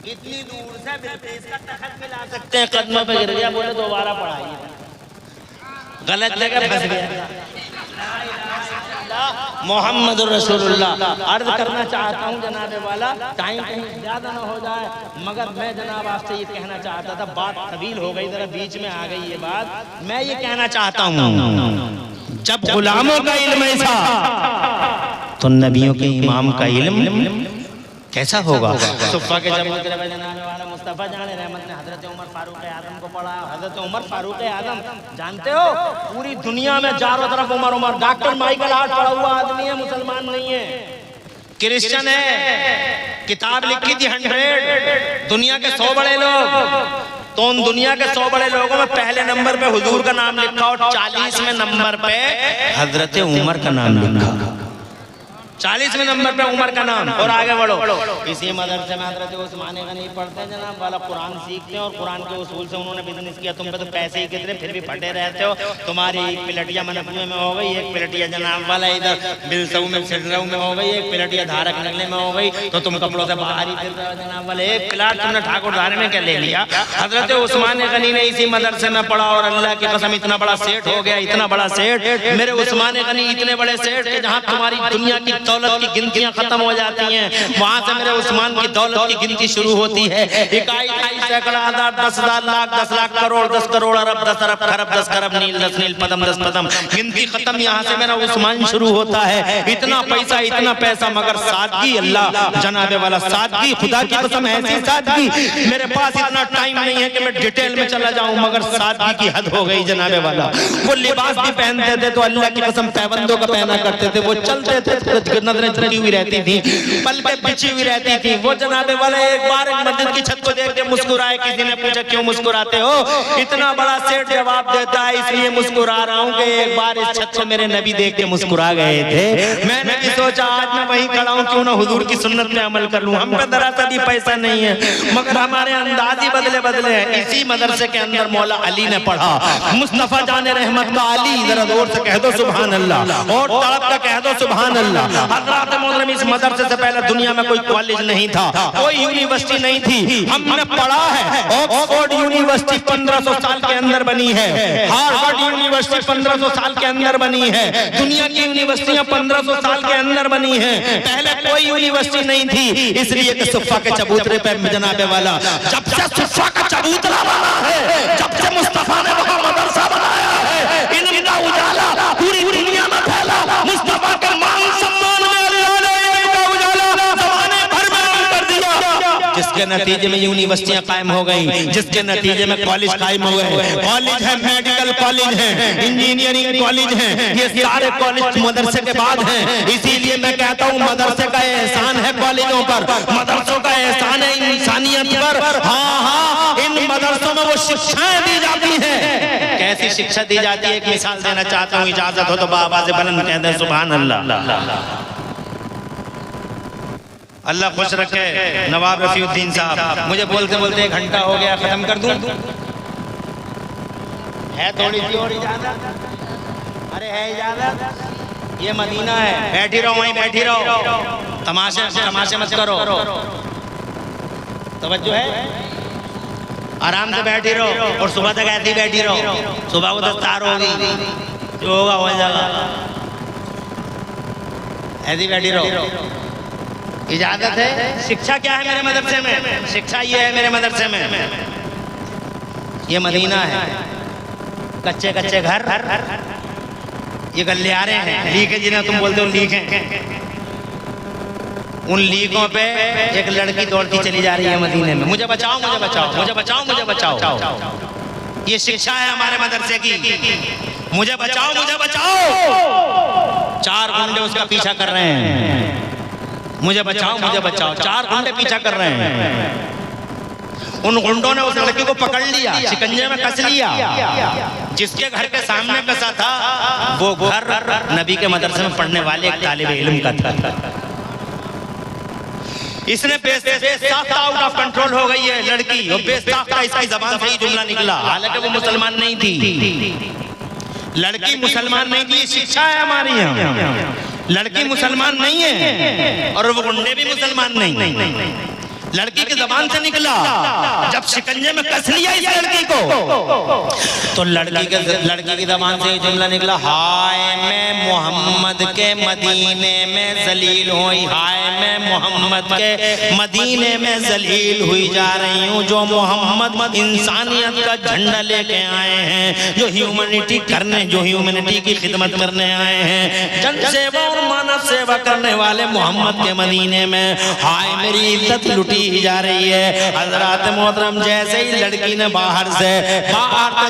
इतनी दूर से बिल्कीस का तख्त भी ला सकते हैं। कदमों पे गिर गया, बोले दोबारा पढ़ाइए, गलत जगह फंस गया। मोहम्मद रसूलुल्लाह। अर्ज करना चाहता हूँ जनाब वाला, टाइम कहीं ज्यादा ना हो जाए, मगर मैं जनाब आपसे ये कहना चाहता था, बात तवील हो गई, जरा बीच में आ गई ये बात। मैं ये कहना चाहता हूँ, जब गुलामों का इल्म ऐसा तो नबियों के इमाम का इल्म कैसा होगा? सुफ़ा के चबूतरे पे जनाब वाला मुस्तफ़ा जान रहमत ने हजरत उमर फारूक आजम को पढ़ा। हजरत उमर फारूक आजम जानते हो, पूरी दुनिया में चारों तरफ Umar Umar. Doctor Michael Hart पढ़ा हुआ आदमी है, मुसलमान नहीं है, क्रिश्चियन है। किताब लिखी थी 100 दुनिया के 100 बड़े लोग। तो उन दुनिया के 100 बड़े लोगों में पहले नंबर पे हुजूर का नाम लिखा और 40वें नंबर पे हजरत उमर का नाम लिखा। 40वें नंबर पे उमर का नाम। और आगे बढ़ो, इसी मदरसे में हजरत उस्मान गनी पढ़ते हैं जनाब वाला, कुरान सीखते हैं और कुरान के उसूल से उन्होंने बिजनेस किया। तुम पे तो पैसे ही कितने, फिर भी फटे रहते हो। तुम्हारी एक प्लेटिया मनपुए में हो गई, एक प्लेटिया जनाब वाला इधर बिलसऊ में सिडरऊ में हो गई, एक प्लेटिया धारक नगले में हो गई, तो तुम कपड़ों से बाहर ही फिर रहे हो जनाब वाले। एक प्लाट तुमने ठाकुर धारे में क्या ले लिया? हजरत उस्मान गनी ने इसी मदरसे में पढ़ा और अल्लाह की कसम इतना बड़ा सेठ हो गया, इतना बड़ा सेठ मेरे उस्मान गनी, इतने बड़े सेठ के जहाँ तुम्हारी दुनिया की दौलत की गिनतियां खत्म हो जाती हैं, वहां से मेरे उस्मान की दौलत की गिनती शुरू होती है। इकाई सैकड़ा हजार 10,000 लाख 10 लाख करोड़ 10 करोड़ अरब 10 अरब खरब 10 खरब नील 10 नील पदम 10 पदम, गिनती खत्म। यहाँ से मेरा उस्मान शुरू होता है। इतना पैसा मगर सादगी, अल्लाह जनाबे वाला सादगी, खुदा की कसम ऐसी सादगी, मेरे पास इतना टाइम नहीं है कि मैं डिटेल में चला जाऊं, मगर सादगी की हद हो गई जनाबे वाला। वो लिबास भी पहनते थे तो अल्लाह की कसम पैबंदों का पहना करते थे। वो चलते थे, नजरें झुकी हुई रहती थी, पल पे बिछी हुई रहती थी। वो जनाबे वाले एक बार मस्जिद की छत को देख के मुस्कुराए। किसी ने पूछा क्यों मुस्कुराते हो? इतना बड़ा सेठ जवाब देता है, इसलिए मुस्कुरा रहा हूँ कि एक बार इस छत को मेरे नबी देख के मुस्कुरा गए थे। मैंने भी सोचा आज मैं वहीं खड़ा हूँ, क्यों ना हुजूर की सुन्नत में अमल कर लूं। हम पे दरअसल भी पैसा नहीं है, मगर हमारे अंदाज ही बदले हैं। इसी मदरसे के अंदर मौला अली ने पढ़ा, मुस्तफा जाने रहमत का अली। जरा जोर से कह दो सुभान अल्लाह, और तड़प का कह दो सुभान अल्लाह। हजरत मोहतरम, इस मदरसे से पहले दुनिया में कोई कॉलेज नहीं था, कोई यूनिवर्सिटी नहीं थी। हमने पढ़ा है, ऑक्सफोर्ड यूनिवर्सिटी 1500 साल के अंदर बनी है, हार्वर्ड यूनिवर्सिटी 1500 साल के अंदर बनी है, दुनिया की यूनिवर्सिटियां 1500 साल के अंदर बनी है। पहले कोई यूनिवर्सिटी नहीं थी, इसलिए कि सुफ़ा के चबूतरे पे जनाबे वाला, जब से सुफ़ा का चबूतरा बना है, जब से मुस्तफा ने वहां मदरसा बनाया है, इनका उजाला पूरी दुनिया में फैला। मुस्तफा के मान सम्मान में जिसके नतीजे में यूनिवर्सिटियां कायम हो गई, जिसके नतीजे में कॉलेज कायम हो गए। कॉलेज है, मेडिकल कॉलेज है, इंजीनियरिंग कॉलेज है, ये सारे कॉलेज मदरसे के बाद हैं। इसीलिए मैं कहता हूँ मदरसे का एहसान है कॉलेजों पर, मदरसों का एहसान है इंसानियत पर। हाँ हाँ, इन मदरसों में वो शिक्षाएं दी जाती हैं। कैसी शिक्षा दी जाती है, एक मिसाल देना चाहता हूँ, इजाजत हो तो बाबा से बुलंद कह दें सुभान अल्लाह। अल्लाह खुश रखे नवाब रफीउद्दीन साहब। मुझे बोलते बोलते 1 घंटा हो गया, खत्म कर दूं? है थोड़ी सी और इजाजत? अरे है इजाजत? ये मदीना है, बैठी रहो वहीं बैठी रहो, तमाशे मत करो, तवज्जो है, आराम से बैठी रहो और सुबह तक ऐसी बैठी रहो। सुबह को दस्तार होगी, जो होगा हो जाएगा, ऐसी बैठी रहो। इजाजत है। शिक्षा क्या है मेरे मदरसे में? शिक्षा ये है मेरे मदरसे में, ये मदीना है, कच्चे कच्चे घर, ये गलियारे हैं, लीक है जिन्हें तुम बोलते हो लीक हैं, उन लीकों पे एक लड़की दौड़ती चली जा रही है मदीने में, मुझे बचाओ मुझे बचाओ मुझे बचाओ मुझे बचाओ। ये शिक्षा है हमारे मदरसे की, मुझे बचाओ मुझे बचाओ। 4 गुंडे उसका पीछा कर रहे हैं, मुझे बचाओ मुझे बचाओ, 4 गुंडे पीछा कर रहे हैं। उन गुंडों ने उस लड़की को पकड़ लिया, शिकंजे में कस लिया। जिसके घर के सामने कसा था वो घर नबी के मदरसे में पढ़ने वाले एक तालिब इल्म का था। इसने बेसाख्ता आउट ऑफ कंट्रोल हो गई है लड़की, और बेसाख्ता इसकी जबान से ही जुमला निकला, हालांकि वो मुसलमान नहीं थी, लड़की मुसलमान नहीं थी। शिक्षा है हमारी यहाँ, लड़की मुसलमान नहीं है और वो गुंडे भी मुसलमान नहीं। लड़की की जबान से निकला, जब शिकंजे में कस लिया इस लड़की को, तो लड़की की जबान से जुमला निकला, हाय मैं मोहम्मद के मदीने में जलील हुई, हाय मैं मोहम्मद के मदीने में जलील हुई जा रही हूँ। जो मोहम्मद इंसानियत का झंडा लेके आए हैं, जो ह्यूमैनिटी करने, जो ह्यूमैनिटी की खिदमत करने आए हैं, जन सेवा और मानव सेवा करने वाले मोहम्मद के मदीने में, हाय मेरी इज्जत लुटी जा रही है। हजरात मोहतरम, जैसे ही लड़की ने बाहर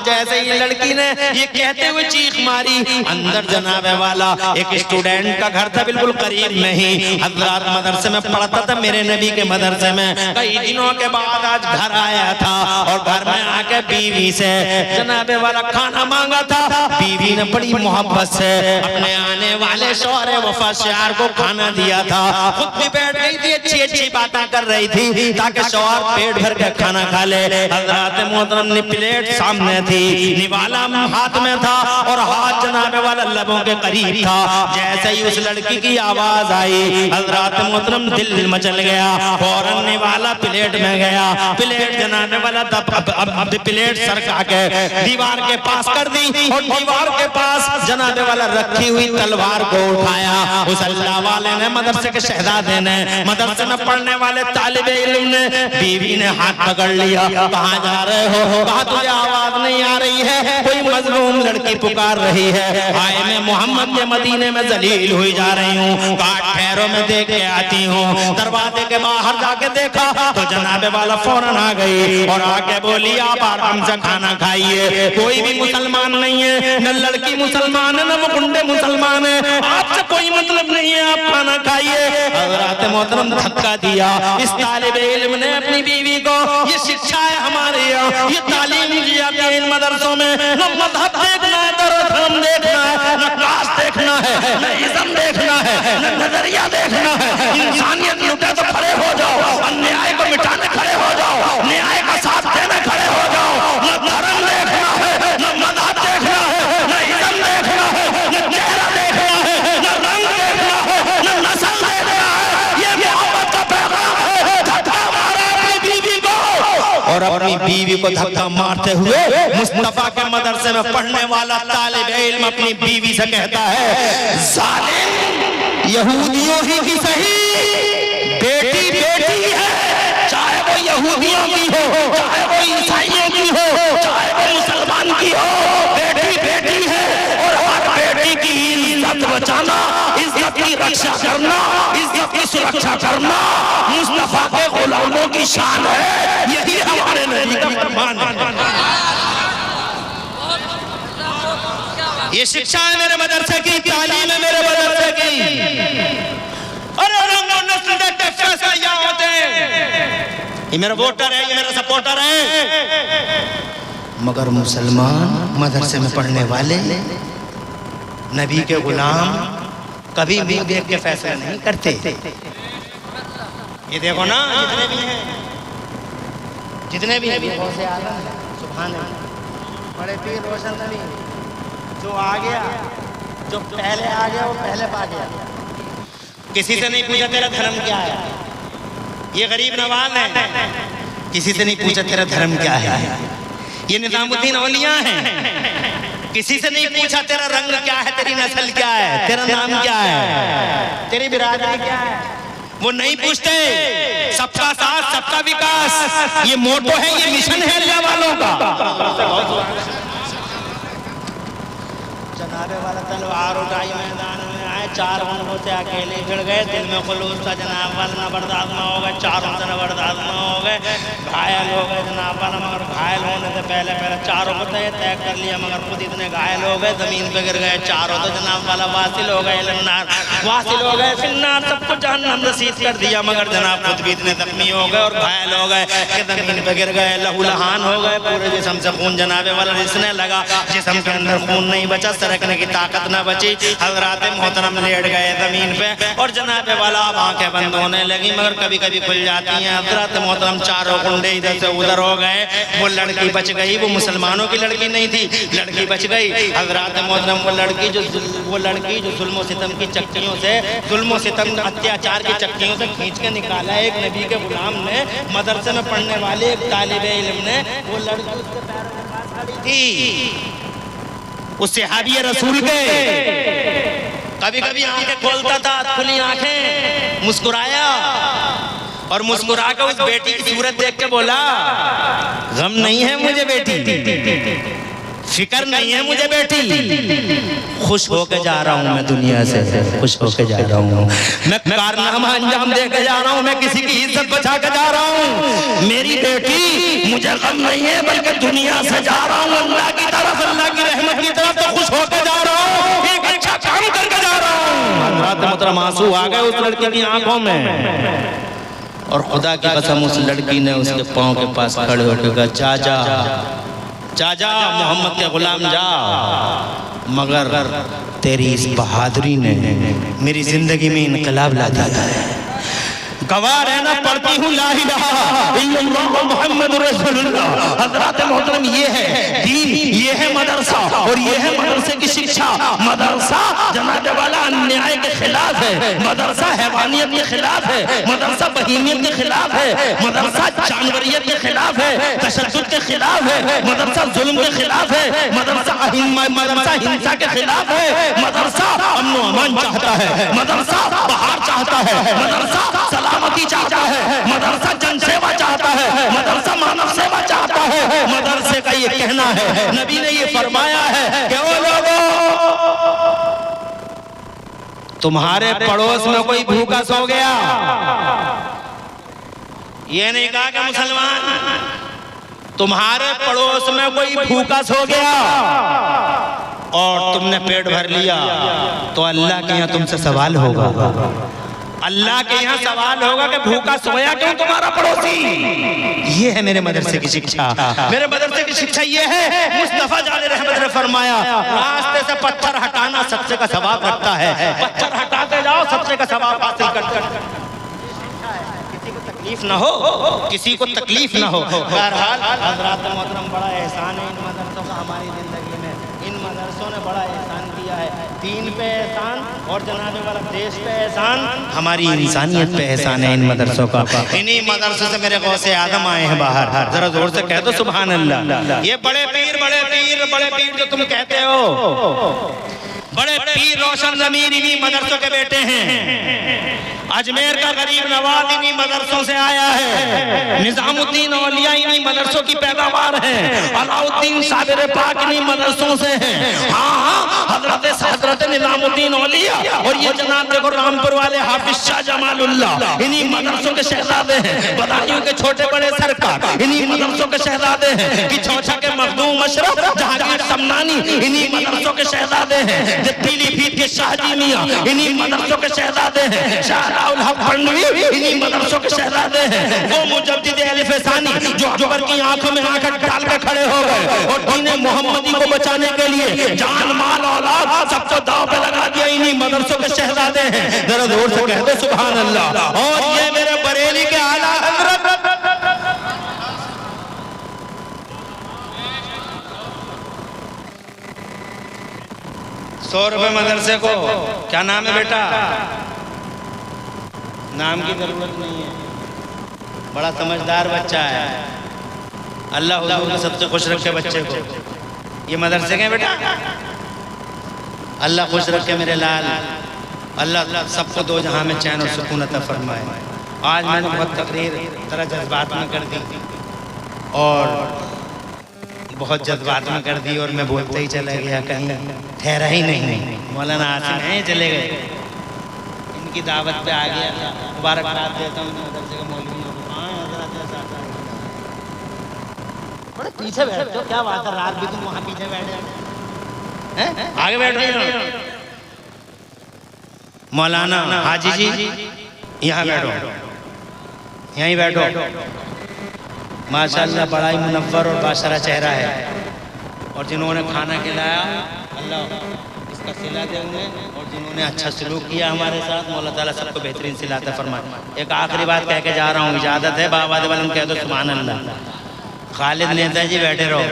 जैसे ही लड़की ने ये कहते हुए चीख मारी, अंदर जनाबे वाला एक स्टूडेंट का घर था बिल्कुल करीब में ही, हजरात मदरसे में पढ़ता था, मेरे नबी के मदरसे में। कई दिनों के बाद आज घर आया था और घर में आके बीवी से जनाबे वाला खाना मांगा था। बीवी ने बड़ी मोहब्बत से अपने आने वाले शौहर वफा शार को खाना दिया था, खुद भी बैठ गई थी, अच्छी अच्छी बातें कर रही थी ताकि शौहर पेट भर के खाना खा ले। हज़रत मोहतरम ने प्लेट सामने थी, निवाला हाथ में था और हाथ जनाबे वाला लबों के करीब था। जैसे ही उस लड़की की आवाज आई, हज़रत मोहतरम दिल मचल गया, फौरन निवाला प्लेट में गया, प्लेट जनाबे वाला अब प्लेट सरका के दीवार के पास कर दी और दीवार के पास जनाबे वाला रखी हुई तलवार को उठाया। उस अल्लाह वाले ने, मदरसे के शहजादे ने, मदरसे में पढ़ने वाले तालिबे इल्म ने, बीवी ने हाथ पकड़ लिया, कहाँ जा रहे हो? कहा तुझे आवाज नहीं आ रही है? कोई मजलूम लड़की पुकार रही है, हाय मैं मोहम्मद के मदीने में जलील हुई जा रही हूँ, काट ठहरों में देख के आती हूँ। दरवाजे के बाहर जाके देखा तो जनाबे वाला फौरन आ गई और आके बोली, आप आराम से खाना खाइए, कोई भी मुसलमान नहीं है, न लड़की मुसलमान है न वो गुंडे मुसलमान है, आपसे कोई मतलब नहीं है, आप खाना खाइए। हज़रत मोहतरम धक्का दिया। इस तालिबे इल्म ने अपनी बीवी को, ये शिक्षा है हमारे यहाँ, ये तालीम दी जाती है इन मदरसों में, न मजहब देखना है, धर्म देखना है, न क्लास देखना है, न इज़्म देखना है, न नजरिया देखना है। इंसानियत लुटे तो खड़े हो जाओ, अन्याय को मिटाने खड़े हो जाओ, न्याय का साथ देने खड़े हो जाओ। न धर्म देखना है, न मजहब देखना है, न इज़्म देखना है, न चेहरा देखना है, न रंग देखना है, न नस्ल देखना है। ये मोहब्बत का पैगाम है। धक्का मारा अपनी बीवी को, और अपनी बीवी को धक्का मारते हुए मुस्तफा के मदरसे में पढ़ने वाला तालिब इल्म अपनी बीवी से कहता है, जालिम यहूदियों ही की सही बेटी बेटी है, चाहे वो यहूदियों की हो, चाहे वो ईसाइयों की हो, चाहे वो मुसलमान की हो, बेटी बेटी है। और हर बेटी की इज्जत बचाना, इज्जत इज्जत की रक्षा करना, इज्जत की सुरक्षा करना मुस्तफा के गुलामों की शान है। यही हमारे नबी का फरमान है। ये शिक्षा है मेरे मदरसे की, तालीम है मेरे मदरसे की। अरे रंग और नस्ल देखते फैसले यहाँ होते हैं। ये मेरा वोटर है, ये मेरा सपोर्टर है। मगर मुसलमान मदरसे में पढ़ने वाले नबी के गुलाम कभी भी देख के फैसला नहीं करते। ये देखो ना, जितने भी हैं गौसे आलम, सुभान अल्लाह, बड़े पीर रोशन नबी, जो आ गया, जो पहले आ गया वो पहले पा गया। किसी से नहीं पूछा तेरा धर्म क्या है। ये गरीब नवाज है, किसी से नहीं पूछा तेरा धर्म क्या है। ये निजामुद्दीन औलिया हैं, किसी से नहीं पूछा तेरा रंग क्या है, तेरी नस्ल क्या है, तेरा नाम क्या है, तेरी बिरादरी क्या है। वो नहीं पूछते। सबका साथ सबका विकास, ये मोटो है, ये मिशन है अल्लाह वालों का। जनाबे वाला तलवार उठाई मैदान में आए, चार बंदों से अकेले भिड़ गए, दिल में खुलूस था जनाब वाला, न बर्दाश्त न हो गए, चारों से न बर्दाश्त न हो गए, घायल हो गए जनाब वाला। मगर घायल होने से पहले चारों को तय कर लिया, मगर खुद इतने घायल हो गए जमीन पे गिर गए चारों। तो जनाब वाला वासिल हो गए लन्नार, वासिल हो गए फिन्नार, सबको जहन्नम नसीब कर दिया। मगर जनाब खुद भी इतने जख्मी हो गए और घायल हो गए कि जमीन पे गिर गए, लहूलहान हो गए, पूरे जिस्म से खून जनाबे वाला रिसने लगा, जिस्म के अंदर खून नहीं बचा, सरकने की ताकत न बची। हजरात मोहतरम लेट गए जमीन पे और जनाबे वाला अब आंखें बंद होने लगी, मगर कभी कभी खुल जाती हैं। हजरात मोहतरम चारों गुंडे इधर से उधर हो गए। वो लड़की बच गई, वो मुसलमानों की लड़की नहीं थी, लड़की बच गई। हजरात मोहतरम वो लड़की जो जुल्म सितम की चक्कियों से, जुल्म सितम अत्याचार की चक्कियों से खींच के निकाला एक नबी के गुलाम ने, मदरसे में पढ़ने वाले एक तालिबे इल्म ने। वो लड़की उसके पैरों के पास खड़ी थी, उससे हाबिय रसूल के कभी कभी आंखें खोलता था, खुली आंखें, मुस्कुराया और मुस्कुरा कर उस बेटी की सूरत देख के बोला, गम नहीं है मुझे बेटी, फिक्र नहीं है मुझे बेटी, खुश होके जा रहा हूँ मैं दुनिया से, खुश होके जा रहा हूँ मैं, कारनामा अंजाम दे के जा रहा हूँ मैं, किसी की इज्जत बचा के जा रहा हूँ। मेरी बेटी मुझे गम नहीं है, बल्कि दुनिया से जा रहा हूँ अल्लाह की तरफ, अल्लाह की रहमत की तरफ, तो खुश होके जा रहा हूँ, एक अच्छा काम करके जा रहा हूँ। रात मतलब आंसू आ गए उस लड़की की आंखों में, और खुदा की कसम उस लड़की ने उसके पाँव के पास खड़े होकर कहा, जा जा मोहम्मद के गुलाम जा, मगर तेरी इस बहादुरी ने मेरी जिंदगी में इनकलाब ला दिया है। गवाह रहना पढ़ती हूँ ला इलाहा इल्लल्लाह मुहम्मदुर रसूलुल्लाह। हज़रात मोहतरम, ये है दीन, ये है मदरसा, और ये है मदरसे की शिक्षा। मदरसा जनाबे वाला अन्याय के खिलाफ है, मदरसा हैवानियत के खिलाफ है, मदरसा बहीमियत के खिलाफ है, मदरसा जानवरियत के खिलाफ है, तशद्दुद के खिलाफ है, मदरसा जुल्म के खिलाफ है, मदरसा हिंसा के खिलाफ है, मदरसा अमन अमान चाहता है, मदरसा बहार चाहता है, मदरसा सलामती चाहता है, मदरसा जनसेवा चाहता है, मदरसा मानव सेवा चाहता है। मदरसे का ये कहना है, नबी ने ये फरमाया है कि ओ लोगों, तुम्हारे पड़ोस में कोई भूखा सो गया, ये नहीं कहा कि मुसलमान, तुम्हारे पड़ोस में कोई भूखा सो गया और तुमने पेट भर लिया, तो अल्लाह के यहाँ तुमसे सवाल होगा, अल्लाह के यहाँ सवाल होगा कि भूखा सोया क्यों तुम्हारा पड़ोसी। ये है मेरे मदरसे की शिक्षा। मेरे मदरसे की शिक्षा ये है, मुस्तफा जाने रहमत ने फरमाया, रास्ते से पत्थर हटाना सबसे का सवाब रखता है, पत्थर हटाते जाओ सबसे का सवाब हासिल कर। किसी को तकलीफ ना हो, किसी को तकलीफ ना हो। बहरहाल हज़रात मोहतरम, बड़ा एहसान है इन मदरसों का हमारी जिंदगी में। इन मदरसों ने बड़ा एहसान किया है, दीन पे एहसान और जनाबे वाला देश पे एहसान, हमारी इंसानियत पे एहसान है इन मदरसों का। इन्हीं मदरसों से मेरे गौसे आदम आए हैं बाहर, जरा जोर से कह दो सुभान अल्लाह। ये बड़े पीर जो तुम कहते हो, बड़े पीर रोशन ज़मीर इन्हीं मदरसों के बेटे हैं। अजमेर का गरीब नवाज इन्हीं मदरसों से आया है, निजामुद्दीन औलिया इन्हीं मदरसों की पैदावार है, अलाउद्दीन साबिर पाक इन्हीं मदरसों से है। हाँ, हजरत निजामुद्दीन औलिया, और ये जनाब देखो रामपुर वाले हाफिज शाह जमालुल्लाह, इन्हीं मदरसों के शहजादे हैं। बदायूं के छोटे बड़े सरकार इन्हीं मदरसों के शहजादे हैं। कि चौथा के मखदूम अशरफ जहांगीर समनानी इन्हीं मदरसों के शहजादे हैं। जो पीलीभीत के शाहजी मियां इन्हीं मदरसों के शहजादे हैं। शाहराउल हक बंडवी इन्हीं मदरसों के शहजादे हैं। वो मुजद्दिद अलिफ सानी जो अकबर की आंखों में आंख डाल के खड़े हो गए और दीन मोहम्मदी को बचाने के लिए जान माल औलाद सबको दांव पे लगा दिया, इन्हीं मदरसों के शहजादे हैं। जरा जोर से कह दो सुभान अल्लाह। और ये मेरे बरेली के आला हजरत 100 रुपए मदरसे को, क्या नाम है बेटा? नाम की जरूरत नहीं है, बड़ा समझदार बच्चा है। अल्लाह हुजूर ने सबसे खुश रखे बच्चे को। ये मदरसे के बेटा, अल्लाह खुश रखे मेरे लाल। अल्लाह सबको दो जहां में चैन और सुकून अता फरमाए। आज मैंने बहुत तकरीर तरह जज्बात में कर दी और बहुत जज्बात में कर दी और मैं बोलते ही चला गया, कहीं ठहरा ही नहीं। मौलाना आसिम हैं चले गए, इनकी दावत पे आ गया। मुबारकबाद देता हूँ मदरसे के मौलवियों को। बड़े पीछे बैठते हो, क्या बात है? रात भी तुम वहाँ पीछे बैठे हैं, आगे बैठ रही हो। मौलाना हाजी जी यहाँ बैठो, यहीं बैठो। माशाअल्लाह बड़ा ही मुनव्वर और बाशरा चेहरा है। और जिन्होंने खाना खिलाया अल्लाह इसका सिला दे उन्हें, और जिन्होंने अच्छा सलूक किया हमारे साथ मौला ताला सबको बेहतरीन सिलाता फरमाए। एक आखिरी बात कह के जा रहा हूँ, इजाज़त है? बाबा वालम कह दो सुभान अल्लाह। खालिद नेता जी बैठे रहो,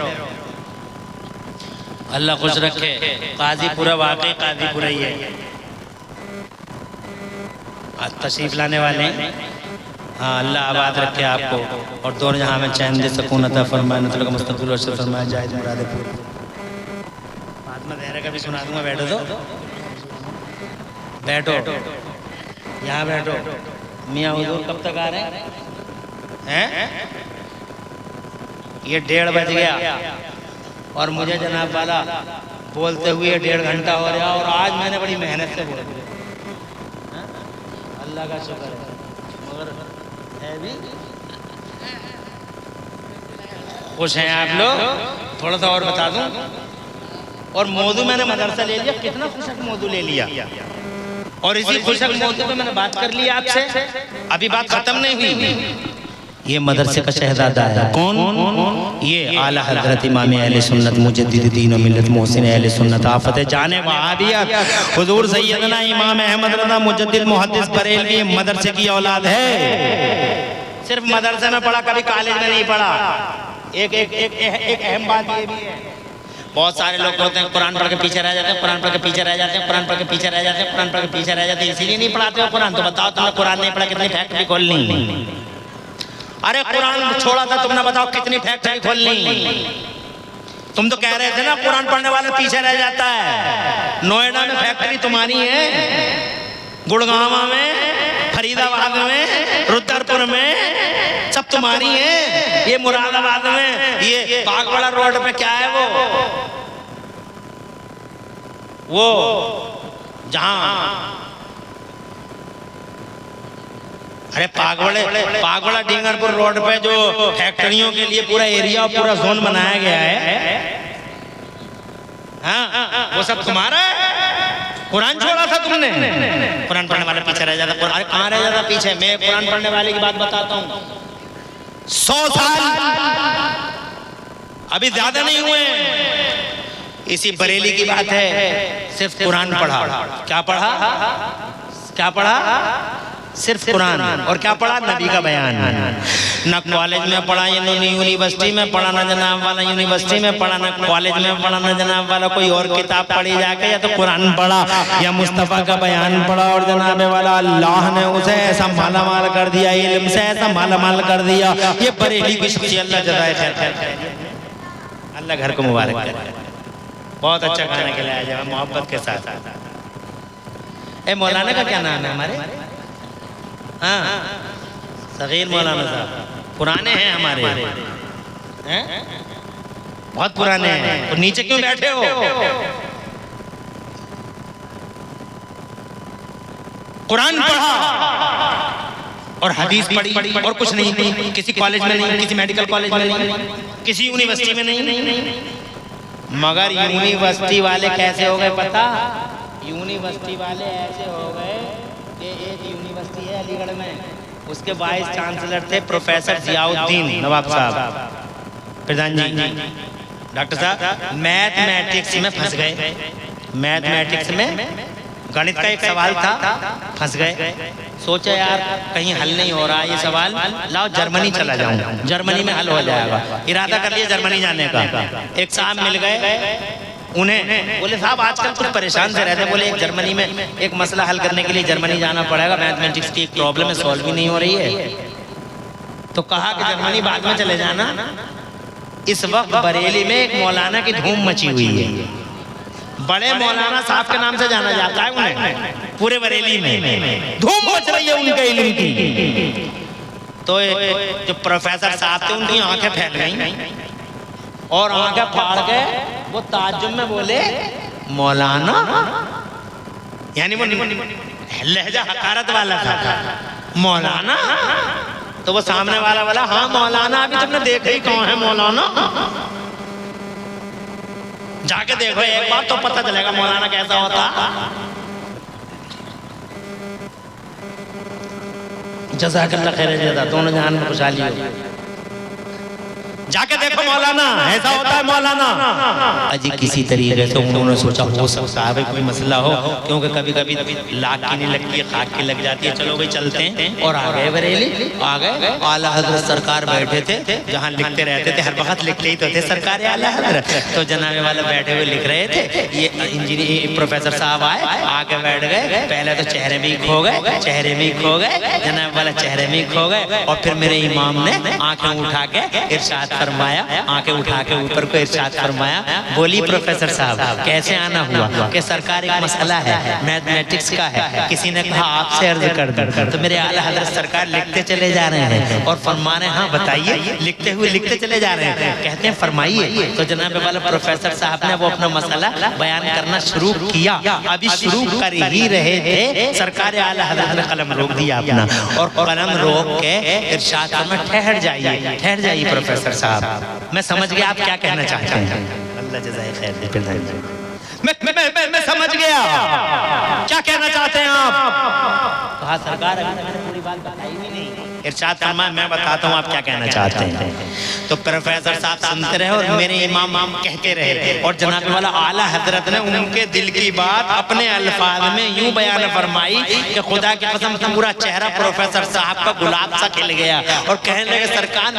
अल्लाह खुश रखे। काजीपुरा वाकई काजीपुरा ही है, तशरीफ लाने वाले। हाँ, अल्लाह आबाद रखे आपको और दोनों जहाँ में चैन दे सुकून अता फरमाए, नस्ल का मुस्तक़बिल रोशन फरमाए, जायज़ मुरादे पूरी। फातिमा ज़हरा का भी सुना दूंगा, बैठो तो बैठो, यहाँ बैठो। मियाँ हुजूर कब तक आ रहे हैं? ये 1:30 बज गया और मुझे जनाब वाला बोलते हुए 1.5 घंटा हो गया और आज मैंने बड़ी मेहनत से बोला। अल्लाह का शुक्र है, मगर है भी खुश हैं आप लोग? थोड़ा सा और बता दूं। और मौजू मैंने मदरसा ले लिया, कितना खुशक मौजू ले लिया, और इसी खुशक मौजू पे मैंने बात कर ली आपसे। अभी बात खत्म नहीं हुई। ये मदरसे का शहजादा है कौन? ये आला हजरत इमाम अहले सुन्नत मुजद्दिद दीन व मिल्लत मोहसिन अहले सुन्नत आफत जाने वहाबियत हुजूर सैयदना इमाम अहमद रज़ा मुजद्दिद मुहद्दिस बरेलवी मदरसे की औलाद है। सिर्फ मदरसे में पढ़ा, कभी कॉलेज में नहीं पढ़ा। एक अहम बात ये भी है, बहुत सारे लोग होते हैं कुरान पढ़ के पीछे रह जाते हैं, कुरान पढ़ के पीछे रह जाते हैं, कुरान पढ़ के पीछे रह जाते हैं, कुरान पढ़ के पीछे रह जाते हैं, इसीलिए नहीं पढ़ाते हो कुरान। तो बताओ, तुमने कुरान नहीं पढ़ा, कितनी फैक्ट्री खोलनी? अरे कुरान छोड़ा था तुमने, बताओ कितनी फैक्ट्री खोलनी? तुम तो कह रहे थे ना कुरान पढ़ने वाला पीछे रह जाता है। नोएडा में फैक्ट्री तुम्हारी है, गुड़गांव में, फरीदाबाद में, रुद्रपुर में, सब तुम्हारी है। ये मुरादाबाद में, ये बागवाड़ा रोड पे क्या है वो जहां, अरे पागवाड़ा डिंगरपुर रोड पे जो फैक्ट्रियों के लिए पूरा एरिया और पूरा जोन बनाया गया है, हाँ, वो सब तुम्हारा है। कुरान छोड़ा था तुमने, कुरान पढ़ने वाला पीछे रह जाता। अरे कहाँ रह जाता पीछे? मैं कुरान पढ़ने वाले की बात बताता हूँ। 100 साल अभी ज्यादा नहीं हुए, इसी बरेली की बात है। सिर्फ कुरान पढ़ा। क्या पढ़ा? क्या पढ़ा? सिर्फ कुरान। और क्या पढ़ा? नबी का बयान। ना कॉलेज में पढ़ा, यूनिवर्सिटी में पढ़ा, ना जनाब वाला यूनिवर्सिटी में पढ़ा, ना कॉलेज में पढ़ा, ना जनाब वाला कोई और किताब पढ़ी जाके, या तो कुरान पढ़ा या मुस्तफ़ा का बयान पढ़ा। और जनाब वाला अल्लाह ने उसे ऐसा माला माल कर दिया, इल्म से ऐसा माला माल कर दिया। ये बरेली की शख्सियत, अल्लाह जज़ाए खैर, अल्लाह घर को मुबारक करे। बहुत अच्छा खाना खिलाया जाए मोहब्बत के साथ। ए मौलाना का क्या नाम है हमारे? हाँ, सगीर मौलाना साहब पुराने हैं हमारे, हैं? बहुत पुराने हैं। तो नीचे क्यों बैठे हो? कुरान पढ़ा और हदीस पढ़ी और कुछ नहीं, किसी कॉलेज में नहीं, किसी मेडिकल कॉलेज में नहीं, किसी यूनिवर्सिटी में नहीं। मगर यूनिवर्सिटी वाले कैसे हो गए पता? यूनिवर्सिटी वाले ऐसे हो गए कि एक यूनिवर्सिटी है अलीगढ़ में, उसके वाइस चांसलर थे प्रोफेसर जियाउद्दीन नवाब साहब प्रधान जी, डॉक्टर साहब मैथमेटिक्स में फंस गए। मैथमेटिक्स में गणित का एक सवाल था, फंस गए। सोचा यार कहीं हल नहीं हो रहा ये सवाल, लाओ जर्मनी चला जाऊं, जर्मनी में हल हो जाएगा। इरादा कर लिया जर्मनी जाने का। एक साहब मिल गए उन्हें, बोले साहब आजकल कुछ परेशान से रहते, बोले एक जर्मनी में एक मसला हल करने के लिए जर्मनी जाना पड़ेगा, मैथमेटिक्स की एक प्रॉब्लम है, सॉल्व भी नहीं हो रही है। तो कहा कि जर्मनी बाद में चले जाना। इस वक्त बरेली में एक मौलाना की धूम मची हुई है, बड़े मौलाना साहब के नाम से जाना जाता है उन्हें, पूरे बरेली में धूम मच रही है उनके इल्म की। तो जो प्रोफेसर साहब थे उनकी आंखें फैल गई और आंखें फाड़ के वो ताज्जुब में बोले मौलाना, यानी वो लहजा हकारत वाला था, मौलाना। तो वो सामने वाला बोला हाँ मौलाना, अभी तुमने देखा ही कौन है मौलाना, जाके देखो एक बार तो पता चलेगा मौलाना कैसा होता। जज़ाकल्लाह खैर ज़्यादा, दोनों जहान में खुशहाली हो। जाके देखो मौलाना ऐसा होता है मौलाना। अजी किसी तरीके से उन्होंने सोचा हो सकता है कोई मसला हो, क्योंकि कभी कभी लाख की नहीं लगती है, खाक की लग जाती है। चलो भाई चलते हैं। और आ गए बरेली, आ गए। आला हजरत सरकार बैठे थे, जहाँ लिखते रहते थे, हर वक्त लिखते ही तो थे सरकार आला हजरत। तो जनाबे वाले बैठे हुए लिख रहे थे। ये इंजीनियर प्रोफेसर साहब आए, आके बैठ गए। पहले तो चेहरे में ही खो गए, चेहरे में ही खो गए, जनाब वाला चेहरे में ही खो गए। और फिर मेरे इमाम ने आंखें उठा के इरशाद फरमाया, आंखें उठा के ऊपर को इरशाद फरमाया, बोली प्रोफेसर साहब कैसे आना हुआ? कि सरकार एक मसला है मैथमेटिक्स का है, किसी ने कहा आपसे अर्ज कर दूं। तो मेरे आला हजरत सरकार लिखते चले जा रहे हैं और फरमा रहे हैं हाँ बताइए, लिखते हुए लिखते चले जा रहे हैं। कहते हैं फरमाइए। तो जनाब वाला प्रोफेसर साहब ने वो अपना मसला बयान करना शुरू किया। अभी शुरू कर ही रहे थे, सरकार आला हजरत ने कलम रोक दिया अपना, और कलम रोक के इरशाद में ठहर जाइए प्रोफेसर साहब, मैं समझ गया आप क्या कहना चाहते हैं। अल्लाह जज़ाए खैर दे। मैं समझ गया क्या कहना चाहते हैं आप। कहा सरकार अभी मैंने पूरी बात बताई भी नहीं। इरशाद फरमाया मैं बताता हूँ आप क्या कहना चाहते हैं। तो प्रोफेसर साहब सुनते रहे और मेरे इमाम कहते रहे। और जनाब वाला आला हजरत ने उनके दिल की बात अपने अल्फाज में यूं बयान फरमाई कि खुदा की कसम पूरा चेहरा प्रोफेसर साहब का गुलाब सा खिल गया। और कहने लगे सरकार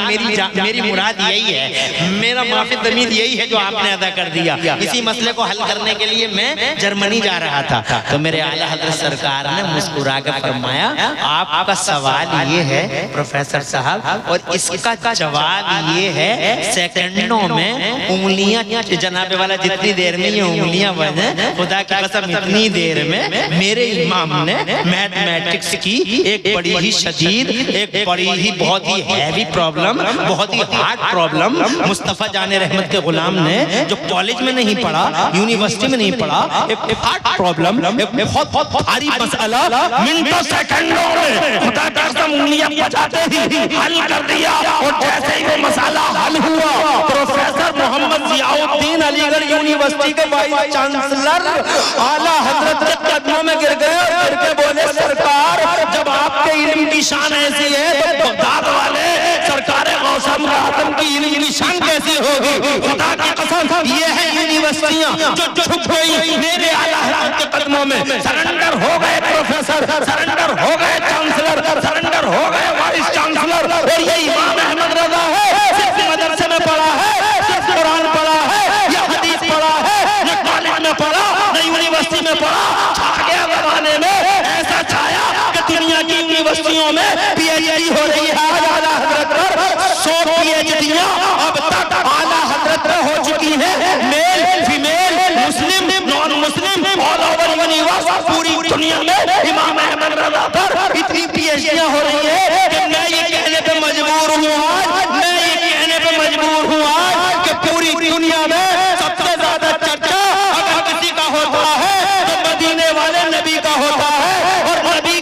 मेरी मुराद यही है, मेरा माफी तमीद यही है जो आपने अदा कर दिया। इसी मसले को हल करने के लिए मैं जर्मनी जा रहा था। तो मेरे आला हजरत सरकार ने मुस्कुरा कर फरमाया आपका सवाल ये है प्रोफेसर साहब, और इसका जवाब ये है सेकंडों में उंगलियां, जनाबे वाला जितनी देर में ये उंगलियां बने, खुदा की कसम इतनी देर में मेरे इमाम ने मैथमेटिक्स की एक बड़ी ही शदीद, एक बड़ी ही बहुत ही हैवी प्रॉब्लम, बहुत ही हार्ड प्रॉब्लम मुस्तफा जाने रहमत के गुलाम ने जो कॉलेज में नहीं पढ़ा, यूनिवर्सिटी में नहीं पढ़ा, एक हार्ड प्रॉब्लम, एक बहुत भारी मसला मिनटों सेकंडों में खुदा की कसम उंगलियां बजाते ही हल कर दिया। और जैसे ही वो मसला हल हुआ, प्रोफेसर मोहम्मद जियाउद्दीन अलीगढ़ यूनिवर्सिटी के वाइस चांसलर आला हजरत के कदमों में गिर गए और गिर के बोले सरकार जब आपके इल्म की शान ऐसी है तो बगदाद वाले सरकार गौसम आदम की इल्म की शान कैसी होगी? खुदा की कसम ये है यूनिवर्सिटियां जो झुक गई मेरे आला हजरत के कदमों में, सरेंडर हो गए प्रोफेसर, सरेंडर हो गए चांसलर, सरेंडर हो गए वाइस चांसलर। और ये इमाम अहमद रजा है, सिर्फ मदरसे में पढ़ा है, सिर्फ कुरान पढ़ा है, या हदीस पढ़ा है, या कॉलेज में पढ़ा, न यूनिवर्सिटी में पढ़ा। छा गया जमाने में, ऐसा छाया कि दुनिया की यूनिवर्सिटियों में पीएचडी हो रही है। आला हजरत पर 100 पीएचडियां अब तक आला हजरत पर हो चुकी है। Male female Muslim non Muslim all over universe पूरी दुनिया में इमाम अहमद रजा पर इतनी पीएचडियां हो रही है कि मैं ये कहने पे मजबूर हूँ आज, मैं ये कहने पे मजबूर हूँ आज कि पूरी दुनिया में सबसे ज्यादा चर्चा अगर किसी का होता है तो मदीने वाले नबी का होता है। और नबी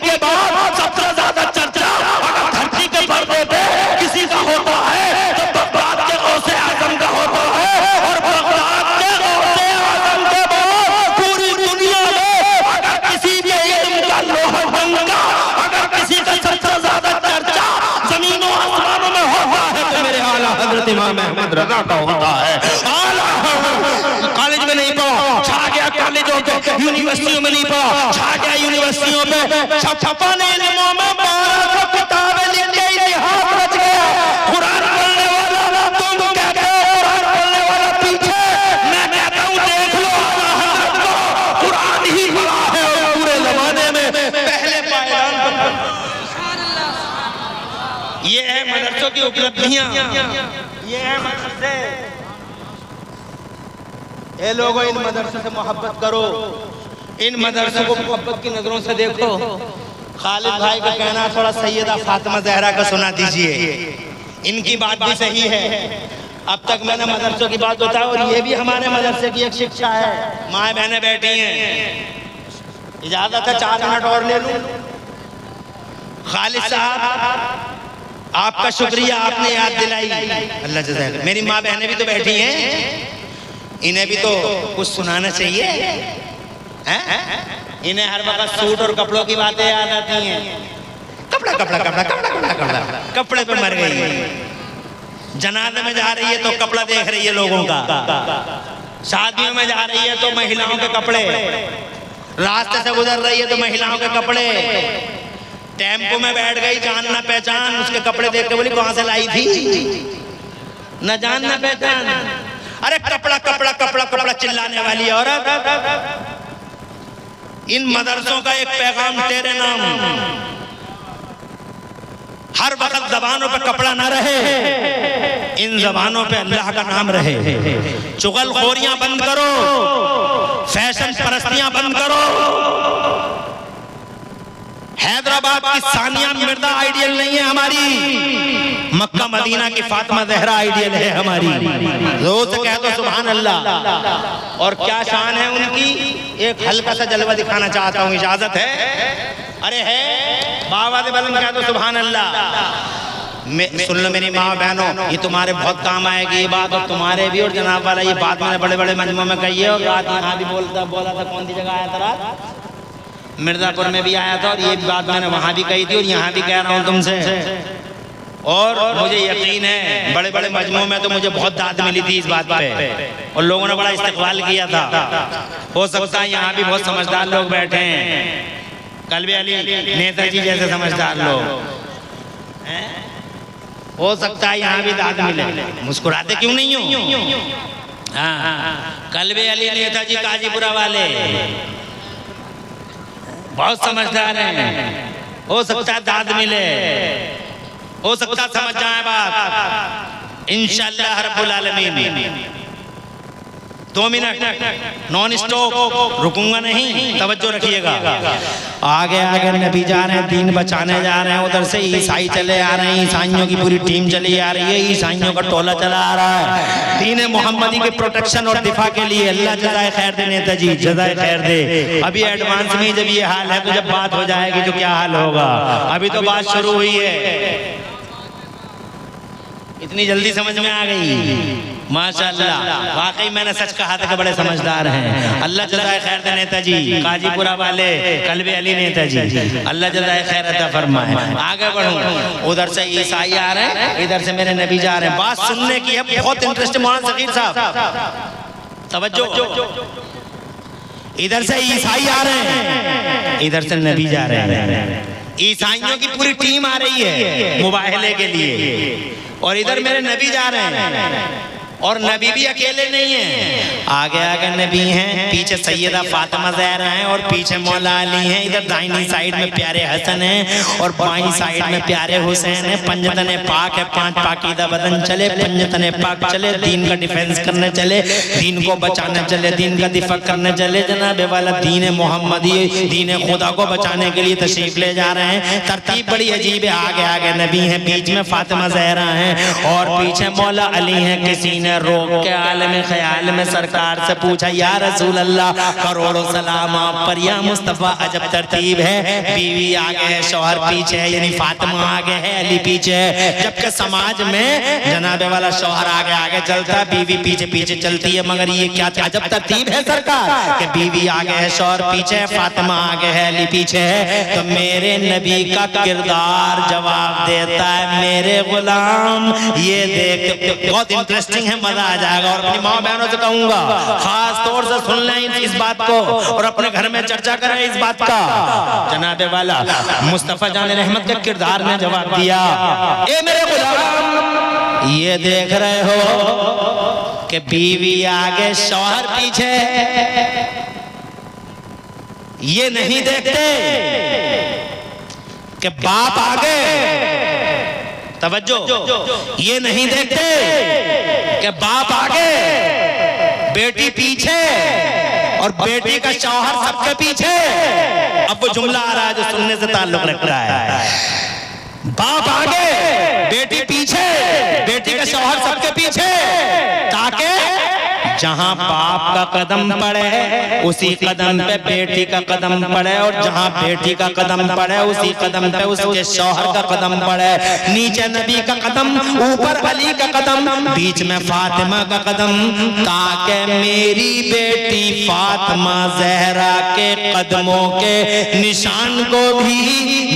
रजा का होता है। कॉलेज में नहीं पढ़ा, छा गया कॉलेजों पे, यूनिवर्सिटियों में नहीं पढ़ा, छा गया यूनिवर्सिटियों पे, छप्पन इल्मों में 1200 किताबें लिख के इतिहास रच गया। कुरान बोलने वाला तुम कहते हो, कुरान बोलने वाला पीछे, मैं कहता हूँ देख लो कुरान ही पढ़ा है पूरे जमाने में पहले पायदान पर। ये है मदरसों की उपलब्धियां, ये है मदरसे। ए लोगों, इन मदरसों से मोहब्बत करो, इन मदरसों को मोहब्बत की नजरों से देखो। खालिद भाई का कहना थोड़ा सैयदा फातिमा ज़हरा का सुना दीजिए, इनकी बात भी सही है। अब तक मैंने मदरसों की बात बताई और ये भी हमारे मदरसे की एक शिक्षा है। माँ बहनें बैठी हैं, इजाजत है 4 मिनट और ले लूं? खालिद साहब आपका शुक्रिया, आपने याद दिलाई, अल्लाह जज़ाक। मेरी माँ बहनें भी तो बैठी हैं, इन्हें भी तो कुछ सुनाना चाहिए हैं? इन्हें हर वक्त सूट और कपड़ों की बातें याद आती हैं। कपड़ा कपड़ा कपड़ा कपड़ा कपड़ा कपड़ा, कपड़े पे मर गई। जनाजे में जा रही है तो कपड़ा देख रही है लोगों का, शादियों में जा रही है तो महिलाओं के कपड़े, रास्ते से गुजर रही है तो महिलाओं के कपड़े, टेम्पो में बैठ गई, जान ना पहचान, उसके कपड़े देख के बोली कहां से लाई थी, न जान ना पहचान। अरे कपड़ा कपड़ा कपड़ा कपड़ा चिल्लाने वाली औरत। इन मदरसों का एक पैगाम तेरे नाम, हर वक्त जबानों पे कपड़ा ना रहे, इन जबानों पे अल्लाह का नाम रहे। चुगलखोरियां बंद करो, फैशन परस्तियां बंद करो। हैदराबाद की सानिया मिर्जा आइडियल नहीं है हमारी, मक्का मदीना की फातिमा ज़हरा आइडियल है हमारी। रोज से कह दो सुभान अल्लाह। और क्या शान है उनकी, एक हल्का सा जलवा दिखाना चाहता हूँ, इजाजत है? अरे है, बाबा दे बलन कह दो सुभान अल्लाह। सुन लो मेरी माँ बहनों, ये तुम्हारे बहुत काम आएगी ये बात, और तुम्हारे भी, और जनाब वाला ये बात मैंने बड़े बड़े मंजमों में कही है, और रात यहाँ भी बोला था। कौन सी जगह आया था रात? मिर्जापुर में भी आया था, और ये बात मैंने वहां भी कही थी और यहाँ भी कह रहा हूँ तुमसे। और मुझे यकीन है बड़े बड़े मजमों में तो मुझे बहुत दाद मिली थी इस बात पे, और लोगों ने बड़ा इस्तकबाल किया था। हो सकता है यहाँ भी बहुत समझदार लोग बैठे हैं, कल्बे अली नेताजी जैसे समझदार लोग, हो सकता है यहाँ भी दाद मिले। मुस्कुराते क्यों नहीं हो? हाँ, कल्बे अली नेताजी काजीपुरा वाले बहुत समझदार हैं, हो सकता है दाद मिले, हो सकता है समझ जाए बात इंशाअल्लाह रब्बुल आलमीन। 2 मिनट नॉन स्टॉप, रुकूंगा नहीं, तवज्जो रखिएगा। आगे आगे नबी जा रहे हैं, दीन बचाने जा रहे हैं, उधर से ईसाई चले आ रहे हैं, ईसाइयों की पूरी टीम चली आ रही है, ईसाइयों का टोला चला आ रहा है दीन मोहम्मदी के प्रोटेक्शन और दिफा के लिए। अल्लाह जज़ाए खैर दे नेताजी, जज़ाए खैर दे। अभी एडवांस में जब ये हाल है तो जब बात हो जाएगी तो क्या हाल होगा? अभी तो बात शुरू हुई है, इतनी जल्दी समझ में आ गई। माशाअल्लाह, वाकई मैंने सच कहा था कि बड़े समझदार हैं। अल्लाह जज़ाए खैर दे नेताजी, काजीपुरा वाले कल्बे अली नेताजी, अल्लाह जज़ाए खैर अता फरमाए। आगे बढ़ूं, उधर से ईसाई आ रहे हैं, इधर से मेरे नबी जा रहे हैं। बात सुनने की है, बहुत इंटरेस्ट। मौलाना ज़कीर साहब तवज्जो, इधर से ईसाई आ रहे हैं, इधर से नबी जा रहे हैं। ईसाइयों की पूरी टीम आ रही है मुबाहले के लिए, और इधर मेरे नबी जा रहे हैं। और नबी भी अकेले नहीं है, आगे आगे नबी हैं, पीछे सैयदा फातिमा ज़हरा हैं, और पीछे मौला अली हैं। इधर दाहिनी साइड में प्यारे हसन हैं, और बाईं साइड में प्यारे हुसैन हैं। पंजतने पाक है, 5 पाकीदा बदन चले, पंजतने पाक चले, दीन का डिफेंस करने चले, दीन को बचाने चले, दीन का दिफा करने चले। जनाब वाला दीन मोहम्मदी, दीन खुदा को बचाने के लिए तशरीफ ले जा रहे हैं। तरतीब बड़ी अजीब है, आगे आगे नबी हैं, बीच में फातिमा ज़हरा हैं, और पीछे मौला अली हैं के सीने ने रोक के आलम ख्याल में सरकार से पूछा, या रसूल अल्लाह, करोड़ों सलाम आप पर या मुस्तफ़ा, अजब तरतीब है, बीवी आगे है, शौहर पीछे है, यानी फातिमा आगे है, अली पीछे है। जबकि समाज में जनाबे वाला शौहर आगे आगे चलता है, बीवी पीछे पीछे चलती है। मगर ये क्या अजब तरतीब है सरकार कि बीवी आगे है, शौहर पीछे है, फातिमा आगे है, अली पीछे है। तो मेरे नबी का किरदार जवाब देता है, मेरे गुलाम ये देख, बहुत इंटरेस्टिंग है, मजा आ जाएगा। और अपनी माँ बहनों से कहूंगा खास तौर से सुन लें इस बात को और अपने घर में चर्चा करें इस बात का। जनाबे वाला मुस्तफा जान रहमत के किरदार ने जवाब दिया, ए मेरे गुलाम, ये देख रहे हो कि बीवी आगे शौहर पीछे, ये नहीं देखते कि बाप आगे, तवज्जो, ये नहीं देखते कि बाप आगे बेटी पीछे और बेटी का शौहर सबके पीछे। अब वो जुमला आ रहा है जो सुनने से ताल्लुक रख रहा है। बाप आगे बेटी पीछे, बेटी का शौहर सबके पीछे, ताकि जहां बाप का कदम पड़े उसी कदम पे बेटी का कदम पड़े, और जहां बेटी का कदम पड़े उसी कदम पे उसके शौहर का कदम पड़े। नीचे नबी का कदम, ऊपर अली का कदम, बीच में फातिमा का कदम, ताकि मेरी बेटी फातिमा जहरा के कदमों के निशान को भी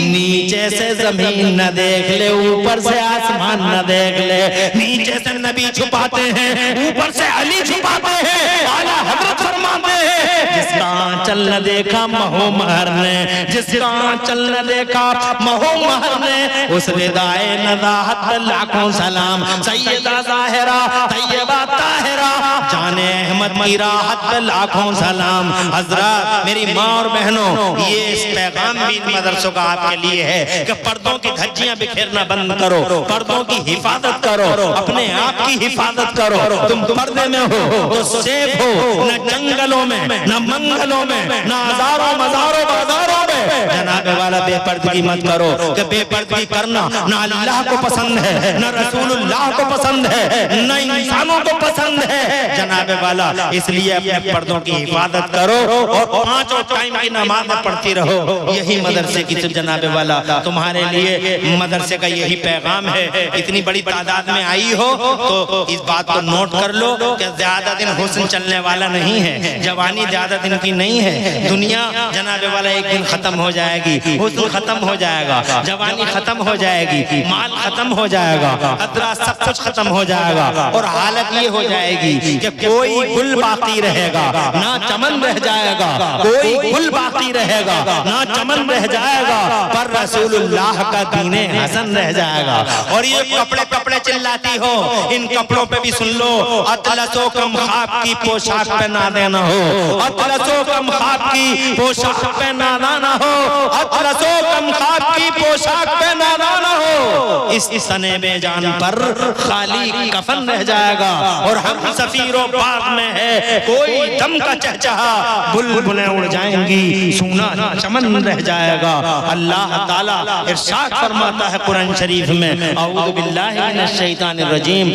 नीचे से जमीन न देख ले, ऊपर से आसमान न देख ले। नीचे से नबी छुपाते हैं, ऊपर से अली छुपाते हैं। आला हज़रत फरमाते हैं, जिसका आंचल न देखा महो महर ने, जिसका आंचल न देखा महो महर ने, उस रिदाए नज़ाहत पे लाखों सलाम। सैयदा ज़ाहिरा तैयबा ताहिरा जाने अहमद की राहत पे लाखों सलाम। हजरत मेरी माँ और बहनों, ये इस पैगाम भी मदरसों का आपके लिए है कि पर्दों की धज्जियां बिखेरना बंद करो, पर्दों की हिफाजत करो, अपने आप की हिफाजत करो। तुम पर्दे में हो तो सेफ हो, न जंगलों में, न मंगलों में, न हजारों मजारों बाजारों में। जनाबे वाला बेपर्दगी मत करो कि बेपर्दगी करना न अल्लाह को पसंद है, न रसूलुल्लाह को पसंद है, न इंसानों को पसंद है। जनाबे वाला इसलिए अपने पर्दों की हिफाजत करो और पांचों टाइम की नमाज पढ़ती रहो। यही मदरसे की जनाबे वाला तुम्हारे लिए मदरसे का यही पैगाम है। इतनी बड़ी तादाद में आई हो तो इस बात को नोट कर लो कि ज्यादा दिन हुस्न चलने वाला नहीं है, जवानी ज्यादा दिन की नहीं है। दुनिया जनाबे वाला एक दिन खत्म हो जाएगी, हुस्न खत्म हो जाएगा, जवानी खत्म हो जाएगी, माल खत्म हो जाएगा, अदरा सब कुछ खत्म हो जाएगा। और हालत ये हो जाएगी कि कोई गुल बाकी रहेगा ना चमन रह जाएगा, कोई गुल बाकी रहेगा ना चमन रह जाएगा, पर रसूलुल्लाह का दीने हसन रह जाएगा। और ये कपड़े कपड़े चिल्लाती हो, इन कपड़ों पे भी सुन लो, अतलसो कम खाब की पोशाक पे ना देना हो, अतलसो कम खाब की पोशाक पे ना दाना हो, अतलसो कम खाब की पोशाक पे ना दाना हो। इस सने बेजान पर खाली कफन रह जाएगा और हम सफीरों बाग में है, कोई दम का चहचहा, बुलबुलें उड़ जाएंगी, सूना चमन रह जाएगा। अल्लाह ताला इरशाद फरमाता है कुरान शरीफ में, औज़ु बिल्लाहि मिनश शैतानिर रजीम,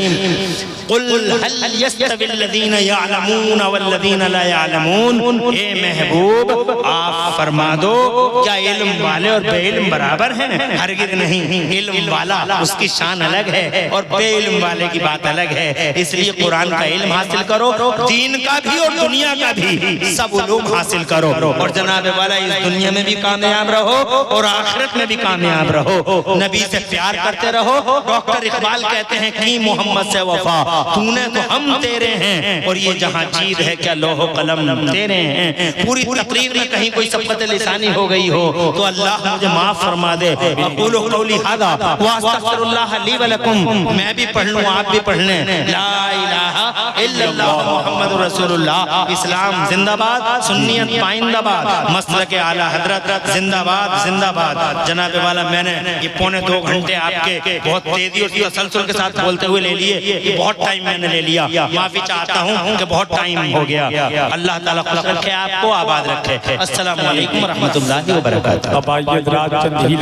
कुल हल यस्तविल लज़ीना यअलमून वल्लज़ीना ला यअलमून। ए महबूब आप फरमा दो, क्या इल्म वाले और बेइल्म बराबर हैं? हरगिज़ नहीं। इल्म वाला उसकी शान अलग है और बेइल्म वाले की बात अलग है। इसलिए कुरान का इल्म हासिल करो, दीन का भी और दुनिया का भी, सब उलूम हासिल करो। और जनाबे वाला इस दुनिया में भी कामयाब रहो और आखिरत में भी कामयाब रहो। नबी से प्यार करते रहो। डॉक्टर इकबाल कहते हैं कि मोहम्मद से वफा, तूने तो हम तेरे हैं, और ये जहां चीज है क्या लोहो कलम तेरे हैं। पूरी तकरीर में कहीं कोई सबकत लिसानी हो गई हो तो अल्लाह मुझे माफ फरमा दे। अक़ूलु क़ौली हाज़ा व अस्तग़फिरुल्लाह ली व लकुम। मैं भी पढ़ लूं, आप भी पढ़ लें। ला इलाहा इल्लल्लाह मुहम्मदुर रसूलुल्लाह। इस्लाम जिंदाबाद, सुन्नियत पाइंदाबाद, मसलक आला हजरत जिंदाबाद जिंदाबाद। जनाबे वाला मैंने ये पौने 2 घंटे आपके बहुत तेजी और तसलसल के साथ बोलते हुए ले लिए, ये बहुत टाइम मैंने ले लिया, माफी चाहता हूँ कि बहुत टाइम हो गया। अल्लाह ताला खुश रखे, आपको आबाद रखे। अस्सलामु अलैकुम व रहमतुल्लाहि व बरकातहू।